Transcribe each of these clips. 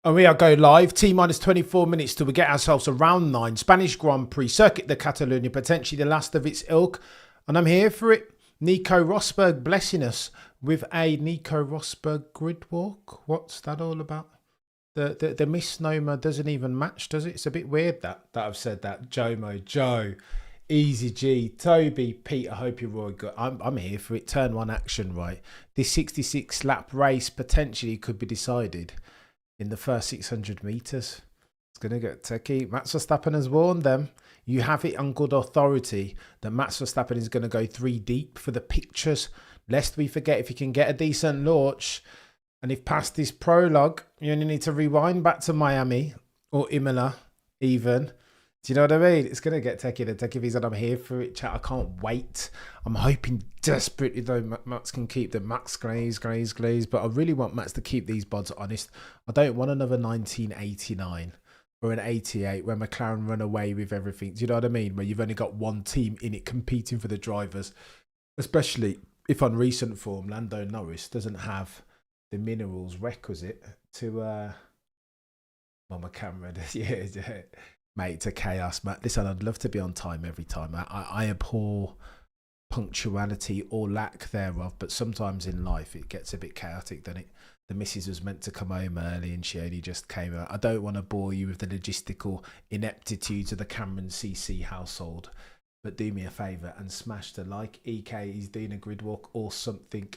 And we are go live. T minus 24 minutes till we get ourselves a round 9 Spanish Grand Prix Circuit de Catalunya, potentially the last of its ilk. And I'm here for it. Nico Rosberg blessing us with a Nico Rosberg grid walk. What's that all about? The misnomer doesn't even match, does it? It's a bit weird that I've said that. Jomo, Joe, Easy G, Toby, Pete, I hope you're all good. I'm here for it. Turn one action, right? This 66 lap race potentially could be decided in the first 600 metres. It's going to get techie. Max Verstappen has warned them. You have it on good authority that Max Verstappen is going to go 3 deep for the pictures. Lest we forget, if you can get a decent launch, and if past this prologue, you only need to rewind back to Miami or Imola even. Do you know what I mean? It's going to get techie. The techie visa, and I'm here for it, chat. I can't wait. I'm hoping desperately, though, Max can keep the Max glaze. But I really want Max to keep these bods honest. I don't want another 1989 or an 88 where McLaren run away with everything. Do you know what I mean? Where you've only got one team in it competing for the drivers. Especially if on recent form, Lando Norris doesn't have the minerals requisite to... well, my camera... yeah. Mate, to chaos, Matt. Listen, I'd love to be on time every time. I abhor punctuality or lack thereof, but sometimes in life it gets a bit chaotic, doesn't it? The missus was meant to come home early and she only just came out. I don't want to bore you with the logistical ineptitudes of the Cameron CC household, but do me a favour and smash the like. EK is doing a grid walk or something.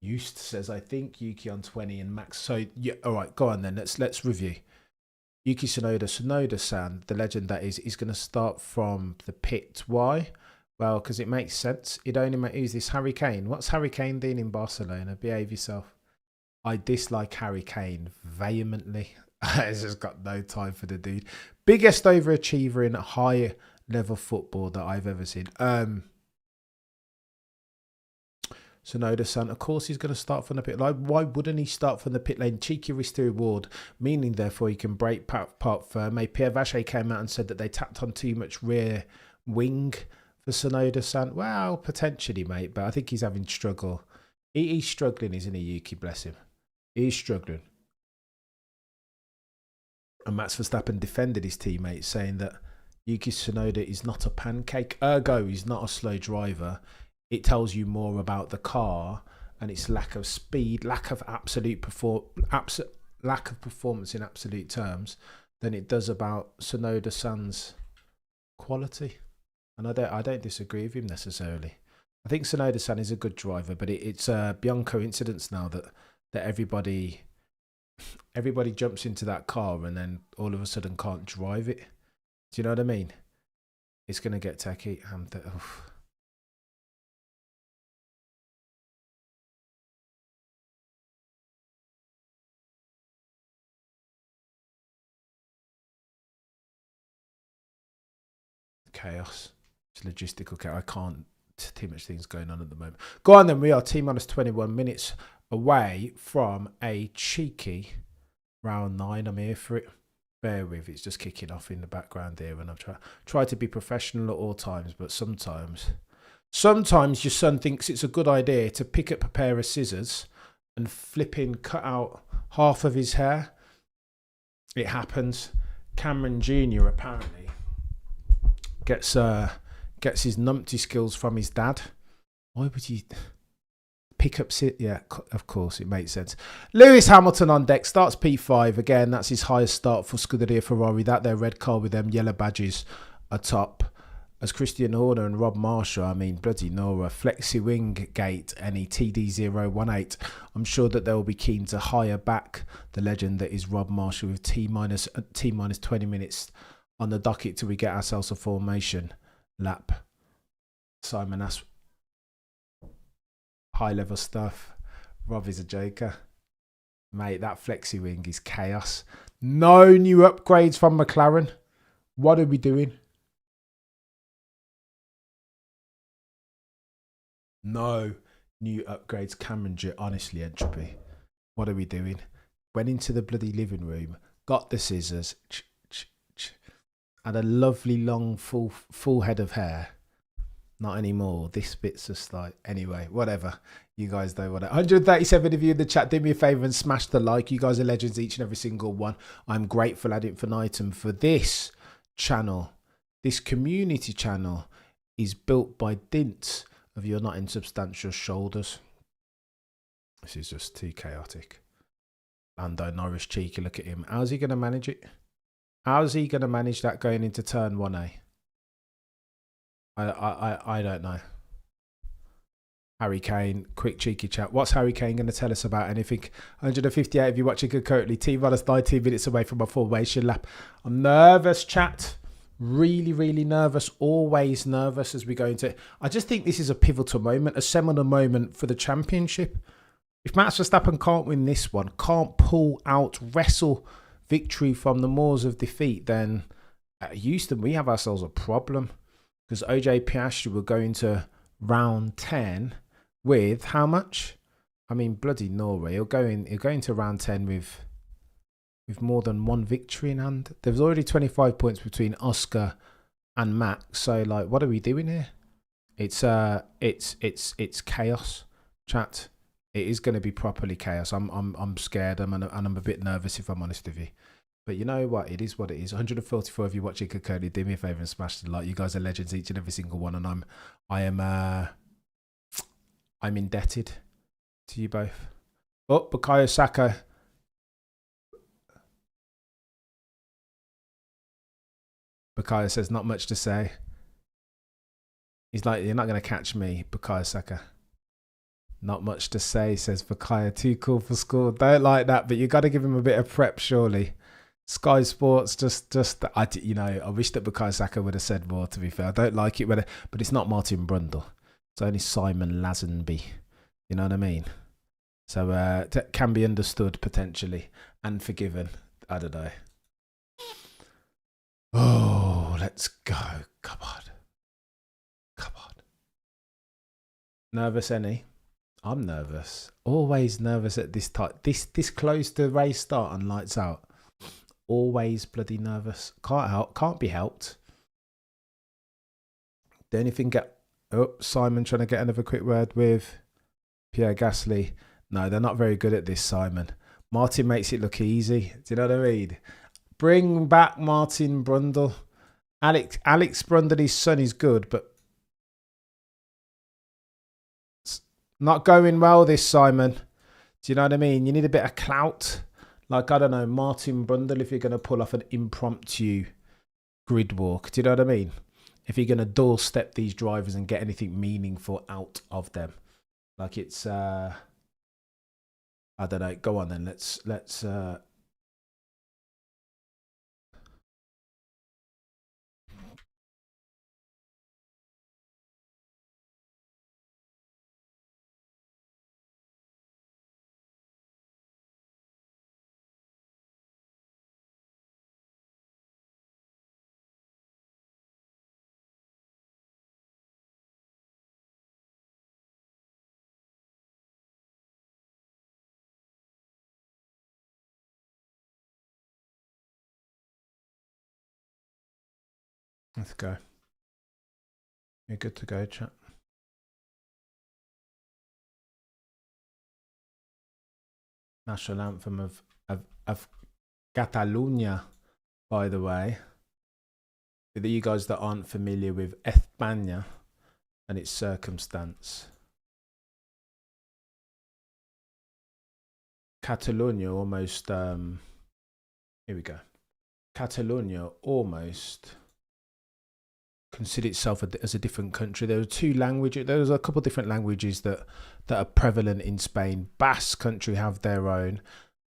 Used says, I think Yuki on 20 and Max. So, yeah, all right, go on then. Let's review. Yuki Tsunoda-san, the legend that is going to start from the pit. Why? Well, because it makes sense. It only makes... Who's this? Harry Kane. What's Harry Kane doing in Barcelona? Behave yourself. I dislike Harry Kane vehemently. He's just got no time for the dude. Biggest overachiever in high level football that I've ever seen. Tsunoda-san, of course he's going to start from the pit lane. Why wouldn't he start from the pit lane? Cheeky risk to reward, meaning therefore he can break part firm. Pierre Vacher came out and said that they tapped on too much rear wing for Tsunoda-san. Well, potentially, mate, but I think he's having struggle. He's struggling, isn't he, Yuki? Bless him. He's struggling. And Max Verstappen defended his teammates, saying that Yuki Tsunoda is not a pancake. Ergo, he's not a slow driver. It tells you more about the car and its lack of speed, lack of lack of performance in absolute terms than it does about Tsunoda-san's quality. And I don't disagree with him necessarily. I think Tsunoda-san is a good driver, but it's beyond coincidence now that everybody jumps into that car and then all of a sudden can't drive it. Do you know what I mean? It's going to get techie. Chaos. It's logistical chaos. I can't. Too much things going on at the moment. Go on then. We are T minus 21 minutes away from a cheeky round 9. I'm here for it. Bear with. It's just kicking off in the background here, and I've tried to be professional at all times, but sometimes your son thinks it's a good idea to pick up a pair of scissors and flipping cut out half of his hair. It happens. Cameron Jr. apparently gets his numpty skills from his dad. Why would you pick up... Yeah, of course, it makes sense. Lewis Hamilton on deck, starts P5. Again, that's his highest start for Scuderia Ferrari. That their red car with them yellow badges atop. As Christian Horner and Rob Marshall, I mean, bloody Nora, Flexi Wing Gate, any TD018. I'm sure that they'll be keen to hire back the legend that is Rob Marshall with T minus 20 minutes on the docket till we get ourselves a formation lap. Simon, that's high level stuff. Rob is a joker. Mate, that flexi wing is chaos. No new upgrades from McLaren. What are we doing? No new upgrades. Cameron, honestly, Entropy. What are we doing? Went into the bloody living room, got the scissors, and a lovely long full head of hair. Not anymore. This bit's just like, anyway, whatever. You guys know what. 137 of you in the chat, do me a favour and smash the like. You guys are legends, each and every single one. I'm grateful ad infinitum for this channel. This community channel is built by dint of your not insubstantial shoulders. This is just too chaotic. Lando Norris cheeky, look at him. How's he going to manage it? How's he going to manage that going into turn 1A? I don't know. Harry Kane, quick cheeky chat. What's Harry Kane going to tell us about anything? 158 of you watching concurrently. T-minus 19 minutes away from my formation lap. I'm nervous, chat. Really nervous. Always nervous as we go into it. I just think this is a pivotal moment, a seminal moment for the championship. If Max Verstappen can't win this one, can't pull out, wrestle victory from the maws of defeat, then at Houston we have ourselves a problem. Because OJ Piastri will go into round 10 with how much? I mean, bloody Norway. He'll go into round 10 with more than one victory in hand. There's already 25 points between Oscar and Max. So, like, what are we doing here? It's chaos, chat. It is going to be properly chaos. I'm scared. And I'm a bit nervous, if I'm honest with you. But you know what? It is what it is. 144 of you watching concurrently. Do me a favour and smash the like. You guys are legends, each and every single one, and I'm indebted to you both. Oh, Bukayo Saka. Bukayo says not much to say. He's like, you're not going to catch me, Bukayo Saka. Not much to say, says Bukayo. Too cool for school. Don't like that, but you got to give him a bit of prep, surely. Sky Sports, I wish that Bukayo Saka would have said more, to be fair. I don't like it, but it's not Martin Brundle. It's only Simon Lazenby. You know what I mean? So that can be understood, potentially, and forgiven. I don't know. Oh, let's go. Come on. Nervous, any? I'm nervous. Always nervous at this time. This close to race start and lights out. Always bloody nervous. Can't be helped. The only thing Simon trying to get another quick word with Pierre Gasly. No, they're not very good at this, Simon. Martin makes it look easy. Do you know what I mean? Bring back Martin Brundle. Alex Brundle, his son, is good, but it's not going well, this, Simon. Do you know what I mean? You need a bit of clout. Like, I don't know, Martin Brundle, if you're going to pull off an impromptu grid walk. Do you know what I mean? If you're going to doorstep these drivers and get anything meaningful out of them. Like, it's, I don't know. Go on then. Let's Let's go. You're good to go, chat. National anthem of Catalonia, by the way. For you guys that aren't familiar with España and its circumstance. Catalonia almost, here we go. Catalonia almost consider itself as a different country. There are two languages. There's a couple of different languages that are prevalent in Spain. Basque country have their own.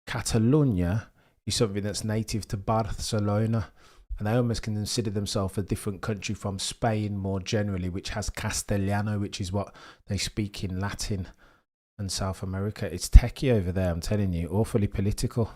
Catalonia is something that's native to Barcelona, and they almost consider themselves a different country from Spain more generally, which has Castellano, which is what they speak in Latin and South America. It's techie over there, I'm telling you, awfully political,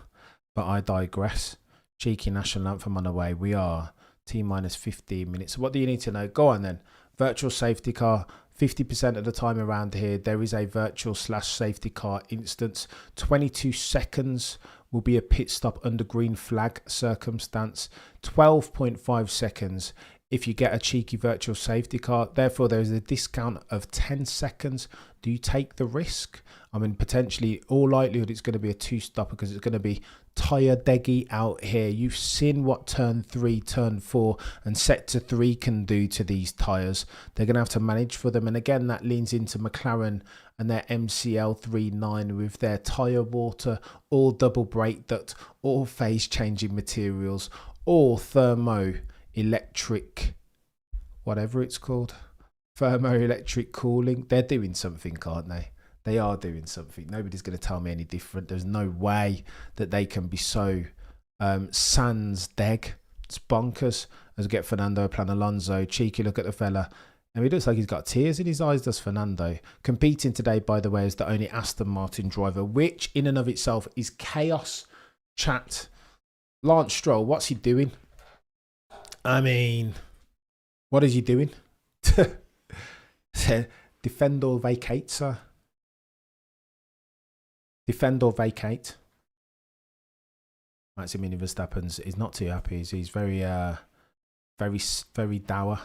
but I digress. Cheeky national anthem on the way. We are T-minus 15 minutes. What do you need to know? Go on then. Virtual safety car. 50% of the time around here, there is a virtual / safety car instance. 22 seconds will be a pit stop under green flag circumstance. 12.5 seconds if you get a cheeky virtual safety car. Therefore, there is a discount of 10 seconds. Do you take the risk? I mean, potentially, all likelihood, it's going to be a two-stopper because it's going to be tyre deggy out here. You've seen what turn 3, turn 4 and sector 3 can do to these tyres. They're going to have to manage for them. And again, that leans into McLaren and their MCL39 with their tyre water, all double brake duct, all phase changing materials, all thermoelectric, whatever it's called, thermoelectric cooling. They're doing something, aren't they? They are doing something. Nobody's going to tell me any different. There's no way that they can be so sans deg. It's bonkers. As we get Fernando Plan Alonso, cheeky look at the fella. And he looks like he's got tears in his eyes, does Fernando. Competing today, by the way, is the only Aston Martin driver, which in and of itself is chaos. Chat. Lance Stroll, what's he doing? I mean, what is he doing? Defend or vacate, sir. Defend or vacate. Maximilian Verstappen's is not too happy. He's very, very dour.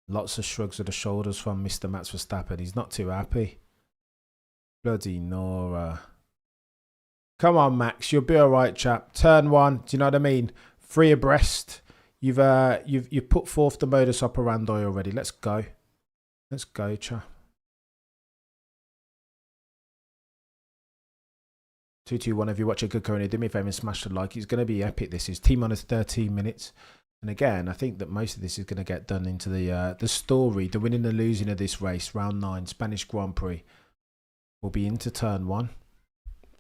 Lots of shrugs of the shoulders from Mr. Max Verstappen. He's not too happy. Bloody Nora. Come on, Max. You'll be all right, chap. Turn 1. Do you know what I mean? 3 abreast. You've put forth the modus operandi already. Let's go. Let's go, chap. 221. If you're watching concurrently, do me a favour and smash the like. It's going to be epic. This is T-minus 13 minutes. And again, I think that most of this is going to get done into the story, the winning and losing of this race, round 9, Spanish Grand Prix. We'll be into turn 1.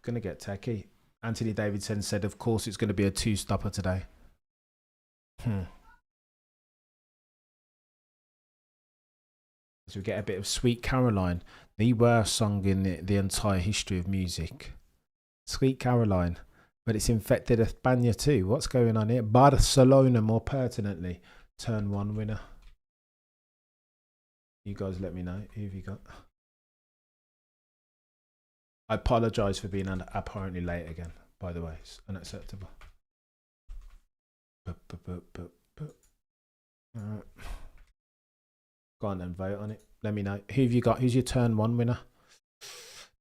Going to get techie. Anthony Davidson said, of course, it's going to be a 2-stopper today. As we get a bit of Sweet Caroline, the worst song in the entire history of music. Sweet Caroline. But it's infected España too. What's going on here? Barcelona, more pertinently. Turn 1 winner. You guys let me know. Who have you got? I apologise for being apparently late again, by the way. It's unacceptable. Go on then, vote on it. Let me know. Who have you got? Who's your turn 1 winner?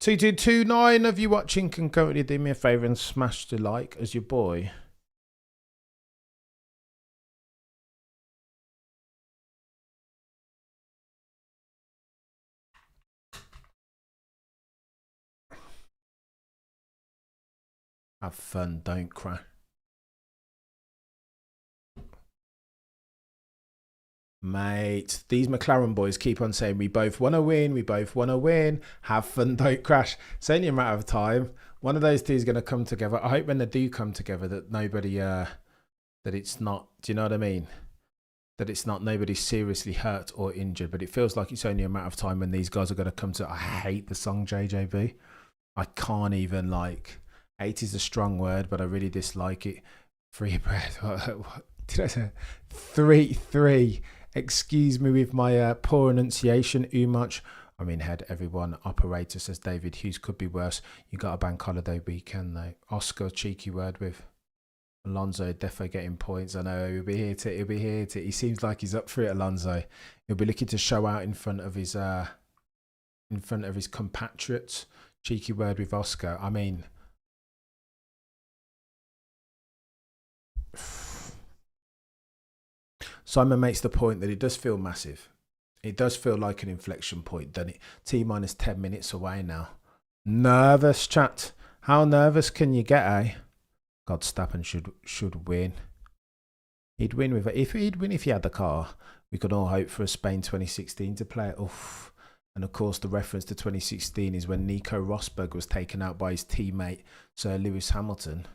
2229 of you watching concurrently, do me a favour and smash the like as your boy. Have fun, don't cry. Mate, these McLaren boys keep on saying, we both want to win, we both want to win. Have fun, don't crash. It's only a matter of time. One of those two is going to come together. I hope when they do come together that nobody, that it's not, do you know what I mean? That it's not nobody seriously hurt or injured. But it feels like it's only a matter of time when these guys are going to come to, I hate the song JJB. I can't even hate is a strong word, but I really dislike it. Free bread. What did I say? 3-3. Excuse me with my poor enunciation, much. I'm in head, everyone. Operator, says David Hughes, could be worse. You got a bank holiday weekend, though. Oscar, cheeky word with Alonso, defo getting points. I know, he'll be here to. He seems like he's up for it, Alonso. He'll be looking to show out in front of his compatriots. Cheeky word with Oscar. I mean, Simon makes the point that it does feel massive. It does feel like an inflection point, doesn't it? T-minus 10 minutes away now. Nervous, chat. How nervous can you get, eh? God, Stappen should win. He'd win if he had the car. We could all hope for a Spain 2016 to play it. Oof. And of course, the reference to 2016 is when Nico Rosberg was taken out by his teammate Sir Lewis Hamilton.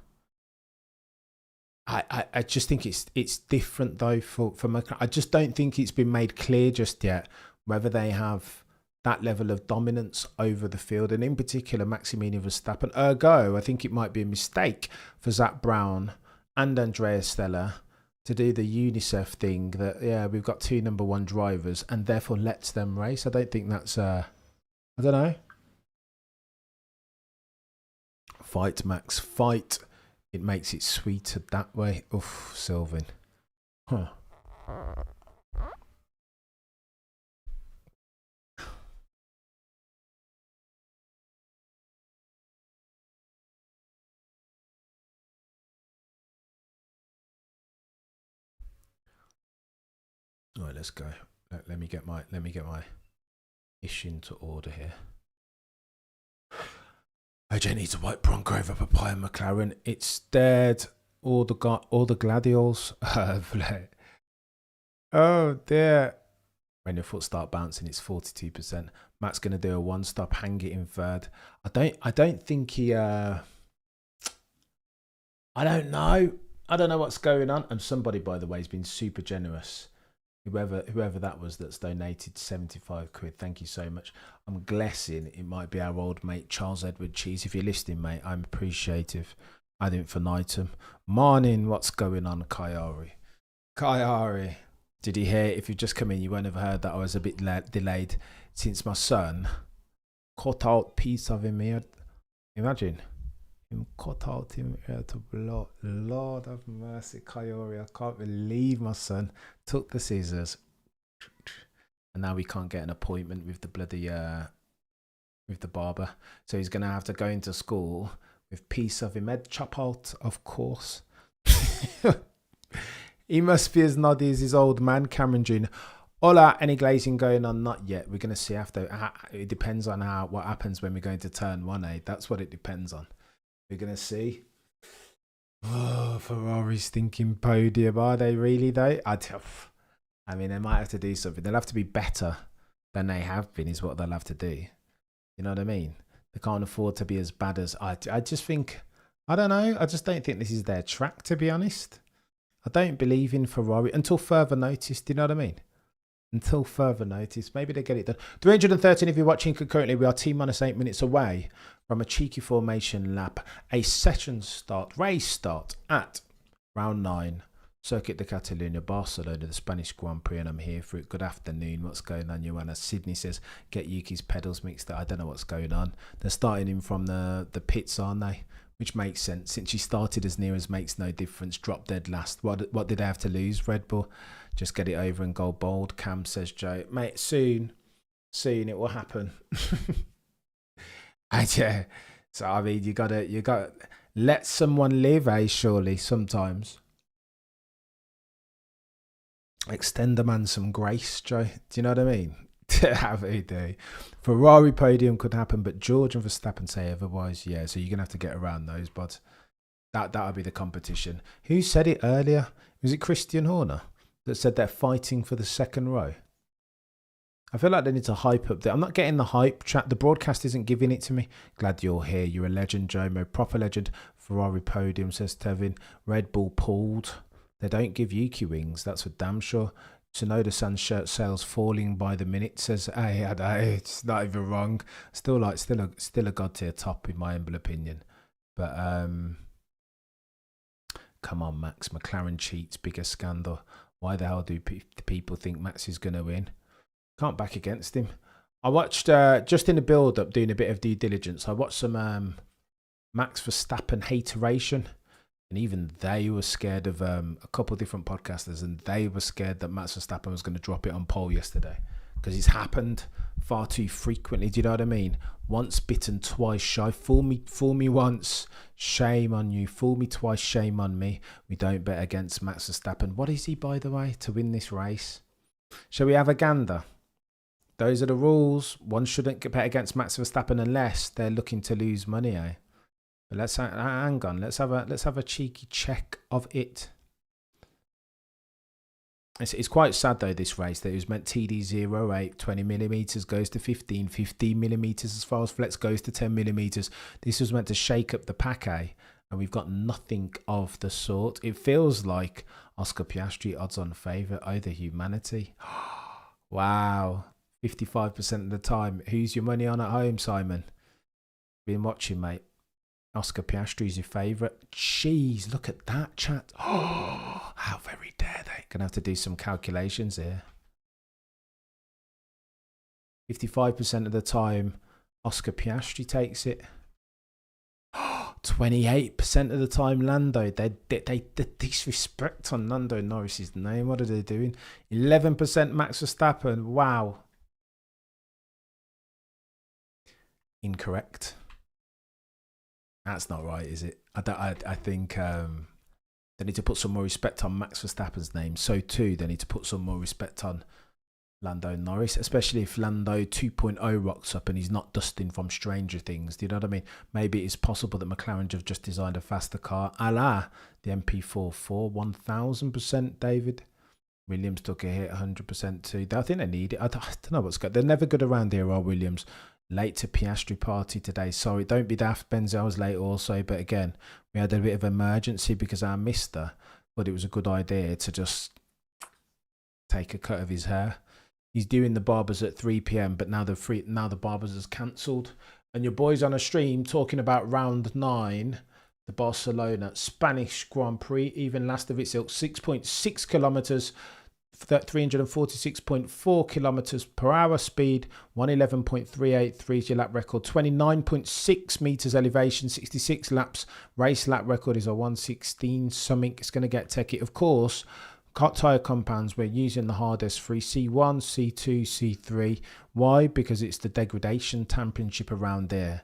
I just think it's different though for McLaren. I just don't think it's been made clear just yet whether they have that level of dominance over the field, and in particular Maximilian Verstappen. Ergo, I think it might be a mistake for Zach Brown and Andreas Stella to do the UNICEF thing that, yeah, we've got 2 number 1 drivers and therefore lets them race. I don't think that's I don't know. Fight, Max, fight. it makes it sweeter that way. Oof, Sylvan. Huh. All right, let's go. Let me get my ish into order here. OJ needs a white Bronco over Papaya McLaren. It's dead. All the gladioles. Oh dear. When your foot start bouncing, it's 42%. Matt's gonna do a one stop, hang it in third. I don't think he I don't know. I don't know what's going on. And somebody, by the way, has been super generous. Whoever that was that's donated 75 quid, thank you so much. I'm guessing it might be our old mate Charles Edward Cheese. If you're listening, mate, I'm appreciative. I didn't finite him. Morning, what's going on, Kayari? Did you hear? If you've just come in, you won't have heard that I was a bit delayed since my son cut out piece of him here. Imagine him cut out him here to blood. Lord have mercy, Kayori. I can't believe my son took the scissors, and now we can't get an appointment with the bloody with the barber. So he's gonna have to go into school with piece of him head chop out, of course. He must be as noddy as his old man, Cameron Jr. Hola, any glazing going on? Not yet. We're gonna see after. It depends on what happens when we're going to turn 1. That's what it depends on. We're gonna see. Oh, Ferrari's thinking podium. Are they really though? I mean, they might have to do something. They'll have to be better than they have been, is what they'll have to do. You know what I mean? They can't afford to be as bad as I just think. I don't know. I just don't think this is their track, to be honest. I don't believe in Ferrari until further notice. Do you know what I mean? Until further notice. Maybe they get it done. 313 if you're watching concurrently. We are T-8 minutes away from a cheeky formation lap. A session start, race start at round 9. Circuit de Catalunya, Barcelona, the Spanish Grand Prix, and I'm here for it. Good afternoon. What's going on, Joanna? Sydney says, get Yuki's pedals mixed up. I don't know what's going on. They're starting him from the pits, aren't they? Which makes sense. Since he started as near as makes no difference. Drop dead last. What did they have to lose, Red Bull? Just get it over and go bold. Cam says, Joe. Mate, soon it will happen. Yeah. So, I mean, you got to let someone live, surely, sometimes. Extend the man some grace, Joe. Do you know what I mean? Have a day. Ferrari podium could happen, but George and Verstappen say otherwise. Yeah, so you're gonna have to get around those, but that'll be the competition. Who said it earlier? Was it Christian Horner that said they're fighting for the second row? I feel like they need to hype up there. I'm not getting the hype chat. The broadcast isn't giving it to me. Glad you're here. You're a legend, Jomo. Proper legend. Ferrari podium, says Tevin. Red Bull pulled. They don't give Yuki wings. That's for damn sure. Tsunoda-san shirt sales falling by the minute, says, hey, it's not even wrong. Still a god tier top in my humble opinion. But come on, Max. McLaren cheats, bigger scandal. Why the hell do people think Max is going to win? Can't back against him. I watched, just in the build-up, doing a bit of due diligence, I watched some Max Verstappen hateration. And even they were scared of a couple of different podcasters, and they were scared that Max Verstappen was going to drop it on pole yesterday because it's happened far too frequently. Do you know what I mean? Once bitten, twice shy. Fool me once, shame on you. Fool me twice, shame on me. We don't bet against Max Verstappen. What is he, by the way, to win this race? Shall we have a gander? Those are the rules. One shouldn't bet against Max Verstappen unless they're looking to lose money, eh? But let's hang on. Let's have a cheeky check of it. It's quite sad though, this race, that it was meant TD08, 20mm goes to 15, 15mm as far as flex goes to 10mm. This was meant to shake up the pack, eh? And we've got nothing of the sort. It feels like Oscar Piastri odds on favourite over humanity. Wow, 55% of the time. Who's your money on at home, Simon? Been watching, mate. Oscar Piastri's your favourite. Jeez, look at that, chat. Oh, how very dare they. Gonna have to do some calculations here. 55% of the time, Oscar Piastri takes it. 12% 28% of the time, Lando. They disrespect on Lando Norris's name. What are they doing? 11% Max Verstappen. Wow. Incorrect. That's not right, is it? I think they need to put some more respect on Max Verstappen's name. So too, they need to put some more respect on Lando Norris, especially if Lando 2.0 rocks up and he's not dusting from Stranger Things. Do you know what I mean? Maybe it's possible that McLaren have just designed a faster car, a la the MP44. 1000%, David. Williams took a hit, 100% too. I think they need it. I don't know what's good. They're never good around here, are Williams? Late to Piastri party today. Sorry, don't be daft, Benzo. I was late also, but again, we had a bit of emergency because I missed her. But it was a good idea to just take a cut of his hair. He's doing the barbers at 3 p.m, but now the barbers has cancelled. And your boy's on a stream talking about round 9, the Barcelona Spanish Grand Prix, even last of its ilk, 6.6 kilometers, 346.4 kilometers per hour speed, 111.383 is your lap record, 29.6 meters elevation, 66 laps. Race lap record is a 116 something. It's going to get techie, of course. Tyre compounds, we're using the hardest free C1, C2, C3. Why? Because it's the degradation championship around there.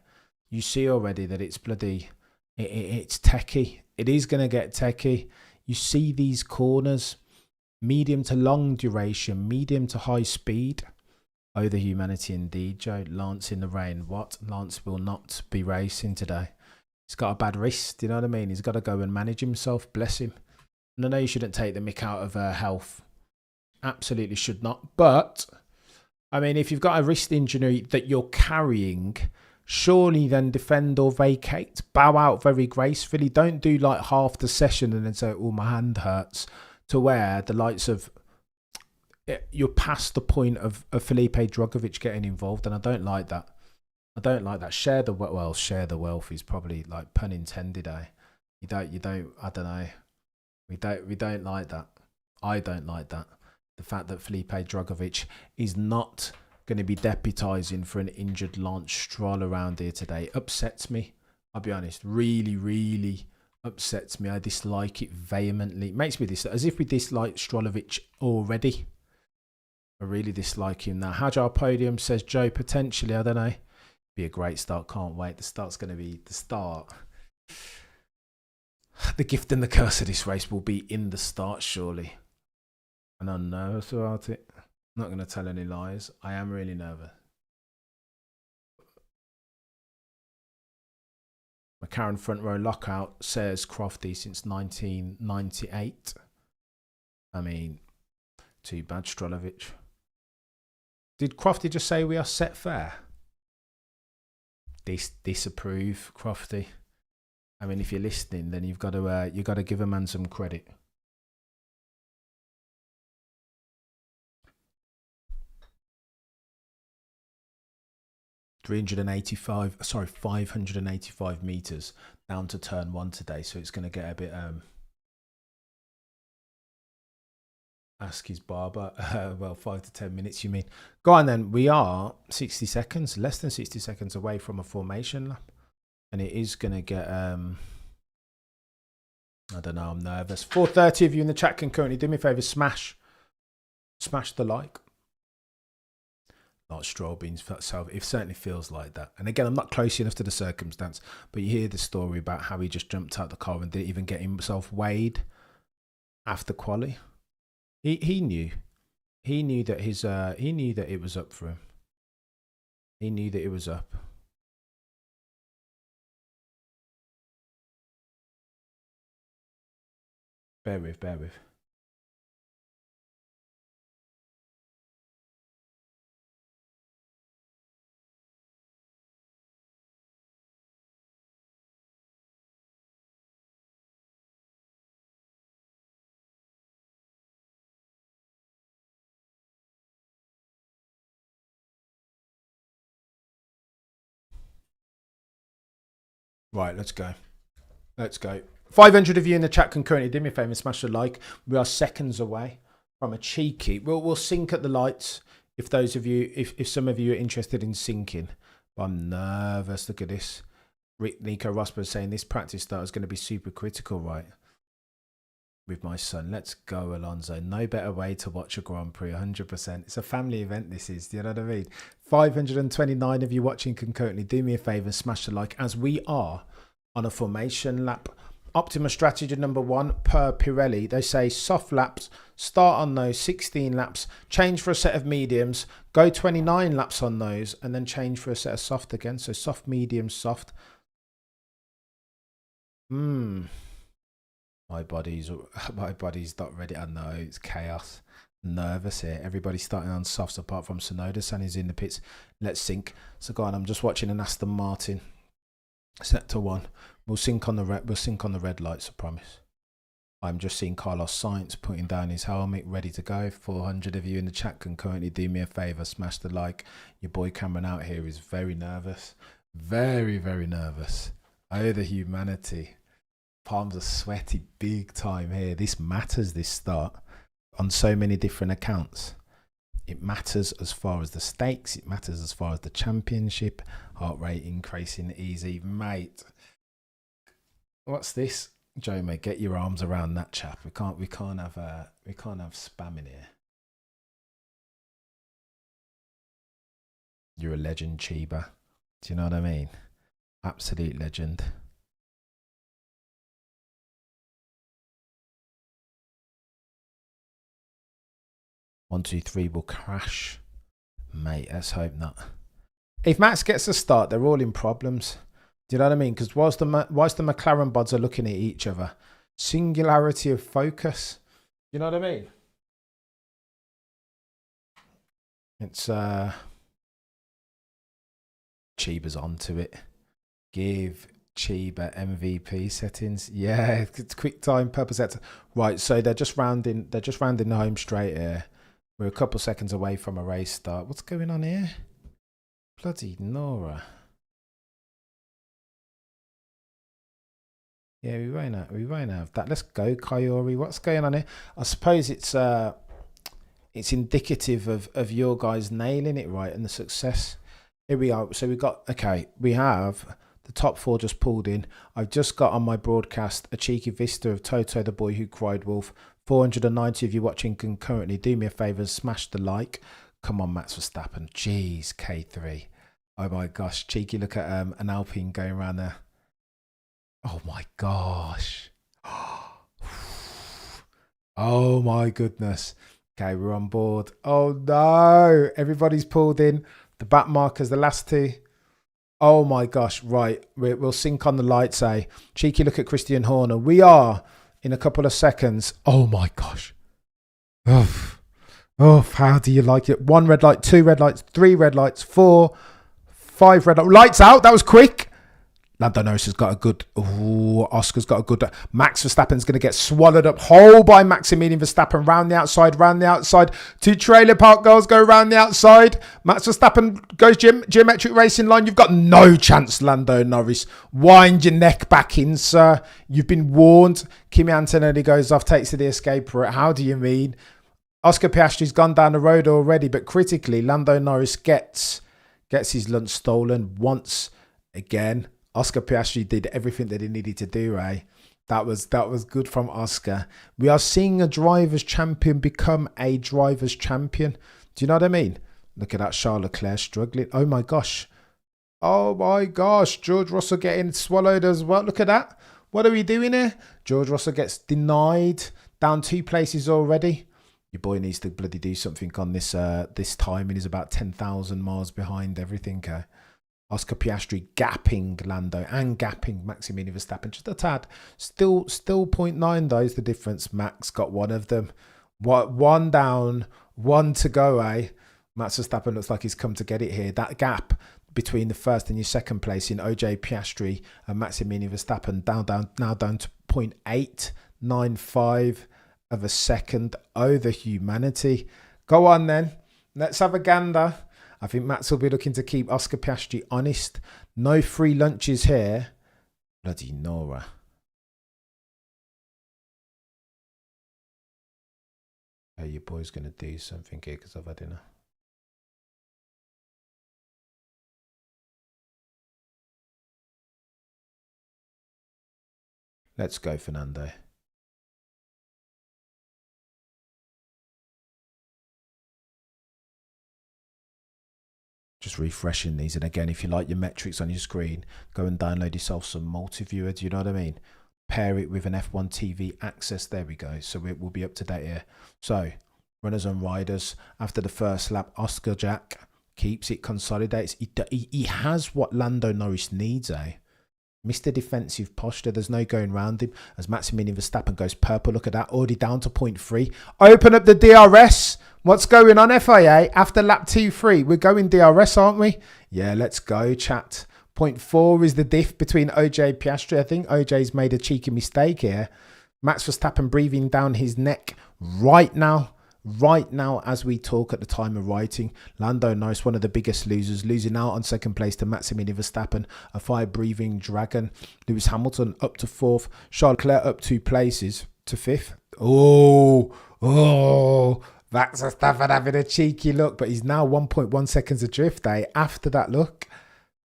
You see already that it's bloody, it's techie. It is going to get techie. You see these corners, medium to long duration, medium to high speed. Oh, the humanity indeed, Joe. Lance in the rain. What? Lance will not be racing today. He's got a bad wrist, do you know what I mean? He's got to go and manage himself, bless him. And I know you shouldn't take the mick out of health. Absolutely should not. But, I mean, if you've got a wrist injury that you're carrying, surely then defend or vacate. Bow out very gracefully. Don't do like half the session and then say, oh, my hand hurts. To where the likes of, you're past the point of Felipe Drugovich getting involved. And I don't like that. I don't like that. Share the wealth is probably like pun intended, eh? You don't, I don't know. We don't like that. I don't like that. The fact that Felipe Drugovich is not going to be deputising for an injured Lance Stroll around here today upsets me. I'll be honest. Really, really upsets me. I dislike it vehemently. It makes me dislike, as if we dislike Strolovic already. I really dislike him now. Hajar podium, says Joe. Potentially, I don't know. Be a great start. Can't wait. The start's going to be the start. The gift and the curse of this race will be in the start, surely. And I'm nervous about it. I'm not going to tell any lies. I am really nervous. McLaren front row lockout, says Crofty, since 1998. I mean, too bad, Strolovic. Did Crofty just say we are set fair? Disapprove, Crofty. I mean, if you're listening, then you've got to give a man some credit. Sorry, 585 meters down to turn 1 today, so it's going to get a bit. Ask his barber. Well, 5 to 10 minutes, you mean? Go on then. We are 60 seconds, less than 60 seconds away from a formation lap. And it is going to get, I don't know, I'm nervous. 430 of you in the chat can currently do me a favour, smash the like. Not Stroll being self, it certainly feels like that. And again, I'm not close enough to the circumstance, but you hear the story about how he just jumped out the car and didn't even get himself weighed after quali. He knew that he knew that it was up for him. He knew that it was up. Bear with. Right, let's go. 500 of you in the chat can currently do me a favour and smash the like. We are seconds away from a cheeky. We'll sync at the lights if those of you, if some of you are interested in syncing. But I'm nervous. Look at this. Nico Rosberg saying this practice start is going to be super critical, right? With my son. Let's go, Alonso. No better way to watch a Grand Prix, 100%. It's a family event, this is. Do you know what I mean? 529 of you watching concurrently. Do me a favour, smash the like, as we are on a formation lap. Optimal strategy number 1 per Pirelli. They say soft laps, start on those 16 laps, change for a set of mediums, go 29 laps on those, and then change for a set of soft again. So soft, medium, soft. My body's not ready. I know it's chaos. Nervous here. Everybody's starting on softs apart from Sonoda. Sanny's in the pits. Let's sync. So go on. I'm just watching an Aston Martin. Sector 1. We'll sync on the red lights, I promise. I'm just seeing Carlos Sainz putting down his helmet, ready to go. 400 of you in the chat can currently do me a favour, smash the like. Your boy Cameron out here is very nervous. Very, very nervous. Oh, the humanity. Palms are sweaty big time here. This matters, this start, on so many different accounts. It matters as far as the stakes. It matters as far as the championship. Heart rate increasing easy, mate. What's this? Joe, mate, get your arms around that chap. We can't have spam in here. You're a legend, Chiba. Do you know what I mean? Absolute legend. One, two, three will crash. Mate, let's hope not. If Max gets a start, they're all in problems. Do you know what I mean? Because whilst the McLaren bods are looking at each other, singularity of focus. You know what I mean? It's Chiba's onto it. Give Chiba MVP settings. Yeah, it's quick time purple sector. Right, so they're just rounding the home straight here. We're a couple seconds away from a race start. What's going on here? Bloody Nora. Yeah, we won't have that. Let's go, Kayori. What's going on here? I suppose it's indicative of your guys nailing it right and the success. Here we are. So we have the top 4 just pulled in. I've just got on my broadcast a cheeky vista of Toto the Boy Who Cried Wolf. 490 of you watching concurrently. Do me a favour, smash the like. Come on, Max Verstappen. Jeez, K3. Oh my gosh, cheeky look at an Alpine going around there. Oh my gosh. Oh my goodness. Okay, we're on board. Oh no, everybody's pulled in. The back markers, the last 2. Oh my gosh, right. We'll sync on the lights, eh? Cheeky look at Christian Horner. We are in a couple of seconds. Oh my gosh. Oh, how do you like it? 1 red light, 2 red lights, 3 red lights, 4, 5 red lights. Lights out. That was quick. Lando Norris has got a good... Ooh, Oscar's got a good... Max Verstappen's going to get swallowed up whole by Maximilian Verstappen. Round the outside. 2 trailer park girls go round the outside. Max Verstappen goes geometric racing line. You've got no chance, Lando Norris. Wind your neck back in, sir. You've been warned. Kimi Antonelli goes off, takes to the escape route. How do you mean? Oscar Piastri's gone down the road already, but critically, Lando Norris gets his lunch stolen once again. Oscar Piastri did everything that he needed to do, eh? That was good from Oscar. We are seeing a driver's champion become a driver's champion. Do you know what I mean? Look at that, Charles Leclerc struggling. Oh my gosh. George Russell getting swallowed as well. Look at that. What are we doing here? George Russell gets denied. Down 2 places already. Your boy needs to bloody do something on this time, and he's about 10,000 miles behind everything, eh? Oscar Piastri gapping Lando and gapping Maximilian Verstappen just a tad. Still 0.9 though is the difference. Max got one of them. 1 down, 1 to go, eh? Max Verstappen looks like he's come to get it here. That gap between the first and your second place in OJ Piastri and Maximilian Verstappen now down to 0.895 of a second. Oh, the humanity. Go on then. Let's have a gander. I think Max will be looking to keep Oscar Piastri honest. No free lunches here. Bloody Nora. Oh, your boy's going to do something here because I've had enough. Let's go, Fernando. Just refreshing these. And again, if you like your metrics on your screen, go and download yourself some multi-viewer. Do you know what I mean? Pair it with an F1 TV access. There we go. So it will be up to date here. So runners and riders. After the first lap, Oscar Jack keeps it, consolidates. He has what Lando Norris needs, eh? Mr. Defensive posture. There's no going around him. As Maximilian Verstappen goes purple. Look at that. Already down to 0.3. Open up the DRS. What's going on, FIA? After lap 2-3, we're going DRS, aren't we? Yeah, let's go, chat. 0.4 is the diff between OJ and Piastri. I think OJ's made a cheeky mistake here. Max Verstappen breathing down his neck right now as we talk at the time of writing. Lando Norris, one of the biggest losers, losing out on second place to Maximilian Verstappen, a fire-breathing dragon. Lewis Hamilton up to 4th. Charles Leclerc up 2 places to 5th. Oh, Max Verstappen having a cheeky look, but he's now 1.1 seconds adrift, eh? After that look.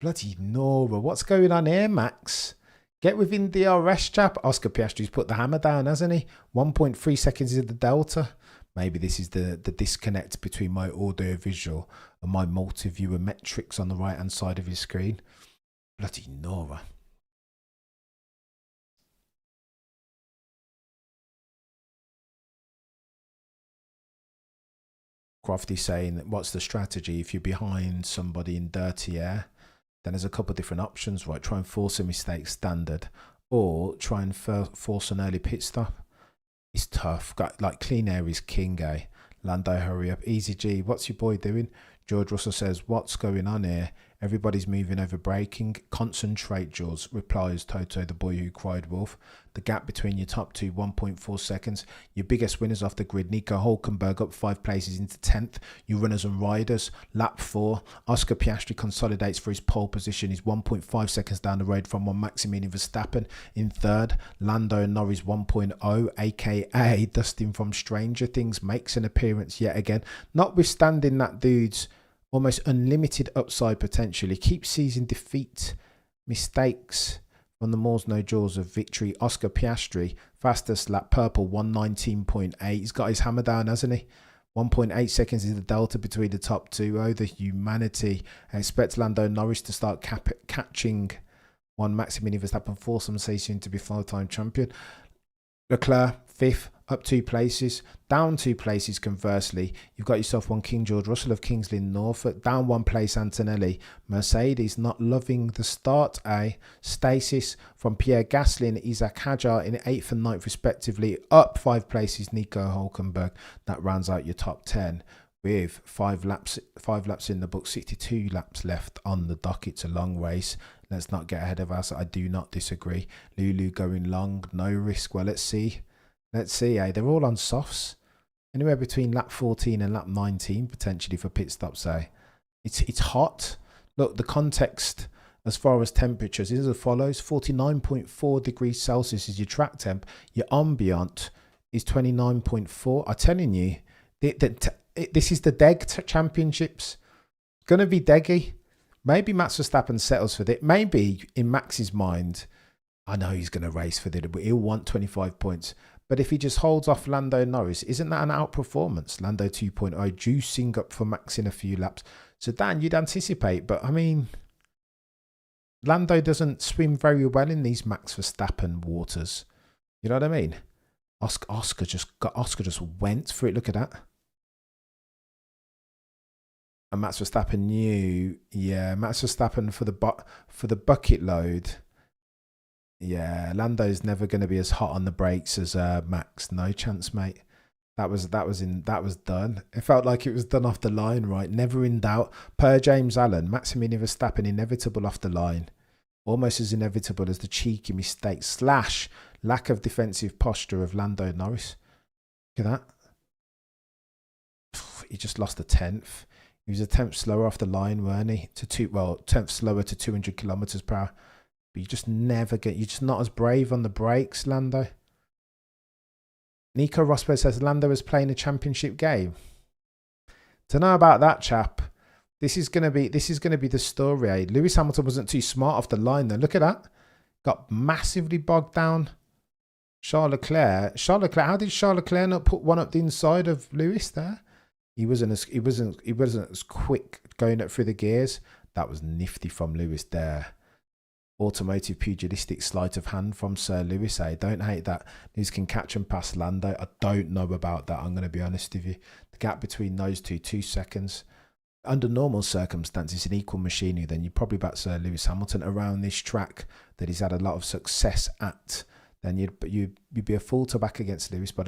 Bloody Nora, what's going on here, Max? Get within DRS, chap. Oscar Piastri's put the hammer down, hasn't he? 1.3 seconds is the delta. Maybe this is the disconnect between my audio visual and my multi-viewer metrics on the right-hand side of your screen. Bloody Nora. Crofty saying, what's the strategy if you're behind somebody in dirty air? Then there's a couple of different options, right? Try and force a mistake standard, or try and force an early pit stop. It's tough. Got like clean air is king, eh? Lando, hurry up. Easy G, what's your boy doing? George Russell says, what's going on here? Everybody's moving over braking. Concentrate, Jules, replies Toto, the boy who cried wolf. The gap between your top two, 1.4 seconds. Your biggest winners off the grid. Nico Hulkenberg up 5 places into 10th. Your runners and riders. Lap 4. Oscar Piastri consolidates for his pole position. He's 1.5 seconds down the road from one Maximilian Verstappen in 3rd. Lando Norris 1.0, aka Dustin from Stranger Things, makes an appearance yet again. Notwithstanding that dude's almost unlimited upside potential, he keeps seizing defeat, mistakes on the Moors no jaws of victory. Oscar Piastri, fastest lap, purple, 119.8. He's got his hammer down, hasn't he? 1.8 seconds is the delta between the top two. Oh, the humanity. I expect Lando Norris to start catching one Maximilian Verstappen, force him say soon to be 5-time champion. Leclerc, 5th, up 2 places, down 2 places. Conversely, you've got yourself one King George Russell of Kingsley Norfolk, down 1 place Antonelli. Mercedes not loving the start, Stasis from Pierre Gasly and Isaac Hadjar in 8th and 9th respectively, up 5 places Nico Hulkenberg. That rounds out your top 10 with 5 laps in the book, 62 laps left on the docket. It's a long race. Let's not get ahead of us. I do not disagree. Lulu going long, no risk. Well, let's see. They're all on softs. Anywhere between lap 14 and lap 19 potentially for pit stops, It's hot. Look, the context as far as temperatures is as follows. 49.4 degrees Celsius is your track temp. Your ambient is 29.4. I'm telling you, this is the DEG Championships. Going to be deggy. Maybe Max Verstappen settles for it. Maybe in Max's mind, I know he's going to race for it, but he'll want 25 points. But if he just holds off Lando Norris, isn't that an outperformance? Lando 2.0 juicing up for Max in a few laps. So Dan, you'd anticipate, but I mean, Lando doesn't swim very well in these Max Verstappen waters. You know what I mean? Oscar just went for it. Look at that. And Max Verstappen knew, Max Verstappen for the bucket load. Yeah, Lando's never going to be as hot on the brakes as Max. No chance, mate. That was done. It felt like it was done off the line, right? Never in doubt. Per James Allen, Maximilian Verstappen inevitable off the line. Almost as inevitable as the cheeky mistake / lack of defensive posture of Lando Norris. Look at that. He just lost a 10th. He was a 10th slower off the line, weren't he? 10th slower to 200 kilometers per hour. But you just never you're just not as brave on the brakes, Lando. Nico Rosberg says Lando is playing a championship game. Don't know about that, chap. This is gonna be the story. Lewis Hamilton wasn't too smart off the line though. Look at that. Got massively bogged down Charles Leclerc, how did Charles Leclerc not put one up the inside of Lewis there? He wasn't as quick going up through the gears. That was nifty from Lewis there. Automotive pugilistic sleight of hand from Sir Lewis. I don't hate that. Lewis can catch and pass Lando. I don't know about that. I'm going to be honest with you. The gap between those 2 seconds. Under normal circumstances in equal machinery, then you probably back Sir Lewis Hamilton around this track that he's had a lot of success at. Then you'd be a fool to back against Lewis. But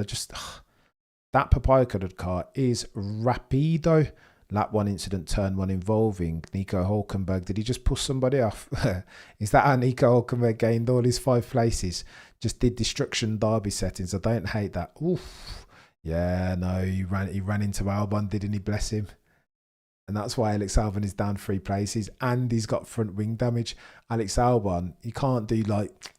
that papaya coloured car is rapido. Lap 1 incident, turn 1 involving Nico Hulkenberg. Did he just push somebody off? Is that how Nico Hulkenberg gained all his 5 places? Just did destruction derby settings. I don't hate that. Oof. Yeah, no, he ran into Albon, didn't he? Bless him. And that's why Alex Albon is down 3 places and he's got front wing damage. Alex Albon, you can't do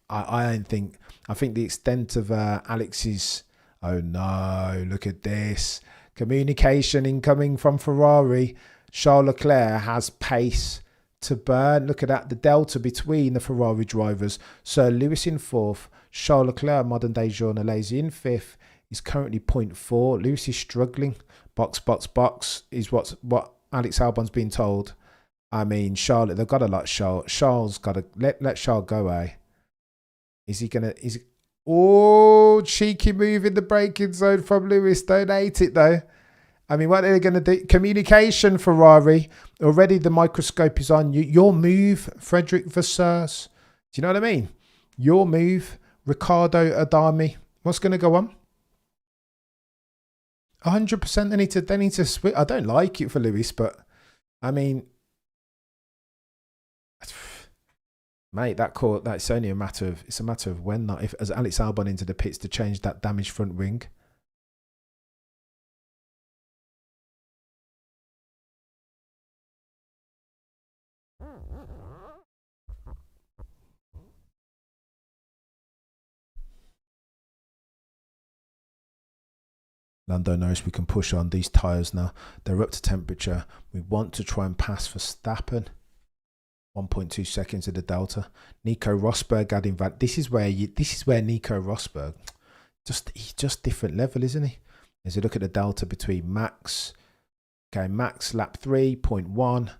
I think the extent of Alex's, oh no, look at this. Communication incoming from Ferrari. Charles Leclerc has pace to burn. Look at that, the delta between the Ferrari drivers. Sir Lewis in 4th. Charles Leclerc, modern day journalese, in 5th. He's currently 0.4. Lewis is struggling. Box is what Alex Albon's been told. I mean, Charles, they've got to let Charles. Charles got to let Charles go, eh? Oh, cheeky move in the braking zone from Lewis. Don't hate it, though. I mean, what are they going to do? Communication, Ferrari. Already the microscope is on you. Your move, Frederick Vasseurs. Do you know what I mean? Your move, Ricardo Adami. What's going to go on? 100% they need to switch. I don't like it for Lewis, but I mean, mate, that's only a matter of when, not if, as Alex Albon into the pits to change that damaged front wing. Lando Norris, we can push on these tyres now. They're up to temperature. We want to try and pass Verstappen. 1.2 seconds of the delta. Nico Rosberg adding that. This is where Nico Rosberg, he's just different level, isn't he? As you look at the delta between Max. Okay, Max lap 3.1.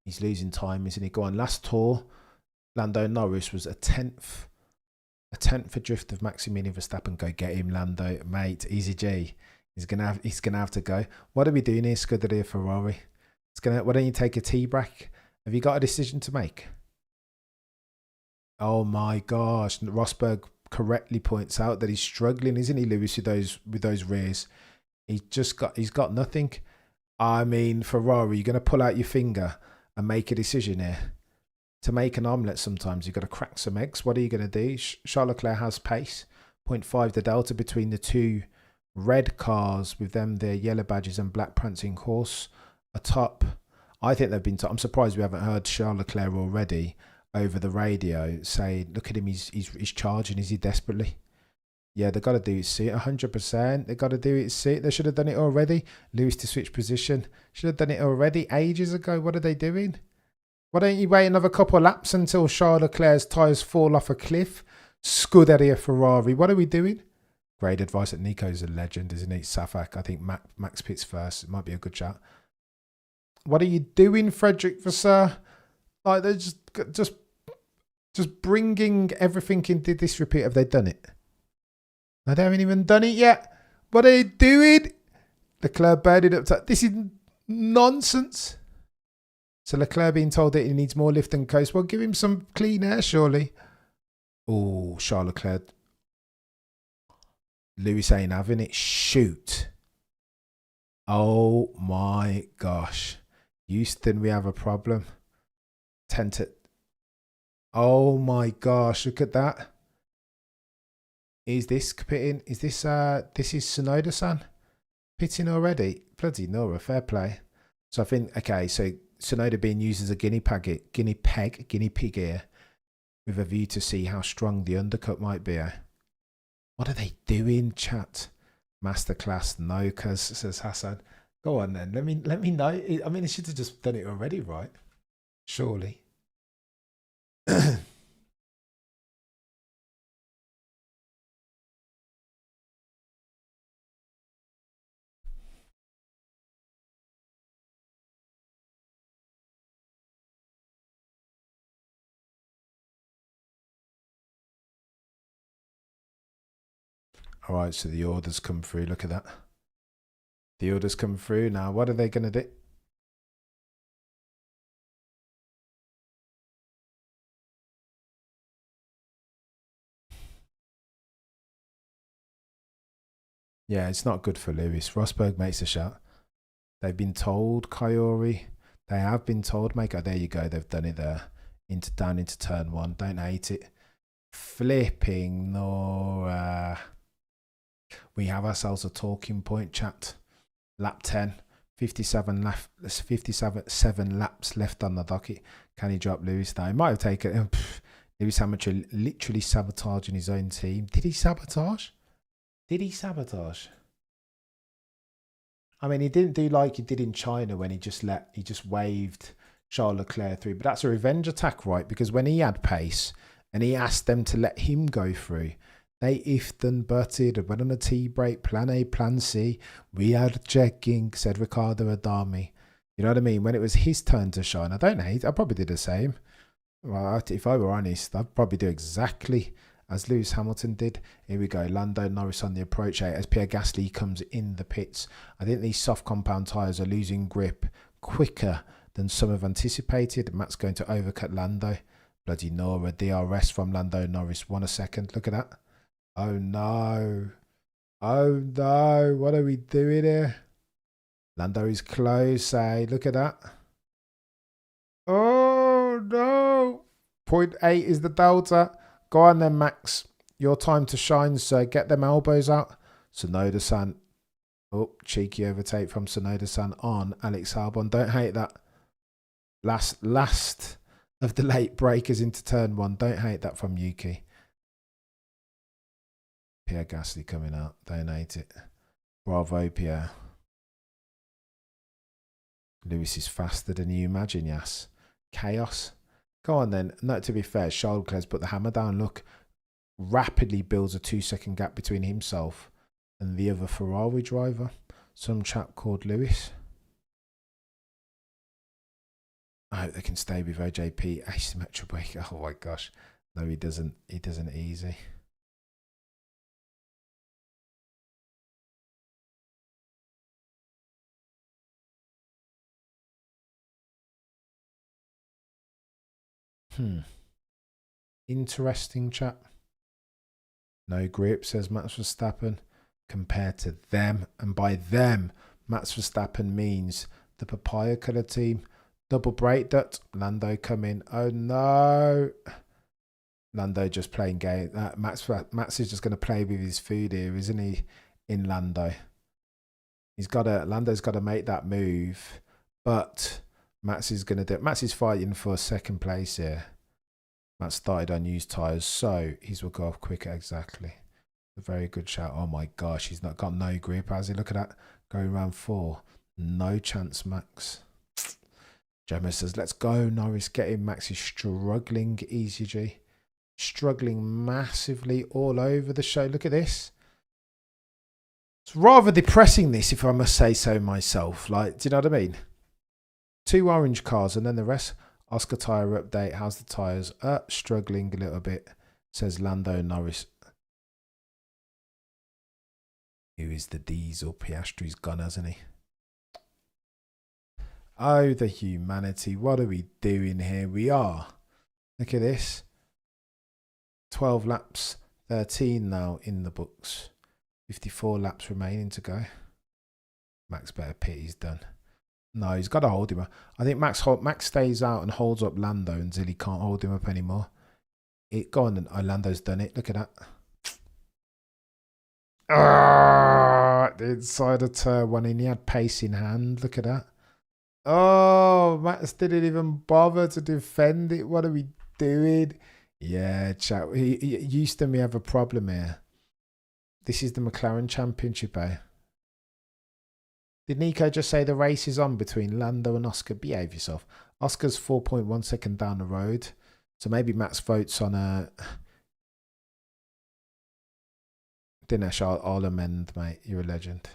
He's losing time, isn't he? Go on, last tour. Lando Norris was a tenth adrift of Maximilian Verstappen. Go get him, Lando, mate. Easy G. He's gonna have to go. What are we doing here, Scuderia Ferrari? Why don't you take a tea break? Have you got a decision to make? Oh my gosh! Rosberg correctly points out that he's struggling, isn't he, Lewis, with those rears? He's got nothing. I mean, Ferrari, you're gonna pull out your finger and make a decision here. To make an omelette, sometimes you've got to crack some eggs. What are you gonna do? Charles Leclerc has pace. 0.5 the delta between the 2 red cars with them, their yellow badges and black prancing horse atop. I think they've been. I'm surprised we haven't heard Charles Leclerc already over the radio say, "Look at him, he's charging. Is he desperately?" Yeah, they've got to do it. See, 100%. They've got to do it. See, they should have done it already. Lewis to switch position. Should have done it already ages ago. What are they doing? Why don't you wait another couple of laps until Charles Leclerc's tyres fall off a cliff? Scuderia Ferrari. What are we doing? Great advice. That Nico's a legend, isn't he? Safak. I think Max pits first. It might be a good chat. What are you doing, Frederick Vasseur? Like, they're just bringing everything into this repeat. Have they done it? No, they haven't even done it yet. What are they doing? Leclerc burned it up to... This is nonsense. So Leclerc being told that he needs more lift and coast. Well, give him some clean air, surely. Oh, Charles Leclerc. Lewis ain't having it. Shoot. Oh my gosh. Houston, we have a problem. Oh my gosh, look at that. Is this pitting? Is this this is Sonoda-san pitting already? Bloody Nora, fair play. So I think, okay, so Sonoda being used as a guinea pig here, with a view to see how strong the undercut might be. What are they doing, chat? Masterclass, no, cuz, says Hassan. Go on then. Let me know. I mean, it should have just done it already, right? Surely. All right, so the orders come through. Look at that. The orders come through. Now, what are they going to do? Yeah, it's not good for Lewis. Rosberg makes a shot. They've been told, Coyote. They have been told, mate. Oh, there you go. They've done it there. Down into turn one. Don't hate it. Flipping no. We have ourselves a talking point, chat. Lap 10. 57 left. 57 laps left on the docket. Can he drop Lewis now? He might have taken. Lewis Hamilton literally sabotaging his own team. Did he sabotage? Did he sabotage? I mean, he didn't do like he did in China when he just waved Charles Leclerc through. But that's a revenge attack, right? Because when he had pace and he asked them to let him go through, they ifed and butted and went on a tea break, plan A, plan C. We are checking, said Ricardo Adami. You know what I mean? When it was his turn to shine, I don't hate. I probably did the same. Well, if I were honest, I'd probably do exactly as Lewis Hamilton did. Here we go. Lando Norris on the approach as Pierre Gasly comes in the pits. I think these soft compound tyres are losing grip quicker than some have anticipated. Matt's going to overcut Lando. Bloody Nora. DRS from Lando Norris. 1 second. Look at that. Oh no. Oh no. What are we doing here? Lando is close. Look at that. Oh no. 0.8 is the delta. Go on then, Max. Your time to shine, sir. Get them elbows out. Tsunoda-san. Oh, cheeky overtake from Tsunoda-san on Alex Albon. Don't hate that. Last of the late breakers into turn one. Don't hate that from Yuki. Pierre Gasly coming out. Don't hate it. Bravo, Pierre. Lewis is faster than you imagine, yes. Chaos. Go on then. No, to be fair, Charles Leclerc's put the hammer down. Look, rapidly builds a 2-second gap between himself and the other Ferrari driver. Some chap called Lewis. I hope they can stay with OJP. Asymmetrical break. Oh my gosh. No, he doesn't. He doesn't easy. Interesting chat. No grip, says Max Verstappen, compared to them. And by them, Max Verstappen means the papaya colour team. Double break that. Lando come in. Oh no. Lando just playing game. Max is just going to play with his food here, isn't he? In Lando. Lando's got to make that move. But Max is going to do it. Max is fighting for second place here. Matt started on used tyres, so his will go off quicker. Exactly. A very good shout. Oh my gosh, he's not got no grip, has he? Look at that. Going round 4. No chance, Max. Gemma says, let's go, Norris. Get him. Max is struggling, Easy G. Struggling massively all over the show. Look at this. It's rather depressing, this, if I must say so myself. Like, do you know what I mean? 2 orange cars and then the rest. Oscar tyre update. How's the tyres? Struggling a little bit, says Lando Norris. Who is the diesel? Piastri's gone, hasn't he? Oh, the humanity. What are we doing here? We are. Look at this. 12 laps. 13 now in the books. 54 laps remaining to go. Max better pit. He's done. No, he's got to hold him up. I think Max stays out and holds up Lando until he can't hold him up anymore. Go on, and Lando's done it. Look at that. The inside of turn 1, and he had pace in hand. Look at that. Oh, Max didn't even bother to defend it. What are we doing? Yeah, chat. Houston, we have a problem here. This is the McLaren Championship, eh? Did Nico just say the race is on between Lando and Oscar? Behave yourself. Oscar's 4.1 second down the road. So maybe Max votes on a... Dinesh, I'll amend, mate. You're a legend.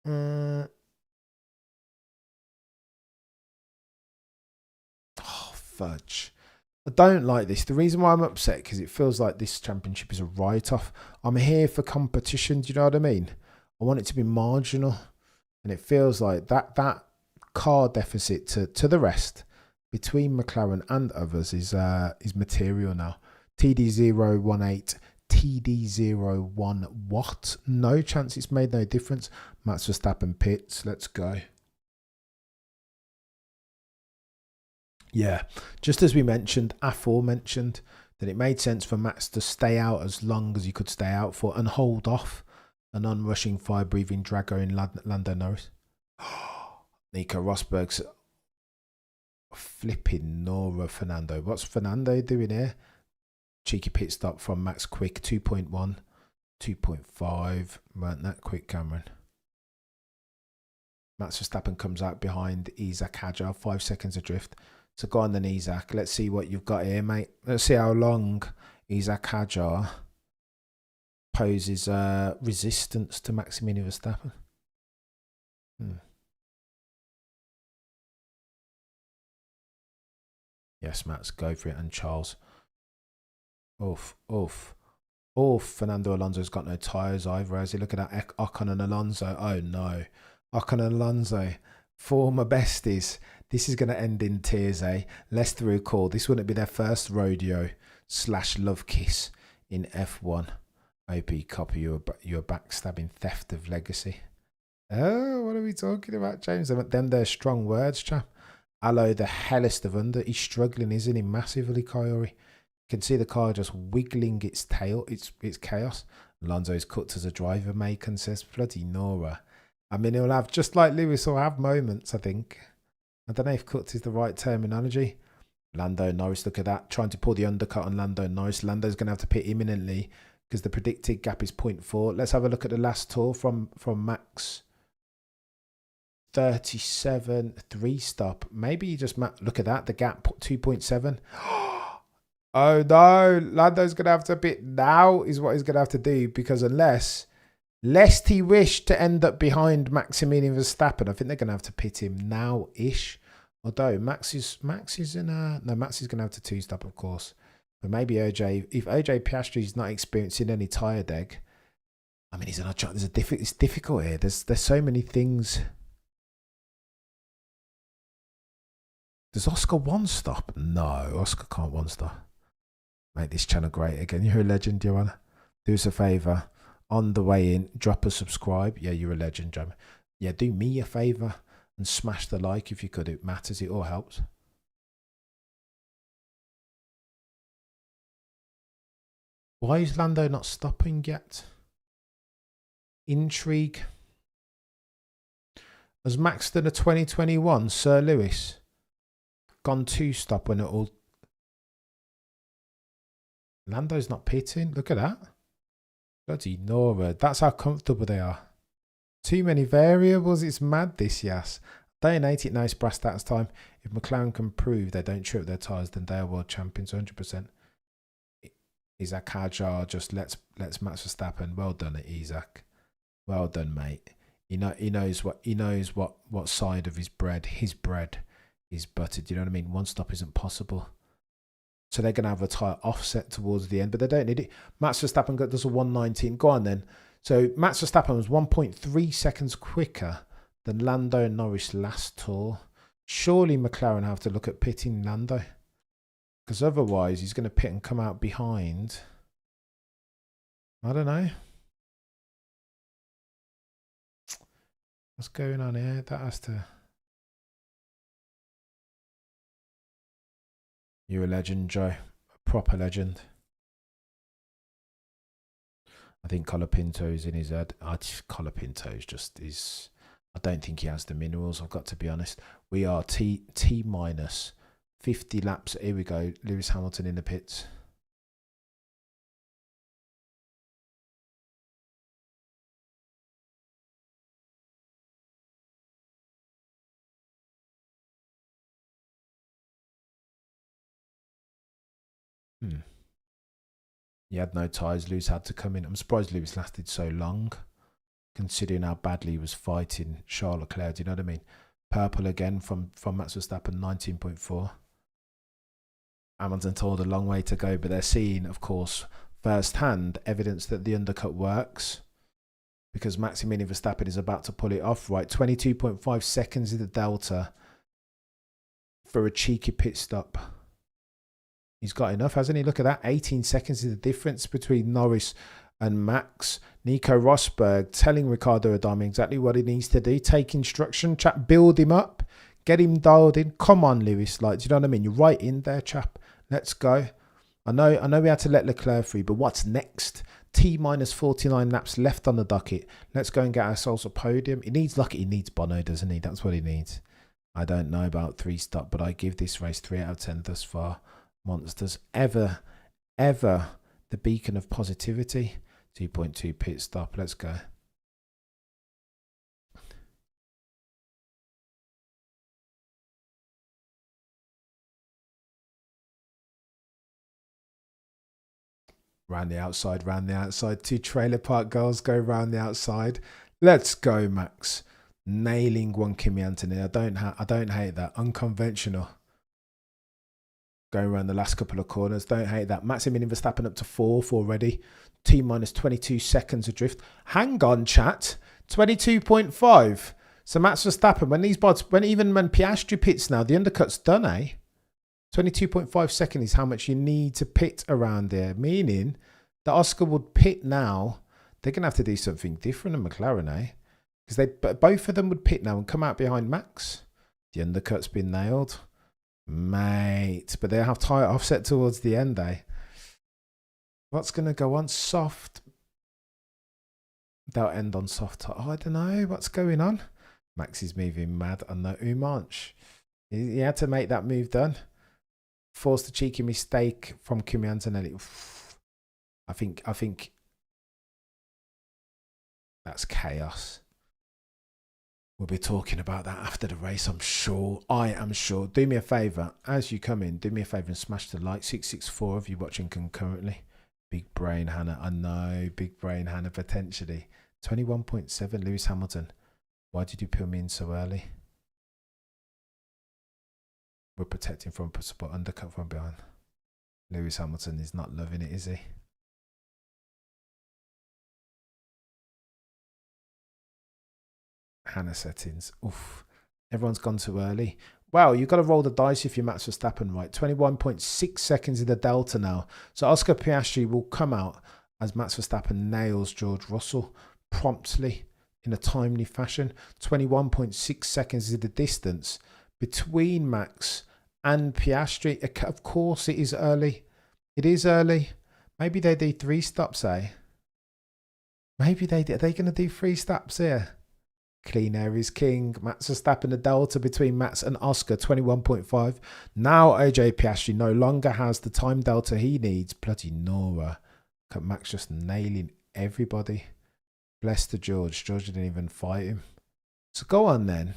Oh, fudge. I don't like this. The reason why I'm upset because it feels like this championship is a write-off. I'm here for competition. Do you know what I mean? I want it to be marginal, and it feels like that car deficit to the rest between McLaren and others is material now. TD018, TD01 what? No chance. It's made no difference. Max Verstappen pits. Let's go. Yeah, just as we mentioned, aforementioned, that it made sense for Max to stay out as long as he could stay out for and hold off an unrushing, fire-breathing dragger in Lando Norris. Nico Rosberg's flipping Nora Fernando. What's Fernando doing here? Cheeky pit stop from Max quick, 2.1, 2.5. Weren't that quick, Cameron? Max Verstappen comes out behind Isaac Hadjar, 5 seconds adrift. So go on then, Isaac. Let's see what you've got here, mate. Let's see how long Isaac Hadjar poses resistance to Maximilian Verstappen. Yes, Max, go for it. And Charles. Oof. Fernando Alonso's got no tyres either, has he? Look at that. Ocon and Alonso. Oh, no. Ocon and Alonso, former besties. This is going to end in tears, eh? Less through call. This wouldn't be their first rodeo / love kiss in F1. OP copy, you're backstabbing theft of legacy. Oh, what are we talking about, James? Them they're strong words, chap. Allo, the hellest of under. He's struggling, isn't he? Massively, Kyori. You can see the car just wiggling its tail. It's chaos. Alonso's cut as a driver, Macon says. Bloody Nora. I mean, he'll have, just like Lewis, will have moments, I think. I don't know if cut is the right terminology. Lando Norris, look at that. Trying to pull the undercut on Lando Norris. Lando's going to have to pit imminently because the predicted gap is 0.4. Let's have a look at the last tour from Max. 37, 3 stop. Maybe you just, look at that. The gap, 2.7. Oh no, Lando's going to have to pit now is what he's going to have to do, because lest he wished to end up behind Maximilian Verstappen, I think they're going to have to pit him now-ish. Although Max is in a... No, Max is going to have to 2-stop, of course. But maybe OJ... If OJ Piastri's not experiencing any tyre deg... I mean, it's difficult here. There's so many things... Does Oscar 1-stop? No, Oscar can't 1-stop. Make this channel great again. You're a legend, Joanna. Do us a favour. On the way in, drop a subscribe. Yeah, you're a legend, Jamie. Yeah, do me a favour and smash the like if you could. It matters. It all helps. Why is Lando not stopping yet? Intrigue. Has Max done a 2021 Sir Lewis gone 2-stop when it all... Lando's not pitting. Look at that. Bloody Nora. That's how comfortable they are. Too many variables. It's mad, this, yes. Day and 8 it now. It's brass stats time. If McLaren can prove they don't trip their tyres, then they are world champions 100%. Isaac Hadjar just lets Max Verstappen. Well done, Isaac. Well done, mate. He knows what side of his bread is buttered. You know what I mean? 1 stop isn't possible. So they're going to have a tyre offset towards the end, but they don't need it. Max Verstappen does a 1:19. Go on then. So Max Verstappen was 1.3 seconds quicker than Lando Norris last tour. Surely McLaren have to look at pitting Lando, because otherwise he's going to pit and come out behind. I don't know. What's going on here? That has to... You're a legend, Joe. A proper legend. I think Colapinto's in his head. Colapinto's just is... I don't think he has the minerals, I've got to be honest. We are T minus 50 laps. Here we go. Lewis Hamilton in the pits. He had no tyres. Lewis had to come in. I'm surprised Lewis lasted so long, considering how badly he was fighting Charles Leclerc. Do you know what I mean? Purple again from Max Verstappen, 19.4. Hamilton told a long way to go, but they're seeing, of course, firsthand evidence that the undercut works because Maximilian Verstappen is about to pull it off. Right, 22.5 seconds in the delta for a cheeky pit stop. He's got enough, hasn't he? Look at that. 18 seconds is the difference between Norris and Max. Nico Rosberg telling Riccardo Adami exactly what he needs to do. Take instruction, chap. Build him up. Get him dialed in. Come on, Lewis. Like, do you know what I mean? You're right in there, chap. Let's go. I know we had to let Leclerc free, but what's next? T minus 49 laps left on the docket. Let's go and get ourselves a podium. He needs Bono, doesn't he? That's what he needs. I don't know about 3-stop, but I give this race 3 out of 10 thus far. Monsters. Ever the beacon of positivity. 2.2 pit stop. Let's go. Round the outside. 2 trailer park girls go round the outside. Let's go, Max. Nailing one Kimi Anthony. I don't hate that. Unconventional. Going around the last couple of corners. Don't hate that. Maximilian Verstappen up to 4th already. T minus 22 seconds adrift. Hang on, chat. 22.5. So Max Verstappen, when Piastri pits now, the undercut's done, eh? 22.5 seconds is how much you need to pit around there. Meaning that Oscar would pit now. They're going to have to do something different than McLaren, eh? Because both of them would pit now and come out behind Max. The undercut's been nailed. Mate. But they'll have tyre offset towards the end, eh? What's going to go on? Soft. They'll end on soft. Oh, I don't know. What's going on? Max is moving mad on the Umanch. He had to make that move done. Forced a cheeky mistake from Kimi Antonelli. I think that's chaos. We'll be talking about that after the race, I'm sure. I am sure. Do me a favour. As you come in, do me a favour and smash the like. 664 of you watching concurrently. Big brain Hannah. I know. Big brain Hannah potentially. 21.7 Lewis Hamilton. Why did you put me in so early? We're protecting from support, undercut from behind. Lewis Hamilton is not loving it, is he? Hannah settings. Oof. Everyone's gone too early. Wow, you've got to roll the dice if you're Max Verstappen, right? 21.6 seconds in the delta now. So Oscar Piastri will come out as Max Verstappen nails George Russell promptly in a timely fashion. 21.6 seconds is the distance between Max and Piastri. Of course it is early. It is early. Maybe they do 3 stops, eh? Maybe they do. Are they going to do 3 stops here? Clean air is king. Max Verstappen, the delta between Max and Oscar, 21.5. Now AJ Piastri no longer has the time delta he needs. Bloody Nora. Look at Max just nailing everybody. Bless the George. George didn't even fight him. So go on then.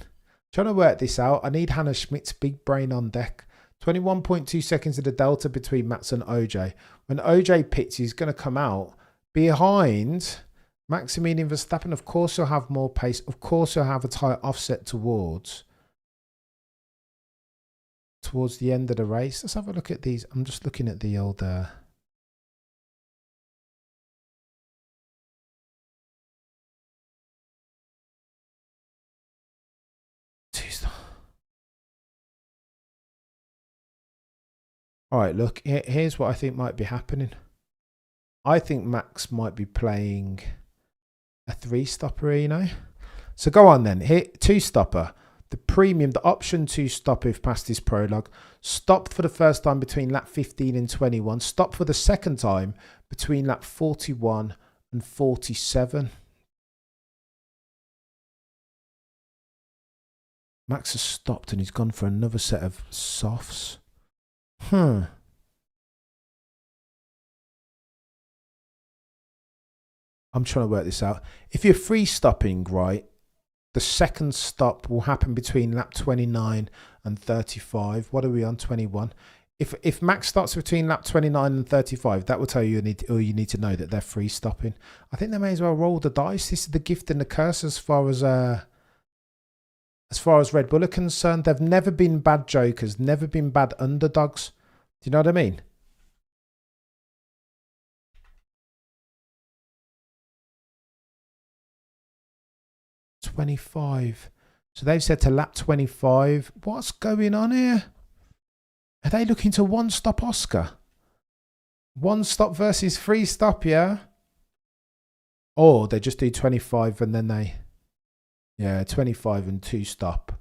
Trying to work this out. I need Hannah Schmidt's big brain on deck. 21.2 seconds of the delta between Max and OJ. When OJ pits, he's going to come out behind Maximilian Verstappen. Of course, he'll have more pace. Of course, he'll have a tight offset towards the end of the race. Let's have a look at these. I'm just looking at the old... All right, look, here's what I think might be happening. I think Max might be playing a 3-stopper, you know. So go on then. Here, 2-stopper. The premium, the option 2-stopper if past this prologue. Stopped for the first time between lap 15 and 21. Stopped for the second time between lap 41 and 47. Max has stopped and he's gone for another set of softs. I'm trying to work this out. If you're 3-stopping, right, the second stop will happen between lap 29 and 35. What are we on? 21. If Max starts between lap 29 and 35, that will tell you you need to know that they're 3-stopping. I think they may as well roll the dice. This is the gift and the curse as far as Red Bull are concerned. They've never been bad jokers, never been bad underdogs. Do you know what I mean? .25. So they've said to lap 25. What's going on here? Are they looking to one stop Oscar? One stop versus three stop, yeah? Or they just do 25 and then they... Yeah, 25 and two stop.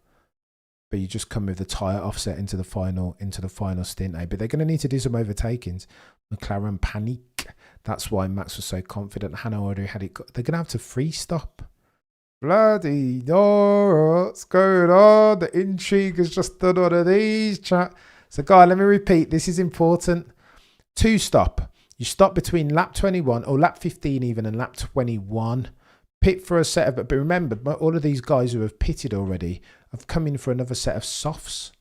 But you just come with the tyre offset into the final stint, eh? But they're going to need to do some overtakings. McLaren panic. That's why Max was so confident. Hannah already had it. They're going to have to free stop. Bloody no, what's going on? The intrigue has just done one of these, chat. So, guys, let me repeat. This is important. Two stop. You stop between lap 21 or lap 15 even and lap 21. Pit for a set of... But remember, all of these guys who have pitted already have come in for another set of softs.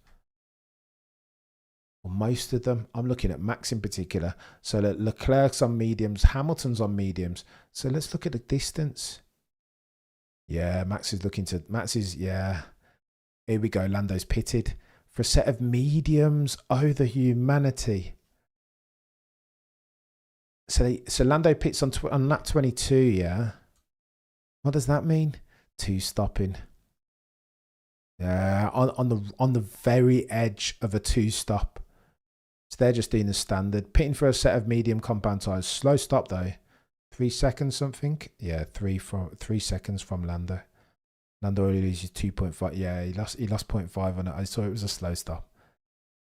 Or most of them. I'm looking at Max in particular. So Leclerc's on mediums. Hamilton's on mediums. So let's look at the distance. Yeah, Max is, yeah. Here we go. Lando's pitted for a set of mediums. Oh, the humanity. So Lando pits on lap 22, yeah. What does that mean? Two stopping. Yeah, on the very edge of a two stop. So they're just doing the standard. Pitting for a set of medium compound tyres. Slow stop though. 3 seconds something. Yeah, 3 seconds from Lando. Lando only loses 2.5. Yeah, he lost 0.5 on it. I saw it was a slow stop.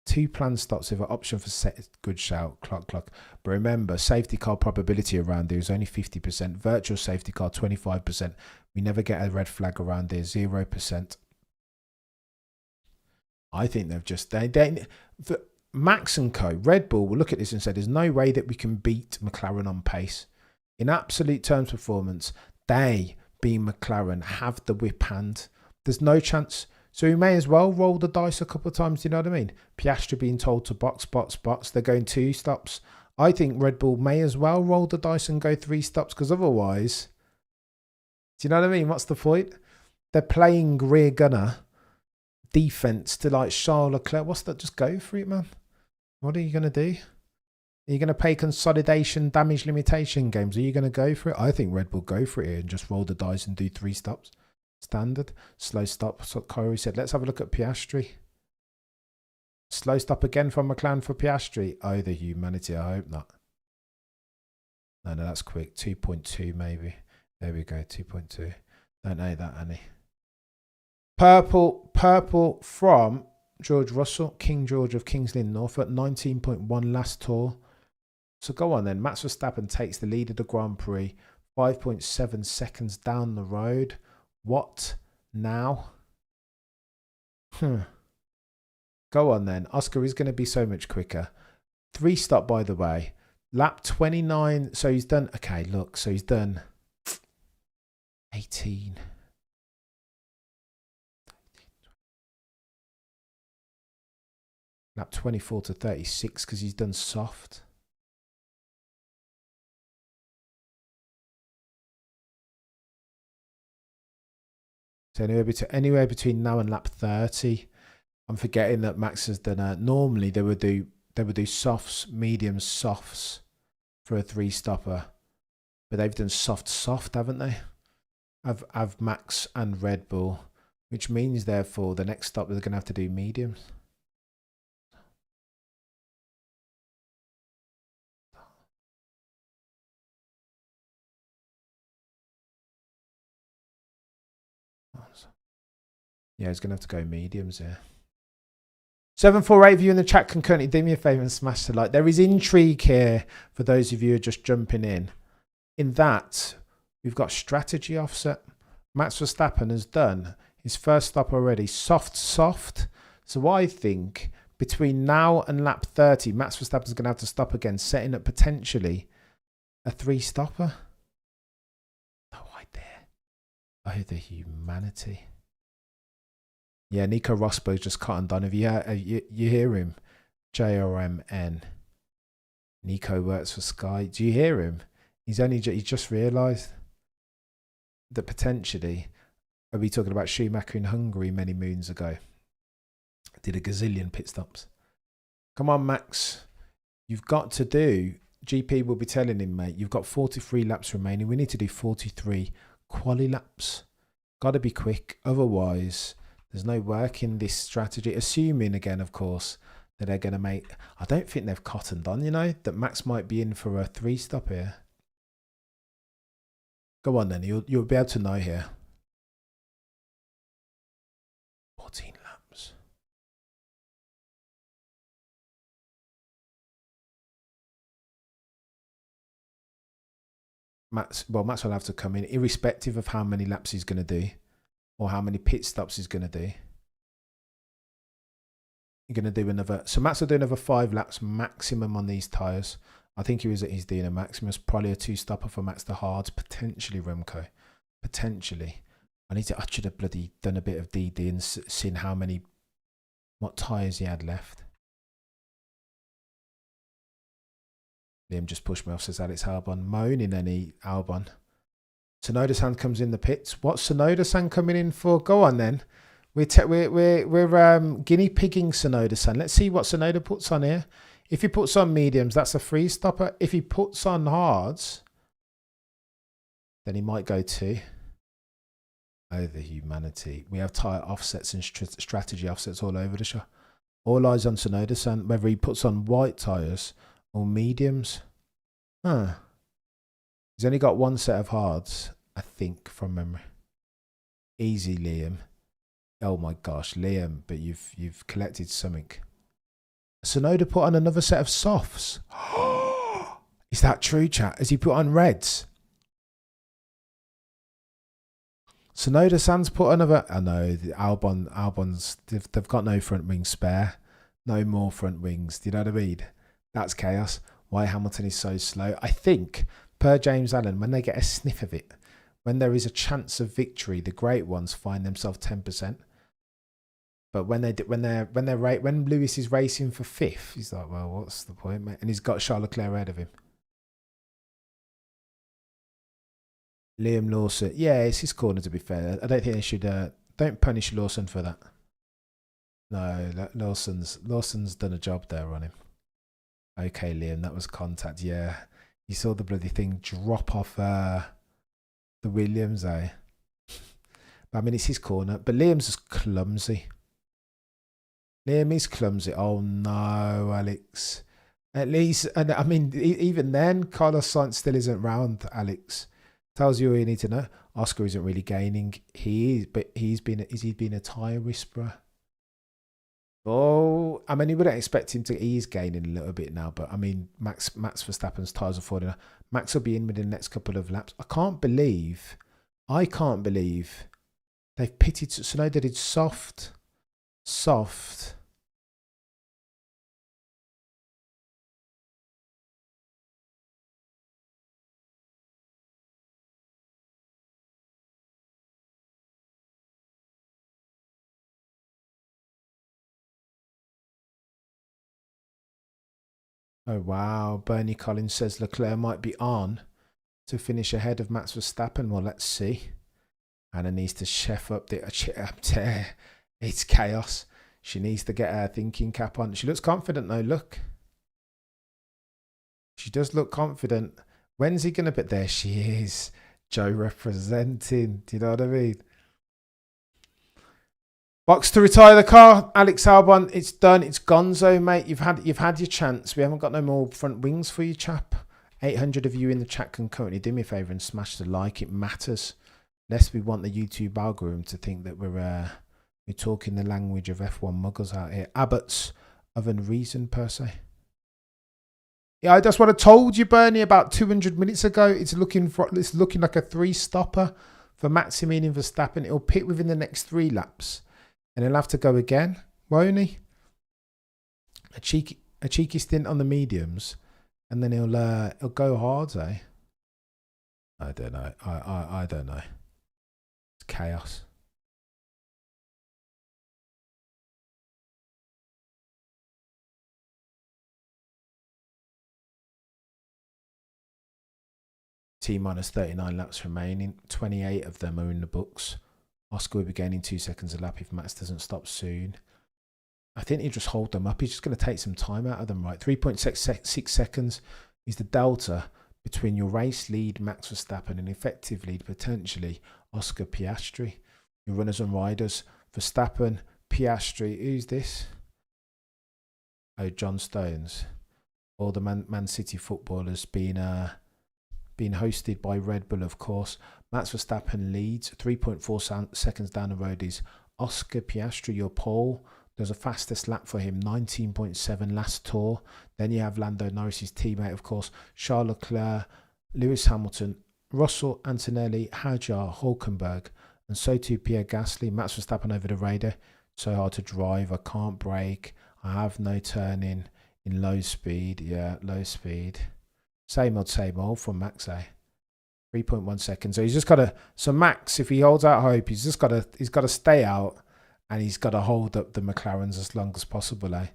2 planned stops with an option for set. Good shout. Clock. But remember, safety car probability around there is only 50%. Virtual safety car 25%. We never get a red flag around there. 0%. I think they've just Max and Co. Red Bull will look at this and say, "There's no way that we can beat McLaren on pace." In absolute terms performance, they, being McLaren, have the whip hand. There's no chance. So we may as well roll the dice a couple of times, do you know what I mean? Piastri being told to box. They're going 2 stops. I think Red Bull may as well roll the dice and go 3 stops because otherwise, do you know what I mean? What's the point? They're playing rear gunner defence to like Charles Leclerc. What's that? Just go for it, man. What are you going to do? Are you going to play consolidation damage limitation games? Are you going to go for it? I think Red Bull go for it here and just roll the dice and do 3 stops. Standard. Slow stop. So Corey said, let's have a look at Piastri. Slow stop again from McLaren for Piastri. Oh, the humanity. I hope not. No, that's quick. 2.2 maybe. There we go. 2.2. Don't know that, Annie. Purple from George Russell. King George of Kings Lynn, Norfolk. 19.1 last tour. So go on then. Max Verstappen takes the lead of the Grand Prix. 5.7 seconds down the road. What now? Go on then. Oscar is going to be so much quicker. 3 stop, by the way. Lap 29. So he's done... Okay, look. So he's done 18. Lap 24 to 36 because he's done soft. So anywhere between now and lap 30. I'm forgetting that Max has done. Normally they would do softs, mediums, softs for a 3-stopper, but they've done soft, haven't they? Have Max and Red Bull, which means therefore the next stop they're going to have to do mediums. Yeah, he's going to have to go mediums here. 748 of you in the chat can currently do me a favour and smash the like. There is intrigue here for those of you who are just jumping in. In that, we've got strategy offset. Max Verstappen has done his first stop already. Soft. So I think between now and lap 30, Max Verstappen's going to have to stop again, setting up potentially a 3-stopper. Oh, I dare. Oh, the humanity. Yeah, Nico Rosberg's just cut undone. Have you hear him? JRMN. Nico works for Sky. Do you hear him? He just realised that potentially, are we talking about Schumacher in Hungary many moons ago? Did a gazillion pit stops. Come on, Max. You've got to do, GP will be telling him, mate, you've got 43 laps remaining. We need to do 43 quali laps. Got to be quick. Otherwise, there's no work in this strategy. Assuming, again, of course, that they're going to make... I don't think they've cottoned on, you know, that Max might be in for a 3-stop here. Go on then. You'll be able to know here. 14 laps. Max will have to come in, irrespective of how many laps he's going to do or how many pit stops he's going to do. You're going to do another... So Max will do another 5 laps maximum on these tyres. I think he's doing a maximum. Probably a 2-stopper for Max the Hards. Potentially Remco. Potentially. I should have bloody done a bit of DD and seen what tyres he had left. Liam just pushed me off, says Alex Albon. Moaning any Albon. Sonoda-san comes in the pits. What's Sonoda-san coming in for? Go on then. We're guinea pigging Sonoda-san. Let's see what Sonoda puts on here. If he puts on mediums, that's a 3-stopper. If he puts on hards, then he might go 2. Oh, the humanity. We have tyre offsets and strategy offsets all over the show. All eyes on Sonoda-san, whether he puts on white tyres or mediums. Huh. He's only got 1 set of hards, I think, from memory. Easy, Liam. Oh my gosh, Liam, but you've collected something. Sonoda put on another set of softs. Is that true, chat? Has he put on reds? Sonoda-san's put another... I know, Albon's... They've got no front wing spare. No more front wings. Do you know what I mean? That's chaos. Why Hamilton is so slow. I think, per James Allen, when they get a sniff of it, when there is a chance of victory, the great ones find themselves 10%. But when Lewis is racing for 5th, he's like, well, what's the point, mate? And he's got Charles Leclerc ahead of him. Liam Lawson. Yeah, it's his corner, to be fair. I don't think they should... don't punish Lawson for that. No, Lawson's done a job there on him. Okay, Liam, that was contact. Yeah, you saw the bloody thing drop off the Williams, eh? I mean, it's his corner. But Liam's just clumsy. Liam is clumsy. Oh, no, Alex. At least... And I mean, even then, Carlos Sainz still isn't round, Alex. Tells you all you need to know. Oscar isn't really gaining. He is, but has he been a tyre whisperer? Oh, I mean, you wouldn't expect him to. He's gaining a little bit now, but I mean, Max Verstappen's tyres are falling. Max will be in within the next couple of laps. I can't believe they've pitted. Sonoda did soft. Oh, wow. Bernie Collins says Leclerc might be on to finish ahead of Max Verstappen. Well, let's see. Anna needs to chef up the... It's chaos. She needs to get her thinking cap on. She looks confident, though. Look. She does look confident. When's he going to... But there she is. Joe representing. Do you know what I mean? Box to retire the car. Alex Albon, it's done. It's gonzo, mate. You've had your chance. We haven't got no more front wings for you, chap. 800 of you in the chat can currently do me a favour and smash the like. It matters. Lest we want the YouTube algorithm to think that we're talking the language of F1 muggles out here. Abbots of unreason, per se. Yeah, that's what I told you, Bernie, about 200 minutes ago. It's looking like a 3-stopper for Maximilian Verstappen. It'll pit within the next 3 laps. And he'll have to go again, won't he? A cheeky stint on the mediums, and then he'll go hard, eh? I don't know. I don't know. It's chaos. T-minus 39 laps remaining. 28 of them are in the books. Oscar will be gaining 2 seconds a lap if Max doesn't stop soon. I think he just hold them up. He's just going to take some time out of them, right? 3.6 seconds is the delta between your race lead, Max Verstappen, and effective lead, potentially, Oscar Piastri. Your runners and riders, Verstappen, Piastri. Who's this? Oh, John Stones. All the Man City footballers being hosted by Red Bull, of course. Max Verstappen leads. 3.4 seconds down the road is Oscar Piastri, your pole. There's a fastest lap for him, 19.7 last tour. Then you have Lando Norris's teammate, of course, Charles Leclerc, Lewis Hamilton, Russell, Antonelli, Hadjar, Hulkenberg, and so too Pierre Gasly. Max Verstappen over the radar. So hard to drive. I can't brake. I have no turning in low speed. Yeah, low speed. Same old from Max, eh? 3.1 seconds. So he's just got to. So Max, if he holds out hope, he's got to stay out. And he's got to hold up the McLarens as long as possible, eh?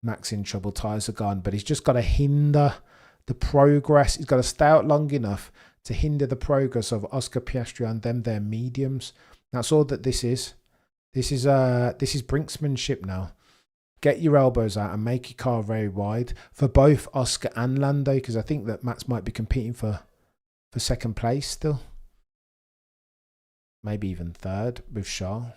Max in trouble, tyres are gone. But he's just got to hinder the progress. He's got to stay out long enough to hinder the progress of Oscar Piastri and them, their mediums. That's all that this is. This is brinksmanship now. Get your elbows out and make your car very wide for both Oscar and Lando, because I think that Max might be competing for second place still. Maybe even third with Charles.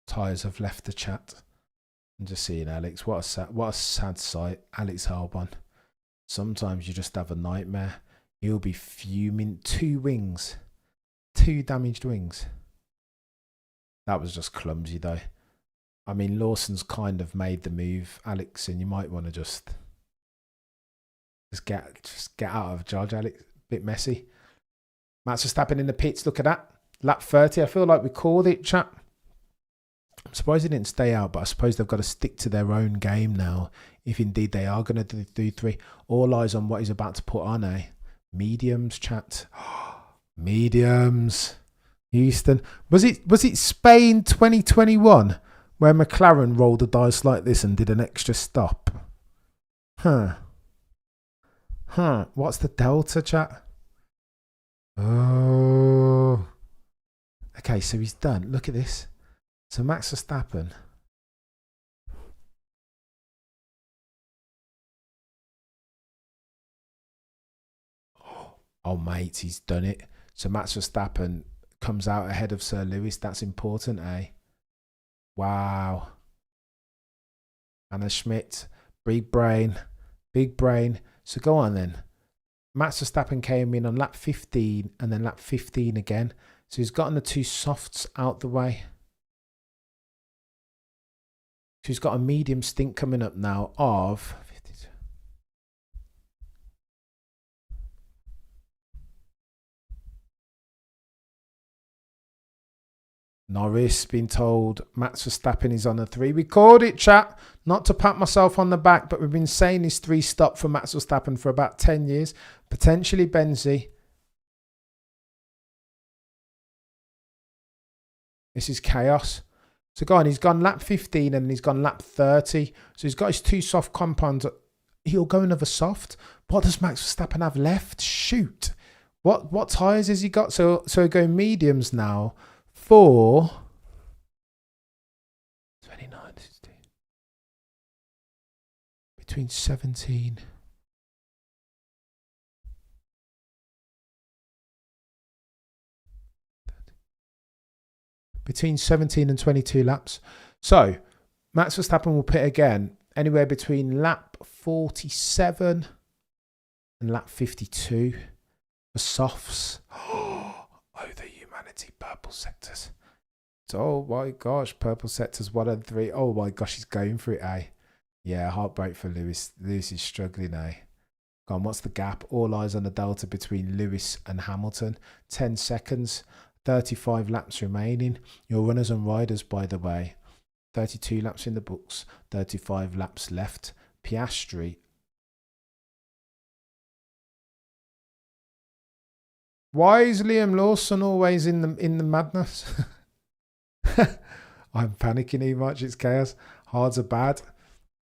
Tyres have left the chat. I'm just seeing Alex. What a sad sight. Alex Albon. Sometimes you just have a nightmare. He'll be fuming. 2 wings. 2 damaged wings. That was just clumsy though. I mean, Lawson's kind of made the move, Alex, and you might want to just get out of George, Alex. Bit messy. Max Verstappen in the pits. Look at that. Lap 30. I feel like we called it, chap. I'm surprised they didn't stay out, but I suppose they've got to stick to their own game now, if indeed they are going to do 3. All eyes on what he's about to put on, eh? Mediums, chat. Mediums. Houston. Was it Spain 2021 where McLaren rolled the dice like this and did an extra stop? Huh. What's the delta, chat? Oh. Okay, so he's done. Look at this. So Max Verstappen. Oh, mate, he's done it. So Max Verstappen comes out ahead of Sir Lewis. That's important, eh? Wow. Anna Schmidt. Big brain. So go on then. Max Verstappen came in on lap 15 and then lap 15 again. So he's gotten the 2 softs out the way. So he's got a medium stint coming up now of 52. Norris been told Max Verstappen is on a 3. We called it, chat. Not to pat myself on the back, but we've been saying this 3 stop for Max Verstappen for about 10 years. Potentially Benzi. This is chaos. So go on, he's gone lap 15 and he's gone lap 30. So he's got his 2 soft compounds. He'll go another soft. What does Max Verstappen have left? Shoot. What tyres has he got? So going mediums now for 29, 16. Between 17. Between 17 and 22 laps. So Max Verstappen will pit again anywhere between lap 47 and lap 52 for softs. Oh, the humanity, purple sectors. Oh my gosh, purple sectors 1 and 3. Oh my gosh, he's going for it, eh? Yeah, heartbreak for Lewis. Lewis is struggling, eh? Go on, what's the gap? All eyes on the delta between Lewis and Hamilton. 10 seconds. 35 laps remaining. Your runners and riders, by the way. 32 laps in the books. 35 laps left. Piastri. Why is Liam Lawson always in the madness? I'm panicking too much. It's chaos. Hards are bad.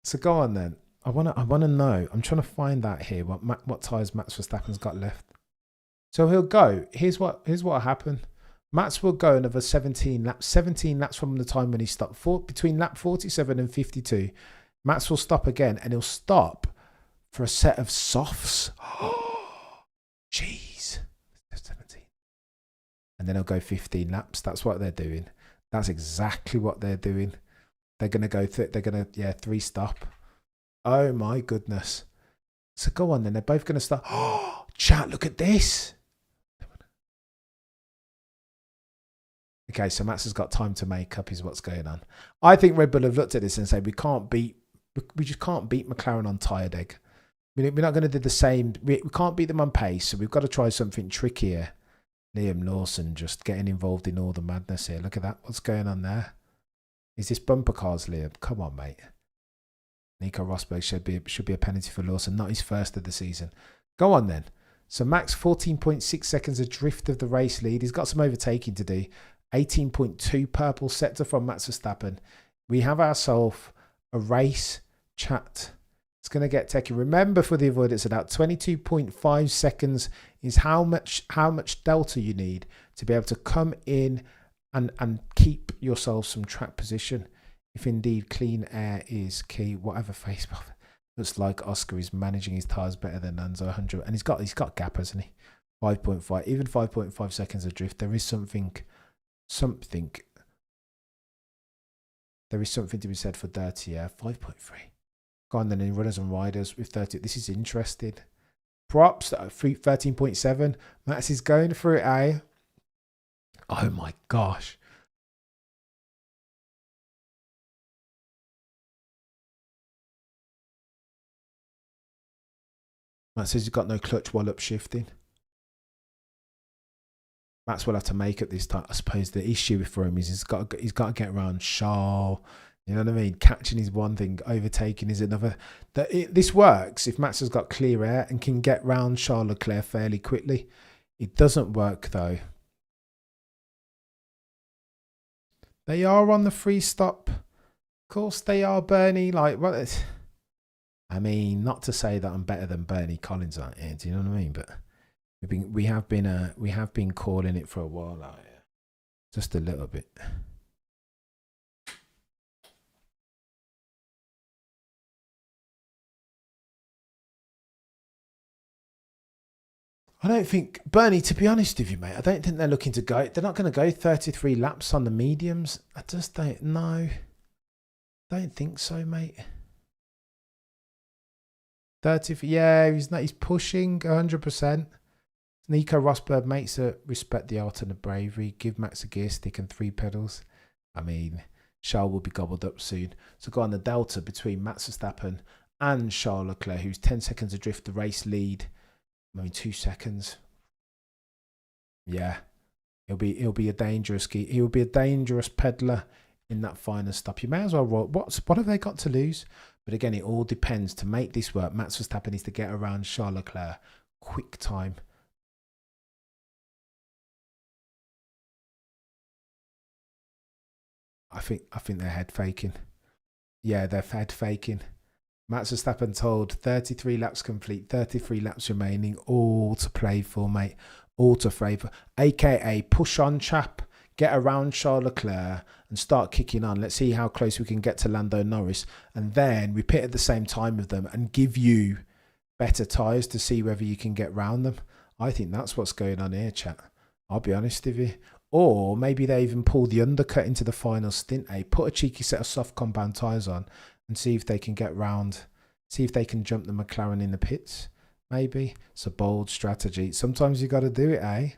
So go on then. I wanna know. I'm trying to find out here what tyres Max Verstappen's got left. So he'll go. Here's what happened. Max will go another 17 laps. 17 laps from the time when he stopped. Between lap 47 and 52, Max will stop again, and he'll stop for a set of softs. Jeez. 17. And then he'll go 15 laps. That's what they're doing. That's exactly what they're doing. They're going to go, three stop. Oh my goodness. So go on then. They're both going to start. Oh, chat, look at this. Okay, so Max has got time to make up is what's going on. I think Red Bull have looked at this and said, we just can't beat McLaren on tyre deg. We're not going to do the same. We can't beat them on pace, so we've got to try something trickier. Liam Lawson just getting involved in all the madness here. Look at that. What's going on there? Is this bumper cars, Liam? Come on, mate. Nico Rosberg should be a penalty for Lawson, not his first of the season. Go on then. So Max 14.6 seconds adrift of the race lead. He's got some overtaking to do. 18.2 purple sector from Max Verstappen. We have ourselves a race, chat. It's going to get techie. Remember, for the avoidance of that, 22.5 seconds is how much delta you need to be able to come in and keep yourself some track position. If indeed clean air is key, whatever Facebook looks like, Oscar is managing his tyres better than Nanzo 100, and he's got gap, hasn't he? 5.5, even 5.5 seconds adrift. There is something. There is something to be said for dirty air. 5.3. Go on then in runners and riders with 30. This is interesting. Props at 13.7. Max is going for it, eh? Oh my gosh. Matt says he's got no clutch while upshifting. Max will have to make it this time. I suppose the issue for him is he's got to get around Charles. You know what I mean? Catching is one thing, overtaking is another. This works if Max has got clear air and can get round Charles Leclerc fairly quickly. It doesn't work though. They are on the free stop. Of course they are, Bernie. Like, what? I mean, not to say that I'm better than Bernie Collins out here. Do you know what I mean? But we have been calling it for a while out here, just a little bit. I don't think, Bernie, to be honest with you, mate, I don't think they're looking to go. They're not going to go 33 laps on the mediums. I just don't know. Don't think so, mate. 30, yeah, he's pushing 100%. Nico Rosberg makes it respect the art and the bravery. Give Max a gear stick and 3 pedals. I mean, Charles will be gobbled up soon. So go on the delta between Max Verstappen and Charles Leclerc, who's 10 seconds adrift the race lead. I mean, 2 seconds. Yeah, he'll be a dangerous he'll be a dangerous peddler in that final stop. You may as well roll. What have they got to lose? But again, it all depends. To make this work, Max Verstappen needs to get around Charles Leclerc. Quick time. I think they're head faking. Yeah, they're head faking. Max Verstappen told 33 laps complete, 33 laps remaining, all to play for, mate. All to favour. AKA push on, chap. Get around Charles Leclerc and start kicking on. Let's see how close we can get to Lando Norris. And then we pit at the same time with them and give you better tyres to see whether you can get round them. I think that's what's going on here, chat. I'll be honest with you. Or maybe they even pull the undercut into the final stint. Put a cheeky set of soft compound tyres on and see if they can get round. See if they can jump the McLaren in the pits. Maybe. It's a bold strategy. Sometimes you got to do it, eh?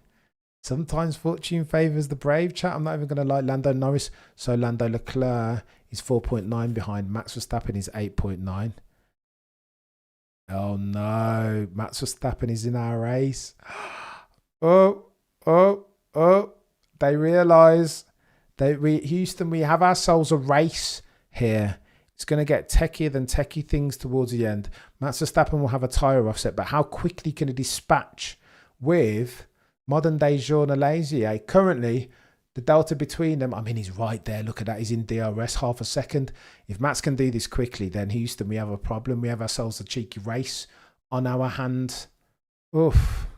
Sometimes fortune favours the brave, chat. I'm not even going to like Lando Norris. So Lando Leclerc is 4.9 behind. Max Verstappen is 8.9. Oh no. Max Verstappen is in our race. Oh. They realise that Houston, we have ourselves a race here. It's going to get techier than techie things towards the end. Max Verstappen will have a tyre offset, but how quickly can he dispatch with modern day journalism? Currently, The delta between them, I mean, he's right there. Look at that. He's in DRS, half a second. If Max can do this quickly, then Houston, we have a problem. We have ourselves a cheeky race on our hands. Oof.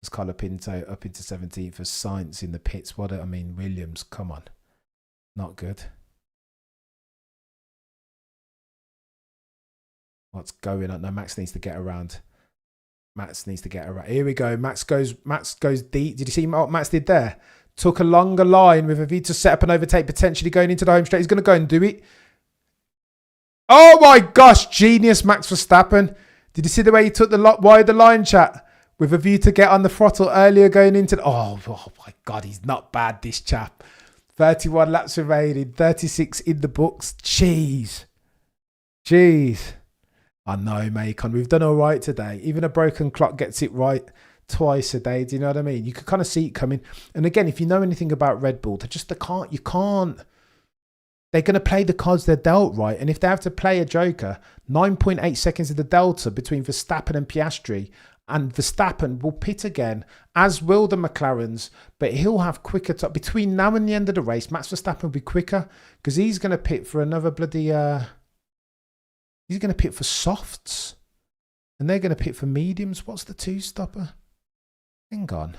It's Colapinto up into 17th for Sainz in the pits. I mean, Williams, come on. Not good. What's going on? No, Max needs to get around. Here we go. Max goes deep. Did you see what Max did there? Took a longer line with a view to set up an overtake, potentially going into the home straight. He's going to go and do it. Oh my gosh, genius Max Verstappen. Did you see the way he took the wider line, chat? With a view to get on the throttle earlier going into... Oh my God, he's not bad, this chap. 31 laps remaining, 36 in the books. Jeez. I know, Macon. We've done all right today. Even a broken clock gets it right twice a day. Do you know what I mean? You could kind of see it coming. And again, if you know anything about Red Bull, you can't. They're going to play the cards they're dealt, right? And if they have to play a joker, 9.8 seconds of the delta between Verstappen and Piastri, and Verstappen will pit again, as will the McLarens, but he'll have quicker time. Between now and the end of the race, Max Verstappen will be quicker because he's going to pit for another bloody... he's going to pit for softs. And they're going to pit for mediums. What's the two-stopper? Hang on.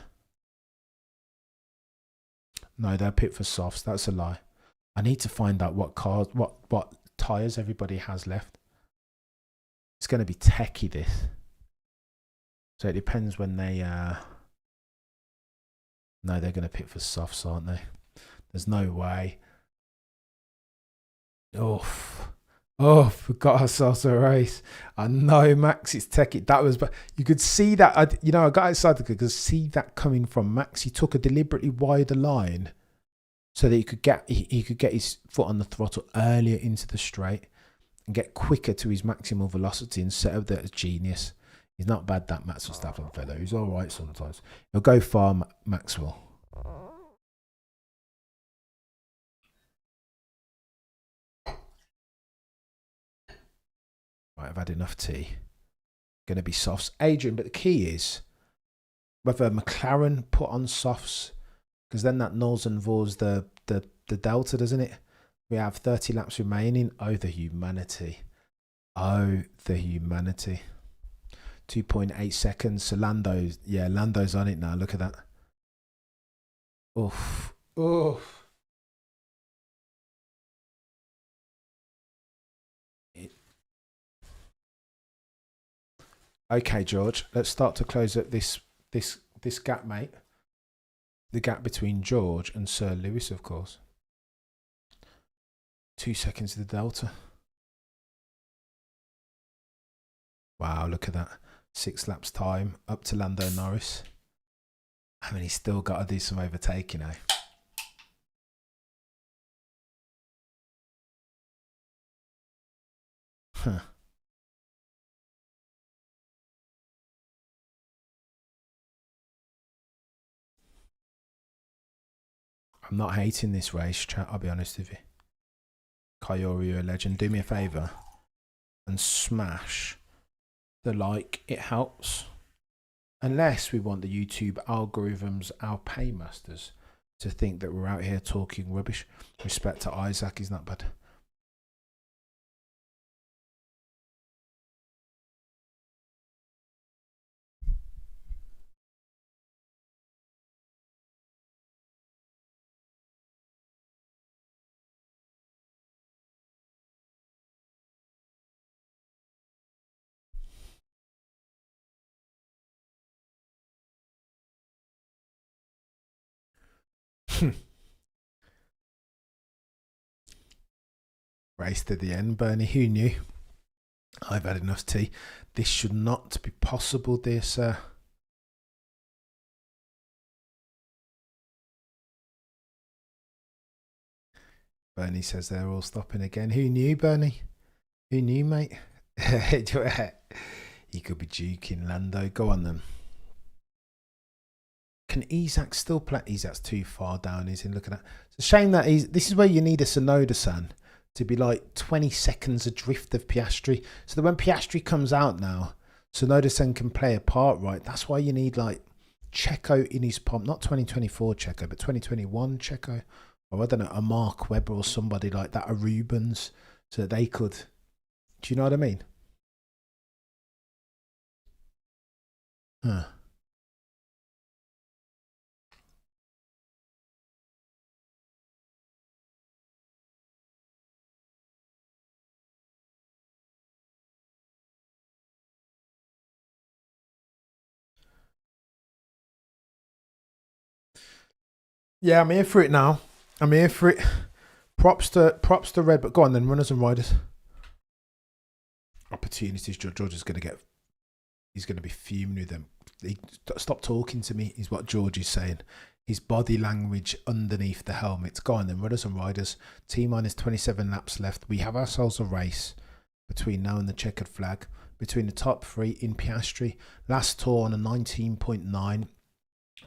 No, they'll pit for softs. That's a lie. I need to find out what cars, what tyres everybody has left. It's going to be techie, this. So it depends when they... No, they're going to pit for softs, aren't they? There's no way. We got ourselves a race. I know, Max, it's techie. That was... But you could see that... I got excited because see that coming from Max. He took a deliberately wider line so that he could get his foot on the throttle earlier into the straight and get quicker to his maximal velocity and set up that genius. He's not bad, that Max Verstappen fellow. He's all right sometimes. He'll go far, Maxwell. Right, I've had enough tea. Going to be softs. Adrian, but the key is whether McLaren put on softs, because then that nulls and voids the delta, doesn't it? We have 30 laps remaining. Oh, the humanity. 2.8 seconds. So Lando's on it now. Look at that. Oof. Okay, George. Let's start to close up this gap, mate. The gap between George and Sir Lewis, of course. 2 seconds of the delta. Wow, look at that. 6 laps time up to Lando Norris. I mean, he's still got to do some overtaking, eh? Huh. I'm not hating this race, chat. I'll be honest with you. Coyote, you're a legend. Do me a favour and smash the like. It helps. Unless we want the YouTube algorithms, our paymasters, to think that we're out here talking rubbish. Respect to Isaac, he's not bad. Race to the end, Bernie. Who knew? I've had enough tea. This should not be possible, dear sir. Bernie says they're all stopping again. Who knew, Bernie? Who knew, mate? He could be duking Lando. Go on then. Can Isaac still play? Isaac's too far down, isn't he? Look at that. It's a shame that this is where you need a Sonoda-san to be like 20 seconds adrift of Piastri. So that when Piastri comes out now, Sonoda-san can play a part, right? That's why you need like Checo in his pomp, not 2024 Checo, but 2021 Checo, or I don't know, a Mark Webber or somebody like that, a Rubens, so that they could. Do you know what I mean? Huh. Yeah, I'm here for it now. I'm here for it. Props to Red, but go on then, runners and riders. Opportunities. George is going to get. He's going to be fuming with them. Stop talking to me, is what George is saying. His body language underneath the helmet. Go on then, runners and riders. T-minus 27 laps left. We have ourselves a race between now and the checkered flag. Between the top three in Piastri. Last tour on a 19.9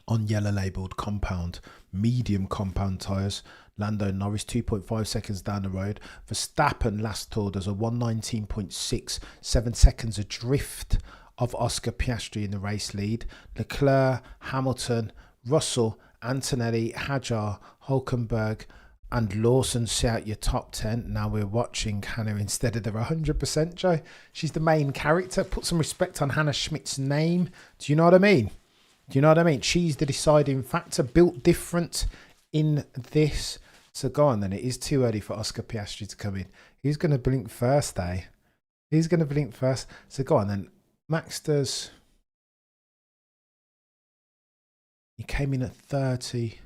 on yellow labelled compound, medium compound tyres. Lando Norris 2.5 seconds down the road. Verstappen last tour does a 119.6, 7 seconds adrift of Oscar Piastri in the race lead. Leclerc, Hamilton, Russell, Antonelli, Hadjar, Hulkenberg and Lawson see out your top 10. Now we're watching Hannah instead of the 100%, Joe. She's the main character. Put some respect on Hannah Schmidt's name. Do you know what I mean? Do you know what I mean? She's the deciding factor. Built different in this. So go on then. It is too early for Oscar Piastri to come in. Who's going to blink first, eh? Who's going to blink first? So go on then. Max does. He came in at 30.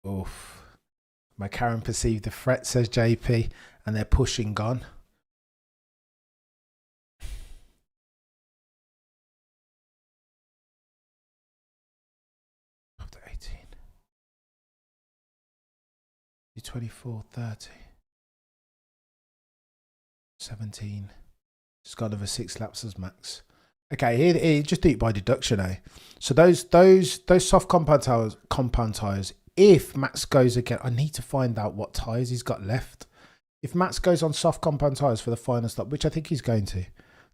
Oof. McLaren perceived the threat, says JP, and they're pushing on. After 18. 24, 30. 17. Just got another 6 laps as Max. Okay, here just do it by deduction, eh? So those soft compound tires. If Max goes again, I need to find out what tyres he's got left. If Max goes on soft compound tyres for the final stop, which I think he's going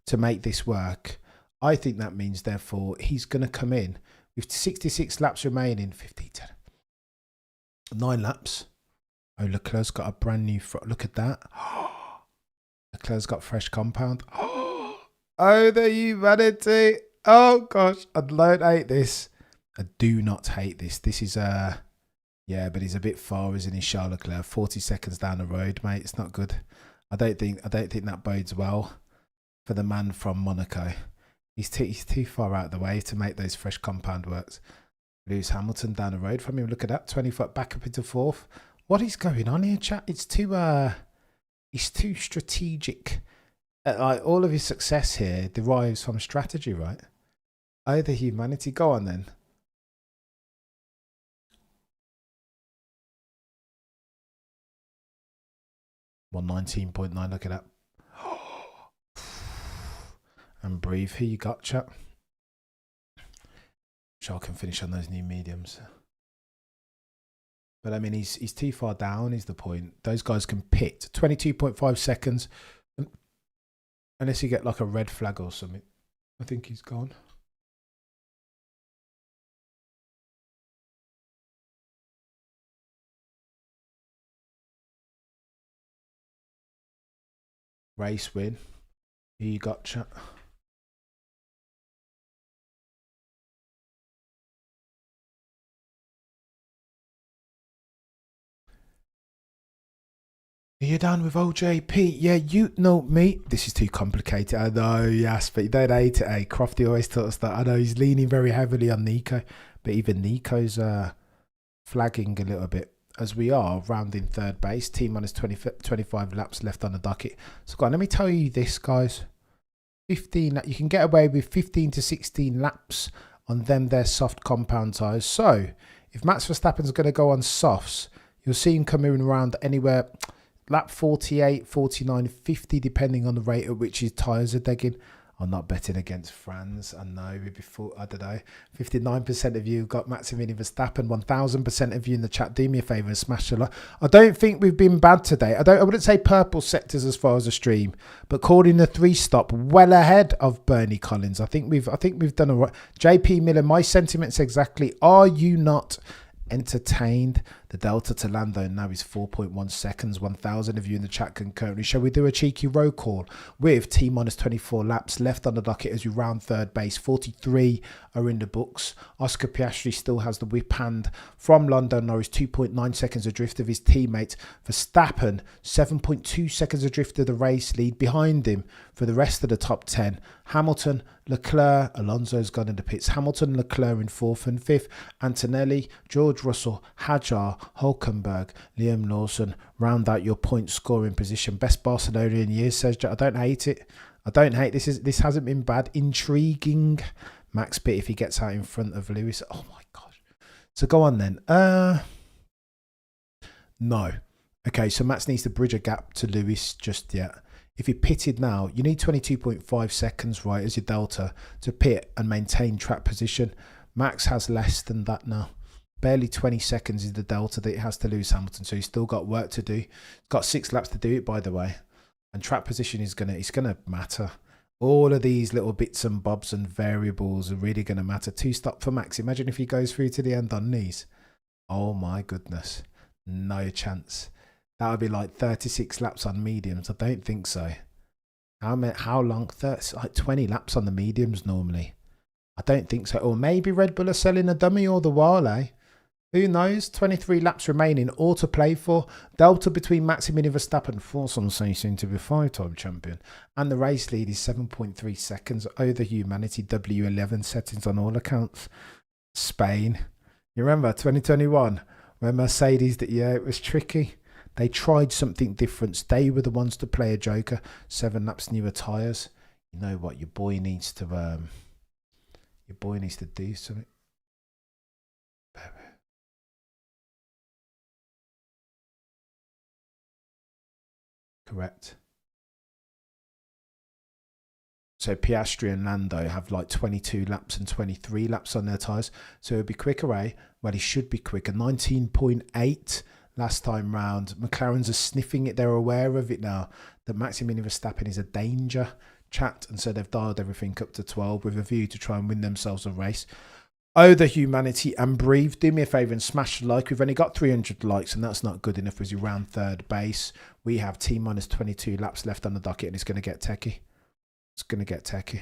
to make this work, I think that means, therefore, he's going to come in with 66 laps remaining, 15, 9 laps. Oh, Leclerc's got a brand new front. Look at that. Leclerc's got fresh compound. Oh, the humanity. Oh, gosh. I don't hate this. I do not hate this. This is yeah, but he's a bit far, isn't he, Charles Leclerc? 40 seconds down the road, mate. It's not good. I don't think that bodes well for the man from Monaco. He's too far out of the way to make those fresh compound works. Lewis Hamilton down the road from him. Look at that, 20 foot back up into 4th. What is going on here, chat? It's too strategic. Like all of his success here derives from strategy, right? Oh, the humanity. Go on then. 119.9, look at that. And breathe. Who you got, chat? Sure, I can finish on those new mediums. But I mean, he's too far down is the point. Those guys can pit 22.5 seconds. Unless you get like a red flag or something. I think he's gone. Race win. Who you got, chat? Are you down with OJP? Yeah, you know me. This is too complicated. I know, yes, but you don't hate it, eh? Crofty always taught us that. I know he's leaning very heavily on Nico, but even Nico's flagging a little bit as we are rounding third base. T-minus 25 laps left on the docket. So go on, let me tell you this, guys. 15. You can get away with 15 to 16 laps on them. They're soft compound tyres. So if Max Verstappen's going to go on softs, you'll see him coming around anywhere lap 48, 49, 50, depending on the rate at which his tyres are digging. I'm not betting against France. I know we'd be full, I don't know. 59% of you got Maximilian Verstappen. 1000% of you in the chat. Do me a favour and smash a like. I don't think we've been bad today. I wouldn't say purple sectors as far as a stream, but calling the 3-stop well ahead of Bernie Collins. I think we've done all right. JP Miller, my sentiments exactly. Are you not entertained? The delta to Lando now is 4.1 seconds. 1000 of you in the chat concurrently. Shall we do a cheeky roll call with T minus 24 laps left on the docket as we round third base? 43 are in the books. Oscar Piastri still has the whip hand from Lando Norris, 2.9 seconds adrift of his teammate Verstappen, 7.2 seconds adrift of the race lead. Behind him for the rest of the top 10, Hamilton, Leclerc, Alonso's gone in the pits, Hamilton, Leclerc in 4th and 5th, Antonelli, George Russell, Hadjar, Hulkenberg, Liam Lawson round out your point scoring position. Best Barcelona in years, says Jack. I don't hate it. I don't hate this hasn't been bad. Intriguing. Max Pitt if he gets out in front of Lewis. Oh my gosh. So go on then. No. Okay, so Max needs to bridge a gap to Lewis just yet. If he pitted now, you need 22.5 seconds, right, as your delta to pit and maintain track position. Max has less than that now. Barely 20 seconds is the delta that it has to lose Hamilton, so he's still got work to do. He's got 6 laps to do it, by the way. And track position is gonna matter. All of these little bits and bobs and variables are really gonna matter. 2-stop for Max. Imagine if he goes through to the end on these. Oh my goodness, no chance. That would be like 36 laps on mediums. I don't think so. How long? Like 20 laps on the mediums normally. I don't think so. Or maybe Red Bull are selling a dummy all the while, eh? Who knows? 23 laps remaining, all to play for. Delta between Maximilian Verstappen, for some say soon to be 5-time champion, and the race lead is 7.3 seconds over humanity. W11 settings on all accounts. Spain. You remember 2021 when Mercedes? Yeah, it was tricky. They tried something different. They were the ones to play a joker. 7 laps newer tyres. You know what? Your boy needs to do something. Correct. So Piastri and Lando have like 22 laps and 23 laps on their tyres. So it'll be quicker, eh? Well, he should be quicker. 19.8 last time round. McLaren's are sniffing it. They're aware of it now, that Maximilian Verstappen is a danger, chat. And so they've dialed everything up to 12 with a view to try and win themselves a race. Oh, the humanity and breathe. Do me a favour and smash the like. We've only got 300 likes, and that's not good enough as you round third base. We have T minus 22 laps left on the docket, and it's going to get techie. It's going to get techie.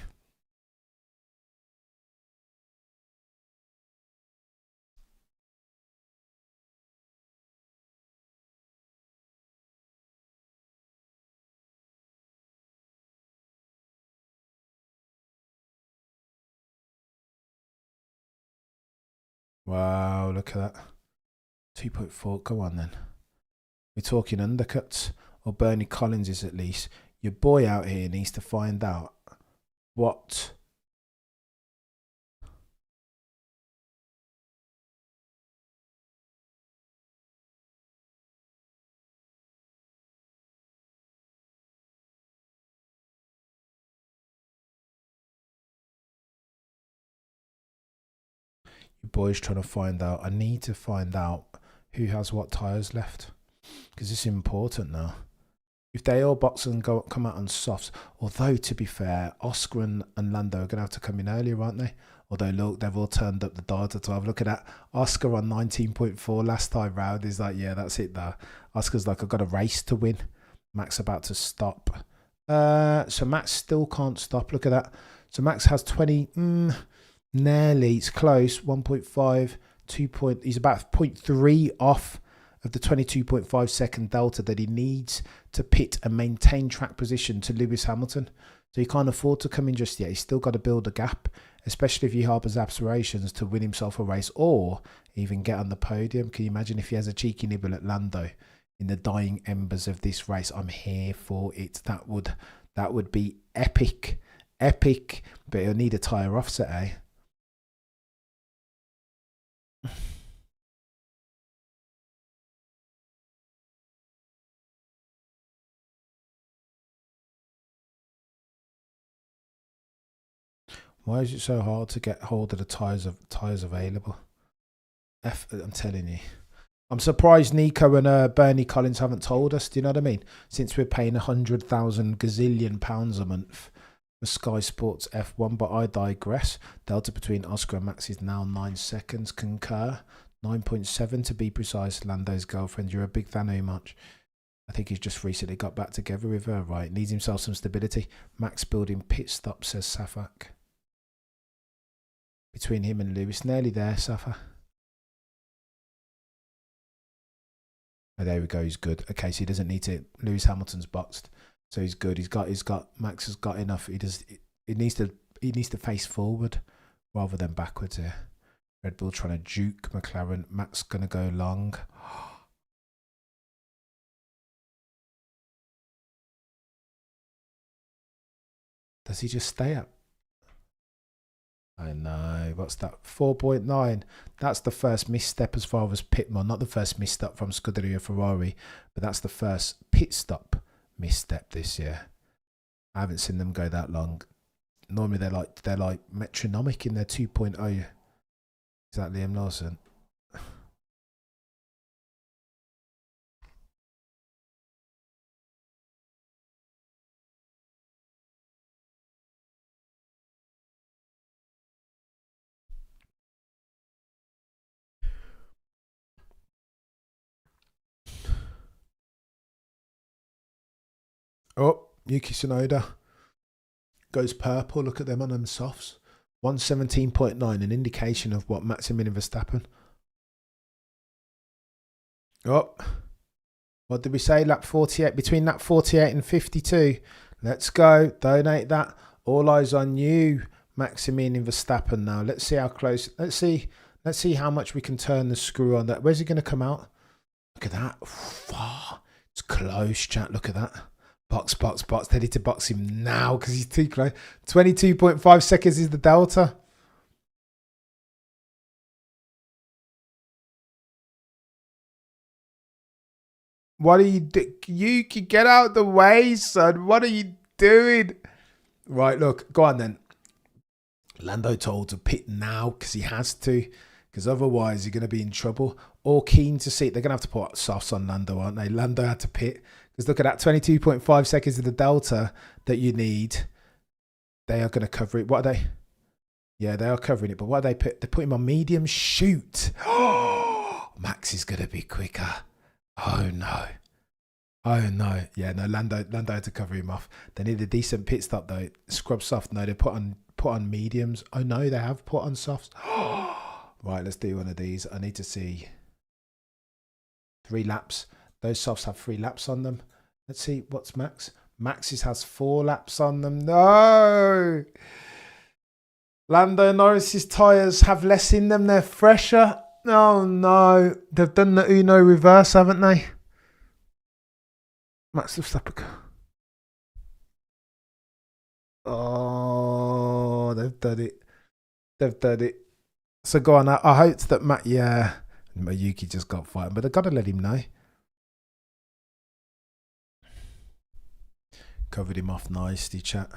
Wow, look at that. 2.4. Go on then. We're talking undercuts, or Bernie Collins is at least. Your boy out here needs to find out what your boy's trying to find out. I need to find out who has what tyres left, because it's important now. If they all box and come out on softs, although to be fair, Oscar and Lando are going to have to come in earlier, aren't they? Although look, they've all turned up the dial to 12. Look at that. Oscar on 19.4 last time round is like, yeah, that's it there. Oscar's like, I've got a race to win. Max about to stop. So Max still can't stop. Look at that. So Max has 20, nearly, it's close, 1.5, 2 point, he's about 0.3 off of the 22.5 second delta that he needs to pit and maintain track position to Lewis Hamilton. So he can't afford to come in just yet. He's still got to build a gap, especially if he harbours aspirations to win himself a race or even get on the podium. Can you imagine if he has a cheeky nibble at Lando in the dying embers of this race? I'm here for it. That would be epic. Epic. But he'll need a tyre offset, eh? Why is it so hard to get hold of the tyres available? I'm telling you. I'm surprised Nico and Bernie Collins haven't told us. Do you know what I mean? Since we're paying 100,000 gazillion pounds a month for Sky Sports F1, but I digress. Delta between Oscar and Max is now 9 seconds. Concur. 9.7 to be precise. Lando's girlfriend. You're a big fan, of much. I think he's just recently got back together with her, right? Needs himself some stability. Max building pit stop, says Safak. Between him and Lewis. Nearly there, Safa. Oh, there we go. He's good. Okay, so he doesn't need to. Lewis Hamilton's boxed, so he's good. He's got. Max has got enough. He needs to face forward rather than backwards here. Red Bull trying to juke McLaren. Max gonna go long. Does he just stay up? I know. What's that? 4.9. That's the first misstep as far as Pitman. Not the first misstep from Scuderia Ferrari, but that's the first pit stop misstep this year. I haven't seen them go that long. Normally they're like metronomic in their 2.0. Is that Liam Lawson? Oh, Yuki Tsunoda goes purple. Look at them on them softs. 117.9, an indication of what Maximilian Verstappen. Oh, what did we say? Lap 48, between lap 48 and 52. Let's go. Donate that. All eyes on you, Maximilian Verstappen now. Let's see how close. Let's see how much we can turn the screw on that. Where's he going to come out? Look at that. Oh, it's close, chat. Look at that. Box. They need to box him now because he's too close. 22.5 seconds is the delta. What are you doing? You can get out the way, son. What are you doing? Right, look. Go on then. Lando told to pit now because he has to. Because otherwise you're going to be in trouble. All keen to see it. They're going to have to put softs on Lando, aren't they? Lando had to pit. Because look at that, 22.5 seconds of the delta that you need. They are going to cover it. What are they? Yeah, they are covering it. But what are they put? They put him on medium. Shoot. Max is going to be quicker. Oh, no. Oh, no. Yeah, no, Lando had to cover him off. They need a decent pit stop, though. Scrub soft. No, they put on mediums. Oh, no, they have put on softs. Right, let's do one of these. I need to see 3 laps. Those softs have 3 laps on them. Let's see, what's Max? Max's has 4 laps on them. No! Lando Norris's tyres have less in them. They're fresher. Oh, no. They've done the Uno reverse, haven't they? Max Verstappen. Oh, they've done it. They've done it. So go on. I hope that Mayuki just got fighting, but they've got to let him know. Covered him off nicely, chat.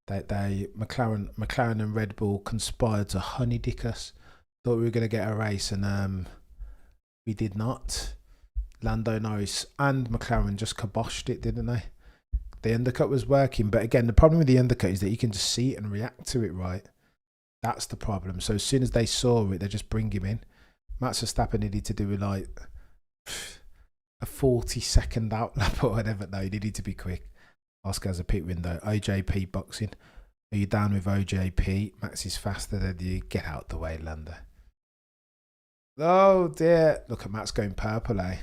McLaren and Red Bull conspired to honeydick us. Thought we were going to get a race, and we did not. Lando Norris and McLaren just kiboshed it, didn't they? The undercut was working, but again, the problem with the undercut is that you can just see it and react to it, right? That's the problem. So as soon as they saw it, they just bring him in. Max Verstappen needed to do like a 40-second outlap or whatever. No, he needed to be quick. Oscar has a pit window. OJP boxing. Are you down with OJP? Max is faster than you. Get out the way, Lando. Oh dear. Look at Max going purple, eh?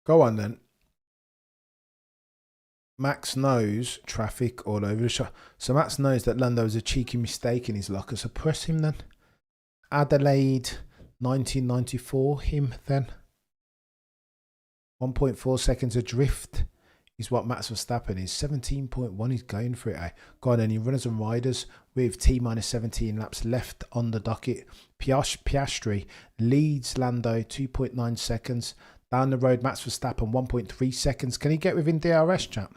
Go on then. Max knows traffic all over the shop. So Max knows that Lando has a cheeky mistake in his locker. So press him then. Adelaide 1994, him then. 1.4 seconds adrift is what Max Verstappen is. 17.1, he's going for it. Eh? Go on, any runners and riders with T minus 17 laps left on the docket. Piastri leads Lando 2.9 seconds. Down the road, Max Verstappen 1.3 seconds. Can he get within DRS, chap?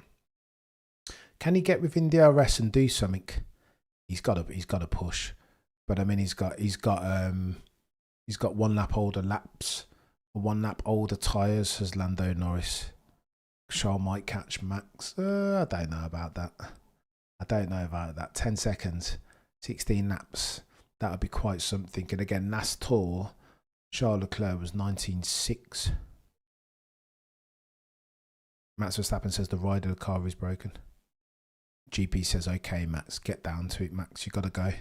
Can he get within DRS and do something? He's got to push. But I mean, he's got 1 lap older laps, 1 lap older tyres as Lando Norris. Charles might catch Max. I don't know about that. 10 seconds, 16 laps. That would be quite something. And again, last tour, Charles Leclerc was 19.6. Max Verstappen says the ride of the car is broken. GP says, okay, Max, get down to it, Max. You got to go.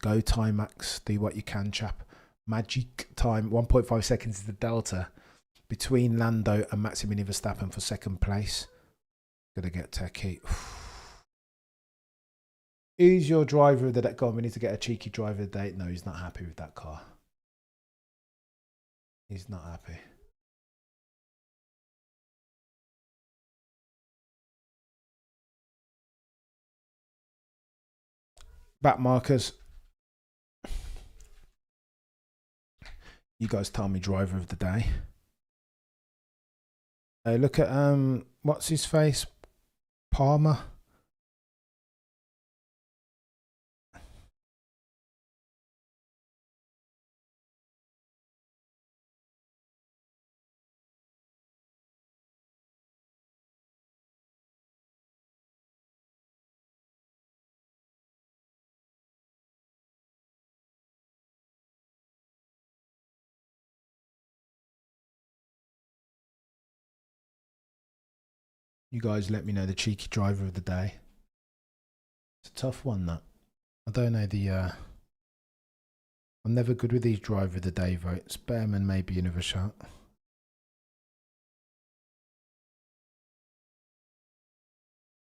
Go time, Max. Do what you can, chap. Magic time. 1.5 seconds is the delta between Lando and Maximilian Verstappen for second place. Got to get techie. Who's your driver of the day? Go on, we need to get a cheeky driver of the day. No, he's not happy with that car. He's not happy. Back markers. You guys tell me driver of the day. Hey, look at what's his face? Palmer. You guys let me know the cheeky driver of the day. It's a tough one, that. I don't know the... I'm never good with these driver of the day votes. Behrman may be another shot.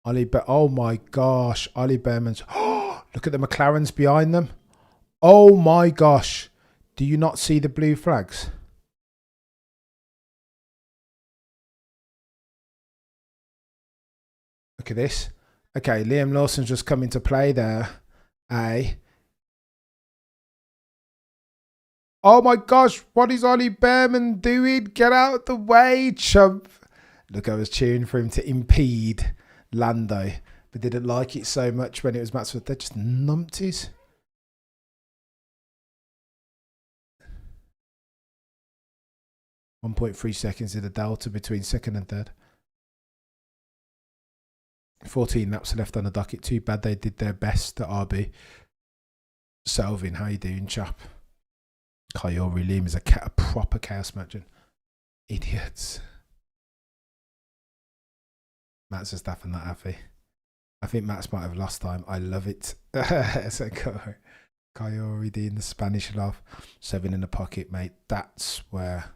Oh my gosh. Ollie Behrman's... Oh, look at the McLarens behind them. Oh my gosh. Do you not see the blue flags? Look at this. Okay, Liam Lawson's just come into play there. Oh my gosh, what is Ollie Behrman doing? Get out the way, chump. Look, I was cheering for him to impede Lando, but didn't like it so much when it was Max. They just numpties. .3 seconds in the delta between second and third. 14 laps left on the docket. Too bad they did their best at RB. Selvin, how you doing, chap? Kyori Liam is a proper chaos merchant. Idiots. Matt's just laughing that happy. I think Matt's might have lost time. I love it. So Kyori D in the Spanish love. 7 in the pocket, mate. That's where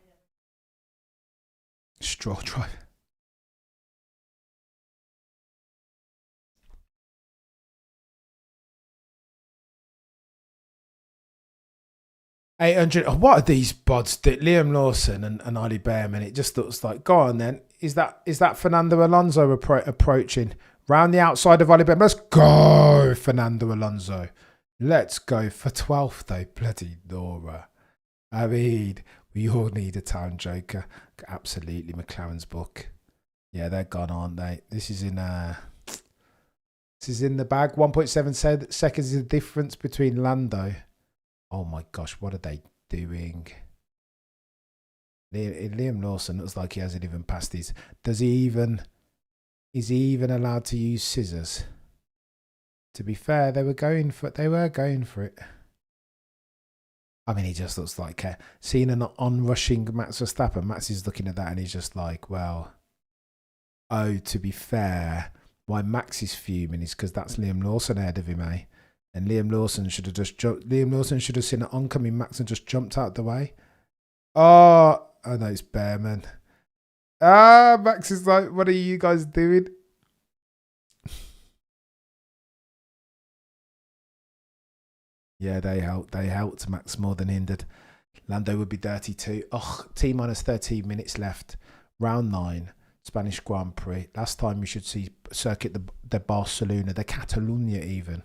straw drive. 800. Oh, what are these bods? Liam Lawson and Ollie Behrman. It just looks like, go on then. Is that Fernando Alonso approaching round the outside of Ollie Behrman? Let's go, Fernando Alonso. Let's go for 12th though. Bloody Nora. I mean, we all need a town joker. Absolutely, McLaren's book. Yeah, they're gone, aren't they? This is in the bag. 1.7 seconds is the difference between Lando. Oh my gosh, what are they doing? Liam Lawson looks like he hasn't even passed his. Is he even allowed to use scissors? To be fair, they were going for it. I mean, he just looks like seeing an onrushing Max Verstappen. Max is looking at that and he's just like, well, oh, to be fair, why Max is fuming is because that's Liam Lawson ahead of him, eh? And Liam Lawson should have just jumped. Liam Lawson should have seen an oncoming Max and just jumped out the way. Oh no, it's Behrman. Max is like, what are you guys doing? Yeah, they helped. They helped Max more than hindered. Lando would be dirty too. Oh, T minus 13 minutes left. Round 9, Spanish Grand Prix. Last time we should see circuit the Barcelona, the Catalunya even,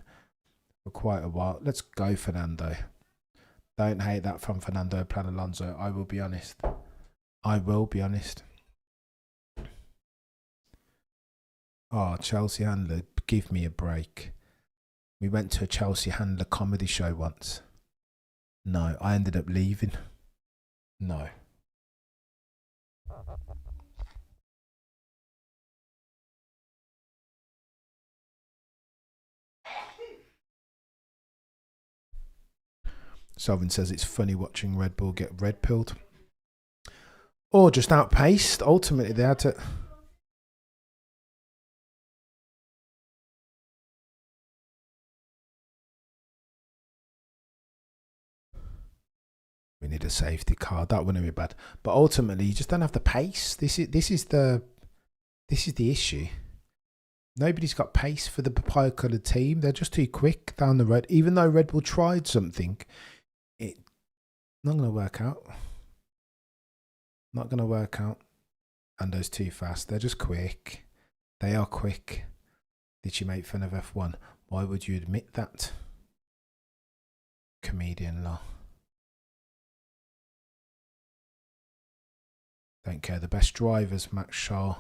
for quite a while. Let's go, Fernando. Don't hate that from Fernando Plan Alonso. I will be honest. I will be honest. Oh, Chelsea handler, give me a break. We went to a Chelsea handler comedy show once. No, I ended up leaving. No. Selvin says it's funny watching Red Bull get red pilled. Or just outpaced. Ultimately, they had to. We need a safety car. That wouldn't be bad. But ultimately, you just don't have the pace. This is the issue. Nobody's got pace for the papaya coloured team. They're just too quick down the road. Even though Red Bull tried something, it's not going to work out. Not going to work out. And those too fast. They're just quick. They are quick. Did you make fun of F1? Why would you admit that? Comedian law. Don't care. The best drivers, Max Shaw,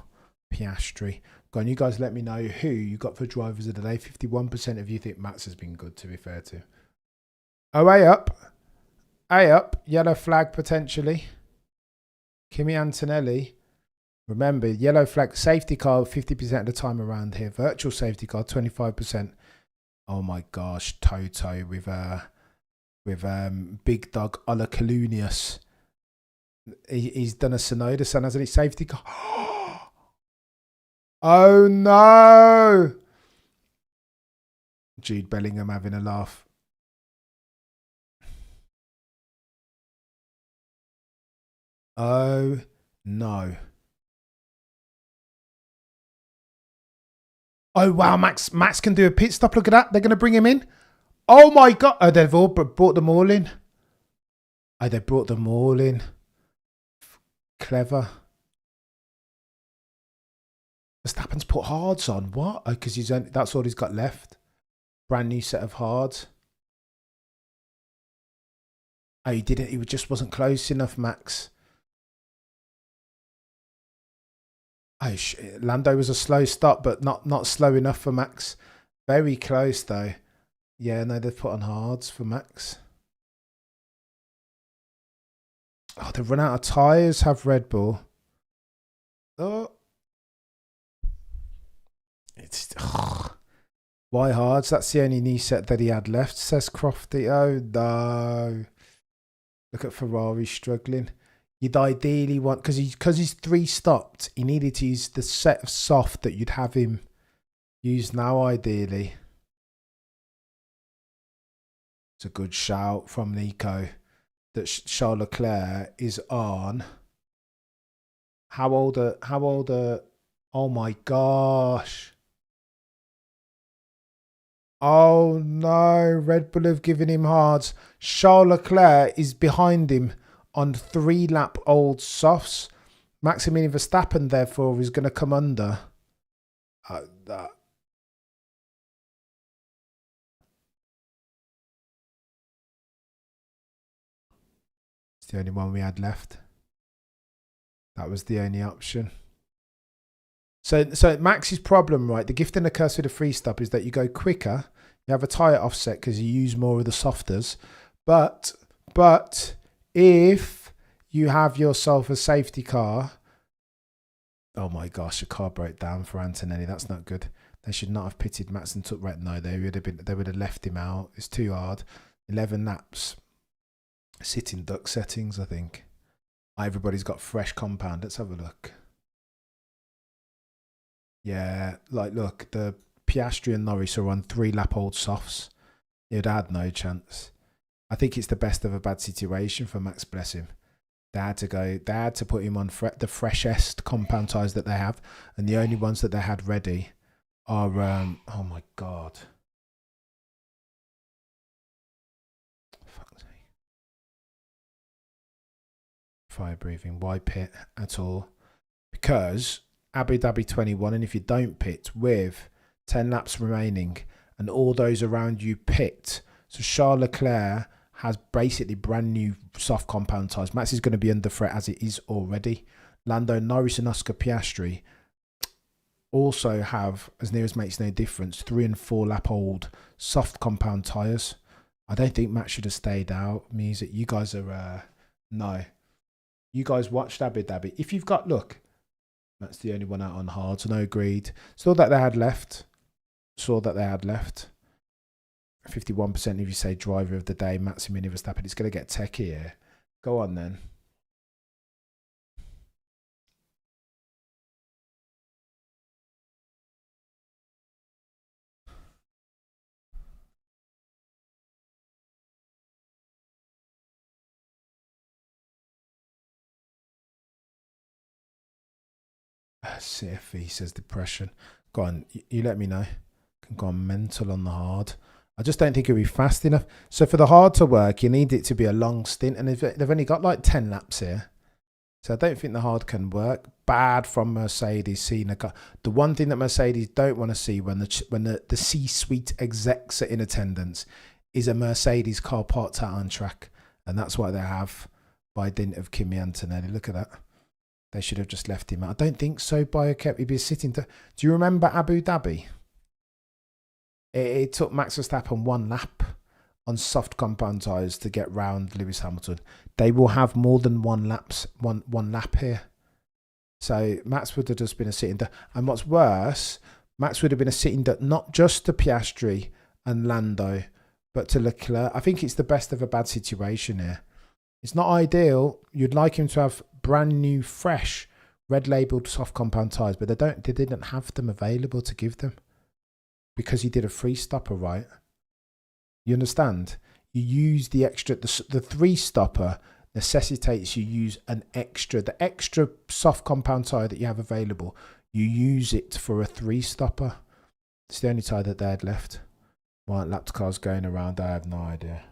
Piastri. Go on, you guys let me know who you got for drivers of the day. 51% of you think Max has been good, to be fair to. Oh, A up. A up. Yellow flag potentially. Kimi Antonelli. Remember, yellow flag, safety car 50% of the time around here. Virtual safety car 25%. Oh my gosh, Toto with big dog Ola Kalunius. He's done a Sonoda Sun, hasn't he? Safety car. Oh no! Jude Bellingham having a laugh. Oh no. Oh wow, Max can do a pit stop. Look at that. They're going to bring him in. Oh my god. Oh, they've all brought them all in. Oh, they brought them all in. Clever. Verstappen's put hards on. What? Oh, because that's all he's got left. Brand new set of hards. Oh, he didn't. He just wasn't close enough, Max. Oh, Lando was a slow stop, but not slow enough for Max. Very close though. Yeah, no, they've put on hards for Max. Oh, they've run out of tyres, have Red Bull. Oh. It's... Why hards? That's the only knee set that he had left, says Crofty. Oh, no. Look at Ferrari struggling. You'd ideally want... Because he's 3 stopped, he needed to use the set of soft that you'd have him use now, ideally. It's a good shout from Nico that Charles Leclerc is on. How old are... Oh my gosh. Oh no, Red Bull have given him hards. Charles Leclerc is behind him on 3-lap old softs. Maximilian Verstappen, therefore, is going to come under. It's the only one we had left. That was the only option. So Max's problem, right, the gift and the curse with a free stop is that you go quicker, you have a tyre offset because you use more of the softers, but if you have yourself a safety car, oh my gosh, a car broke down for Antonelli. That's not good. They should not have pitted Max and took red. No, they would have left him out. It's too hard. 11 laps. Sitting duck settings, I think. Everybody's got fresh compound. Let's have a look. Yeah, like look, the Piastri and Norris are on 3-lap old softs. He'd had no chance. I think it's the best of a bad situation for Max, bless him. They had to put him on the freshest compound tyres that they have, and the only ones that they had ready are oh my god. fire breathing. Why pit at all? Because Abu Dhabi 21, and if you don't pit with 10 laps remaining and all those around you pit, so Charles Leclerc has basically brand new soft compound tyres. Max is going to be under threat as it is already. Lando Norris and Oscar Piastri also have, as near as makes no difference, 3 and 4 lap old soft compound tyres. I don't think Max should have stayed out. Music, you guys are, no. You guys watched Abu Dhabi. If you've got, look, that's the only one out on hard, so no agreed. Saw that they had left. 51% if you say driver of the day, Maximilian Verstappen. It's going to get techie here. Go on then. CFE says depression. Go on, you let me know. Can go on mental on the hard. I just don't think it'll be fast enough. So for the hard to work, you need it to be a long stint, and they've only got like 10 laps here. So I don't think the hard can work. Bad from Mercedes. Seeing the one thing that Mercedes don't want to see when the C-suite execs are in attendance is a Mercedes car parked out on track, and that's what they have by dint of Kimi Antonelli. Look at that. They should have just left him out. I don't think so. Kept he'd be sitting. Do you remember Abu Dhabi? It took Max Verstappen 1 lap on soft compound tyres to get round Lewis Hamilton. They will have more than one lap here. So Max would have just been a sitting duck. And what's worse, Max would have been a sitting duck not just to Piastri and Lando, but to Leclerc. I think it's the best of a bad situation here. It's not ideal. You'd like him to have brand new, fresh, red labelled soft compound tyres, but they didn't have them available to give them because he did a free stopper, right? You understand? You use the extra, the 3 stopper necessitates you use the extra soft compound tyre that you have available. You use it for a 3 stopper. It's the only tyre that they had left. Why aren't lap cars going around? I have no idea.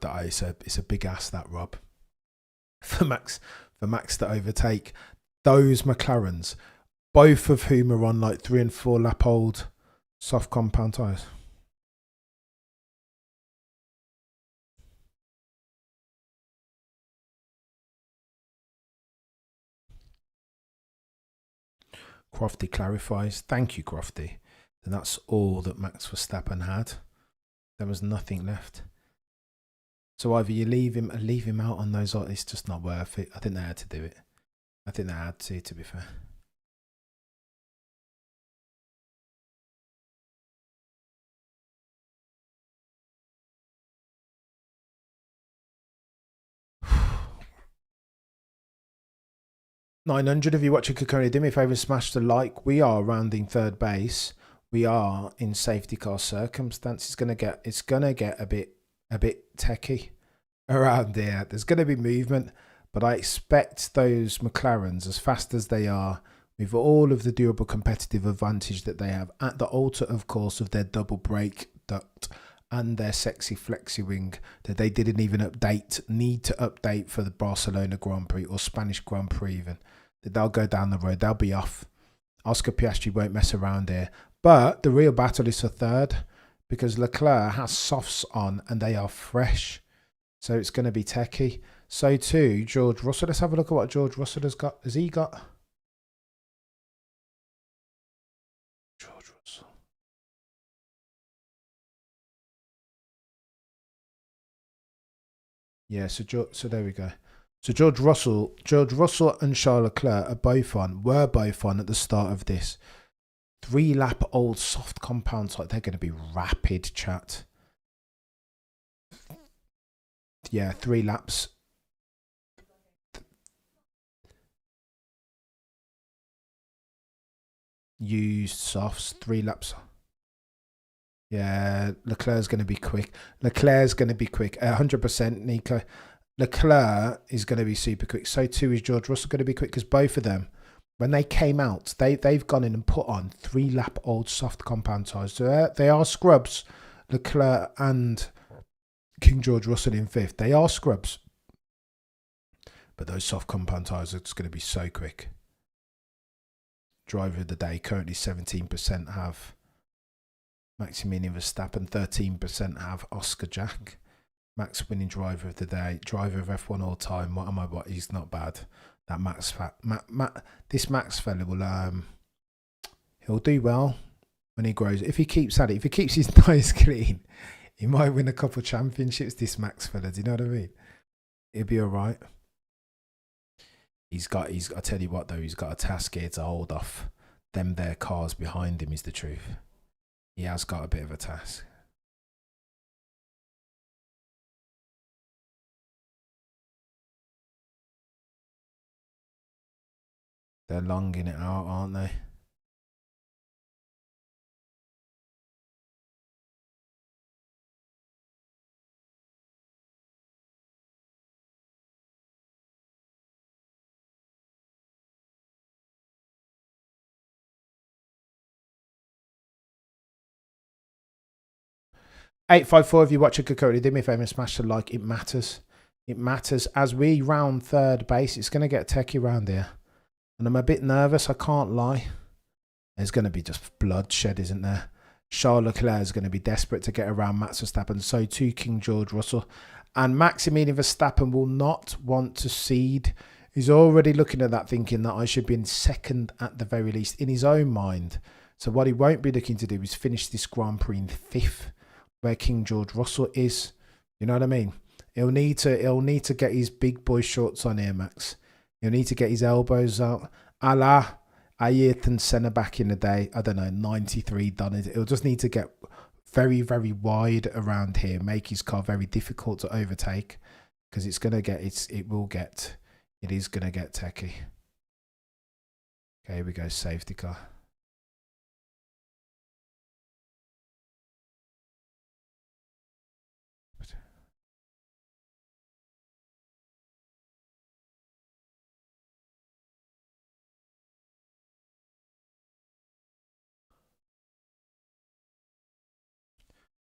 It's a big ass, that, Rob, for Max to overtake those McLarens, both of whom are on like 3 and 4 lap old soft compound tyres. Crofty clarifies. Thank you, Crofty. And that's all that Max Verstappen had. There was nothing left. So either you leave him out on those, it's just not worth it. I think they had to do it. I think they had to be fair. $900 if you watch a Kokoni. Do me a favour, smash the like. We are rounding third base. We are in safety car circumstance. It's gonna get a bit techie around here. There's gonna be movement, but I expect those McLarens, as fast as they are, with all of the durable competitive advantage that they have, at the altar, of course, of their double brake duct and their sexy flexi wing that they didn't even need to update for the Barcelona Grand Prix or Spanish Grand Prix even. That they'll go down the road, they'll be off. Oscar Piastri won't mess around here. But the real battle is for third, because Leclerc has softs on and they are fresh. So it's going to be techie. So too, George Russell. Let's have a look at what George Russell has got. Has he got? George Russell. Yeah, so there we go. So George Russell and Charles Leclerc were both on at the start of this 3 lap old soft compounds. Like, they're going to be rapid, chat. Yeah, 3 laps. Used softs, 3 laps. Yeah, Leclerc's going to be quick. 100%, Nico. Leclerc is going to be super quick. So too is George Russell going to be quick, because both of them when they came out, they've gone in and put on 3-lap old soft compound tyres. So they are scrubs. Leclerc and King George Russell in 5th. They are scrubs. But those soft compound tyres are just going to be so quick. Driver of the day, currently 17% have Maximilian Verstappen, 13% have Oscar Jack. Max winning driver of the day, driver of F1 all time. What? He's not bad. That this Max fella will he'll do well when he grows. If he keeps at it, if he keeps his tyres clean, he might win a couple of championships. This Max fella, do you know what I mean? He'll be all right. I tell you what though, he's got a task here to hold off them their cars behind him. Is the truth. He has got a bit of a task. They're longing it out, aren't they? $854 if you watch it currently, do me a favour, smash the like. It matters. It matters. As we round third base, it's going to get techie round here. And I'm a bit nervous, I can't lie. There's going to be just bloodshed, isn't there? Charles Leclerc is going to be desperate to get around Max Verstappen. So too King George Russell. And Maximilian Verstappen will not want to cede. He's already looking at that thinking that I should be in 2nd at the very least in his own mind. So what he won't be looking to do is finish this Grand Prix in 5th. Where King George Russell is. You know what I mean? He'll need to get his big boy shorts on here, Max. He'll need to get his elbows out. A la Ayrton Senna back in the day. I don't know, 93 done it. He'll just need to get very, very wide around here. Make his car very difficult to overtake. Because it is going to get techie. Okay, here we go, safety car.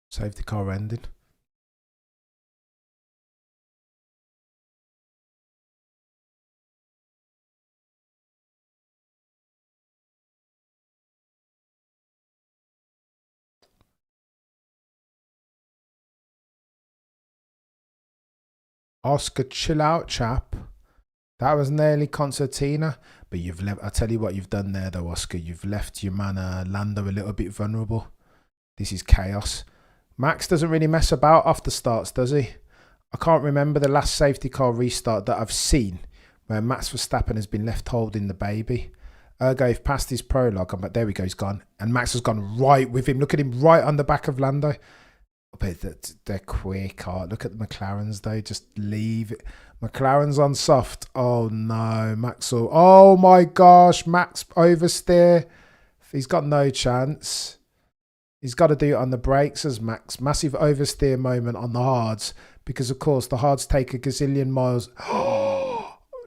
Safety car ending. Oscar, chill out, chap. That was nearly concertina, but you've left. I tell you what, you've done there, though, Oscar. You've left your man Lando a little bit vulnerable. This is chaos. Max doesn't really mess about off the starts, does he? I can't remember the last safety car restart that I've seen where Max Verstappen has been left holding the baby. Ergo, if past his prologue, but there we go, he's gone. And Max has gone right with him. Look at him right on the back of Lando. But they're quick. Look at the McLarens, though. Just leave it. McLaren's on soft. Oh, no. Maxwell. Oh, my gosh. Max oversteer. He's got no chance. He's got to do it on the brakes as Max. Massive oversteer moment on the hards. Because, of course, the hards take a gazillion miles.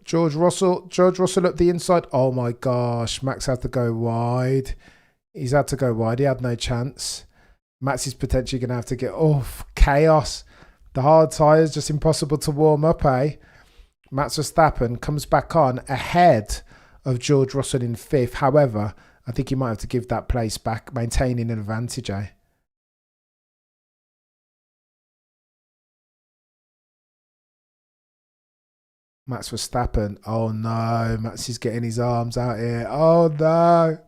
George Russell up the inside. Oh, my gosh. Max had to go wide. He's had to go wide. He had no chance. Max is potentially going to have to get off. Chaos. The hard tyres, just impossible to warm up, eh? Max Verstappen comes back on ahead of George Russell in 5th. However, I think he might have to give that place back, maintaining an advantage, eh? Max Verstappen. Oh, no. Max is getting his arms out here. Oh, no.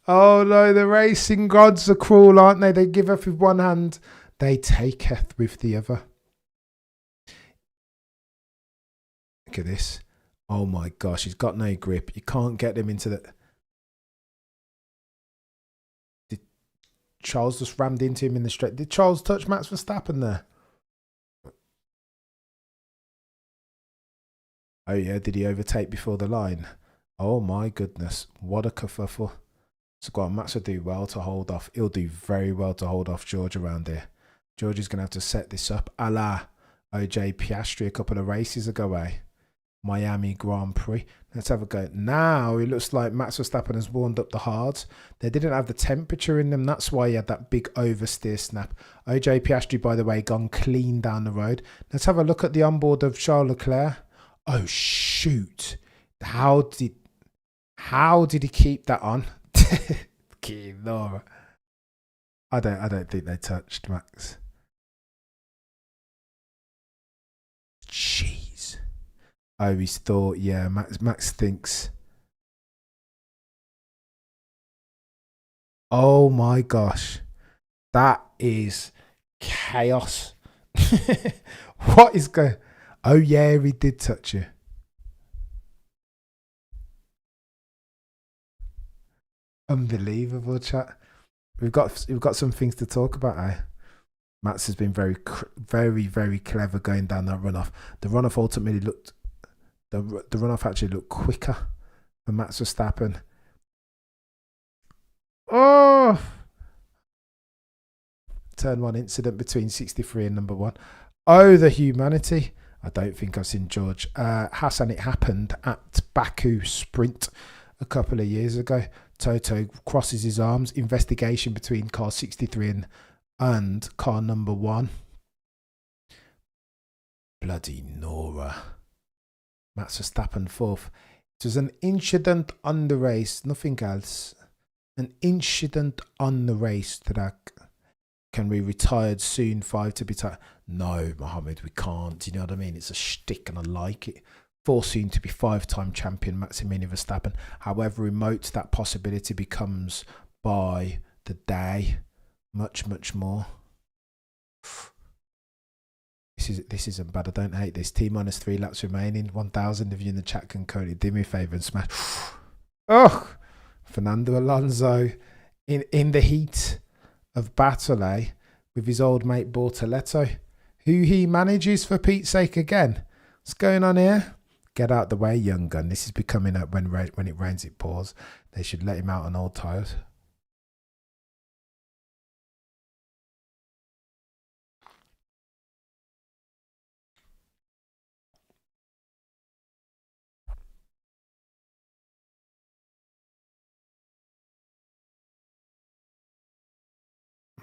Oh no, the racing gods are cruel, aren't they? They giveth with one hand, they taketh with the other. Look at this. Oh my gosh, he's got no grip. You can't get him into the... Did Charles just rammed into him in the straight? Did Charles touch Max Verstappen there? Oh yeah, did he overtake before the line? Oh my goodness, what a kerfuffle. So go on, Max will do well to hold off. He'll do very well to hold off George around here. George is going to have to set this up a la OJ Piastri a couple of races ago, eh? Miami Grand Prix. Let's have a go. Now it looks like Max Verstappen has warmed up the hards. They didn't have the temperature in them. That's why he had that big oversteer snap. OJ Piastri, by the way, gone clean down the road. Let's have a look at the onboard of Charles Leclerc. Oh, shoot. How did he keep that on? Laura. I don't think they touched Max. Jeez. Oh, he's thought, yeah, Max thinks. Oh my gosh. That is chaos. What is going? Oh yeah, he did touch you. Unbelievable, chat. We've got some things to talk about, eh? Max has been very clever going down that runoff. The runoff ultimately looked, the runoff actually looked quicker for Max Verstappen. Oh! Turn 1 incident between 63 and number 1. Oh, the humanity. I don't think I've seen George Hassan. It happened at Baku Sprint a couple of years ago. Toto crosses his arms. Investigation between car 63 and car number 1. Bloody Nora. Max Verstappen 4th. It was an incident on the race, nothing else. An incident on the race track. Can we retired soon? 5 to be tired. No, Mohammed, we can't. You know what I mean? It's a shtick and I like it. 4 soon to be 5-time champion Maximilian Verstappen. However remote that possibility becomes by the day. Much more. This isn't bad. I don't hate this. T-3 laps remaining. 1,000 of you in the chat can currently do me a favour and smash. Oh, Fernando Alonso in the heat of battle, with his old mate Bortoletto, who he manages for Pete's sake again. What's going on here? Get out the way, young gun. This is becoming up when it rains, it pours. They should let him out on old tyres.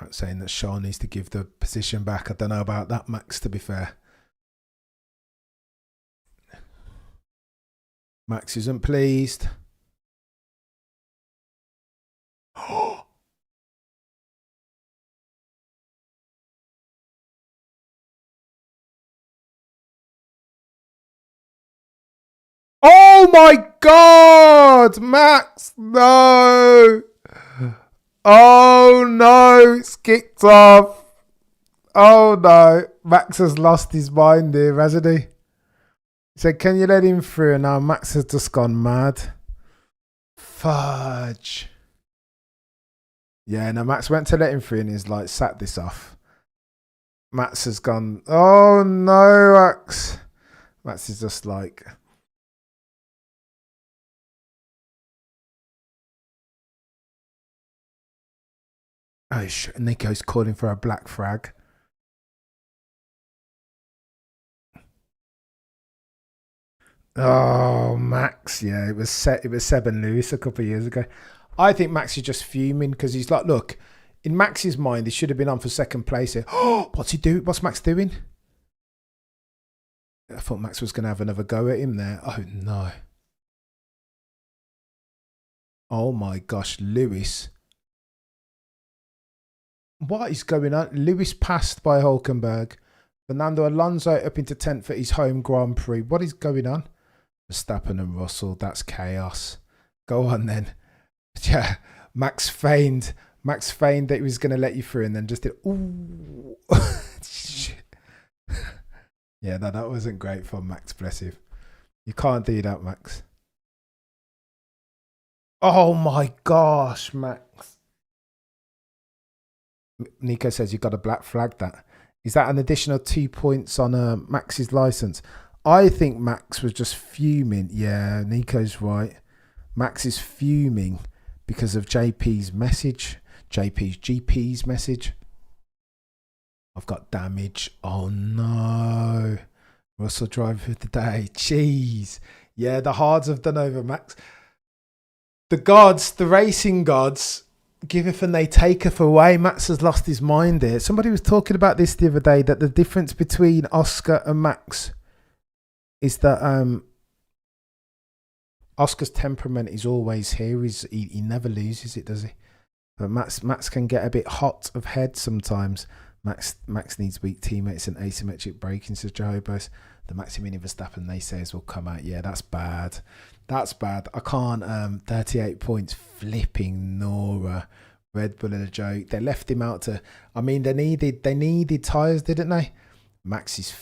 I'm saying that Sean needs to give the position back. I don't know about that, Max, to be fair. Max isn't pleased. Oh my God, Max, no. Oh no, it's kicked off. Oh no, Max has lost his mind here, hasn't he? He said, can you let him through? And now Max has just gone mad. Fudge. Yeah, no, Max went to let him through and he's like, sat this off. Max has gone, oh no, Max. Max is just like... Oh, Nico's calling for a black frag. Oh, Max, yeah, it was Seb and Lewis a couple of years ago. I think Max is just fuming because he's like, look, in Max's mind, he should have been on for second place here. Oh, what's he doing? What's Max doing? I thought Max was going to have another go at him there. Oh, no. Oh, my gosh, Lewis. What is going on? Lewis passed by Hulkenberg. Fernando Alonso up into 10th at his home Grand Prix. What is going on? Verstappen and Russell. That's chaos. Go on then. Yeah, Max feigned that he was going to let you through and then just did. Ooh. Yeah, no, that wasn't great for Max. Bless you. You can't do that, Max. Oh my gosh, Max. Nico says you've got to black flag that. Is that an additional 2 points on Max's license? I think Max was just fuming. Yeah, Nico's right. Max is fuming because of GP's message. I've got damage. Oh no. Russell driver of the day. Jeez. Yeah, the hards have done over Max. The gods, the racing gods, giveth and they taketh away. Max has lost his mind here. Somebody was talking about this the other day, that the difference between Oscar and Max is that Oscar's temperament is always here. He never loses it, does he? But Max can get a bit hot of head sometimes. Max needs weak teammates and asymmetric braking, says Jehobos. The Maximilian Verstappen naysayers will come out. Yeah, that's bad. That's bad. I can't. 38 points. Flipping Nora. Red Bull in a joke. They left him out to. I mean, they needed tyres, didn't they? Max's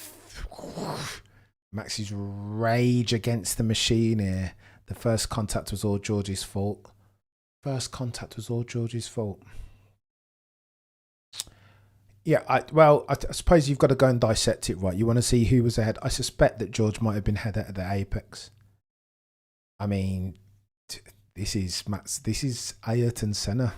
rage against the machine here. The first contact was all George's fault. Yeah, I suppose you've got to go and dissect it, right? You want to see who was ahead. I suspect that George might have been ahead at the apex. I mean, this is Ayrton Senna.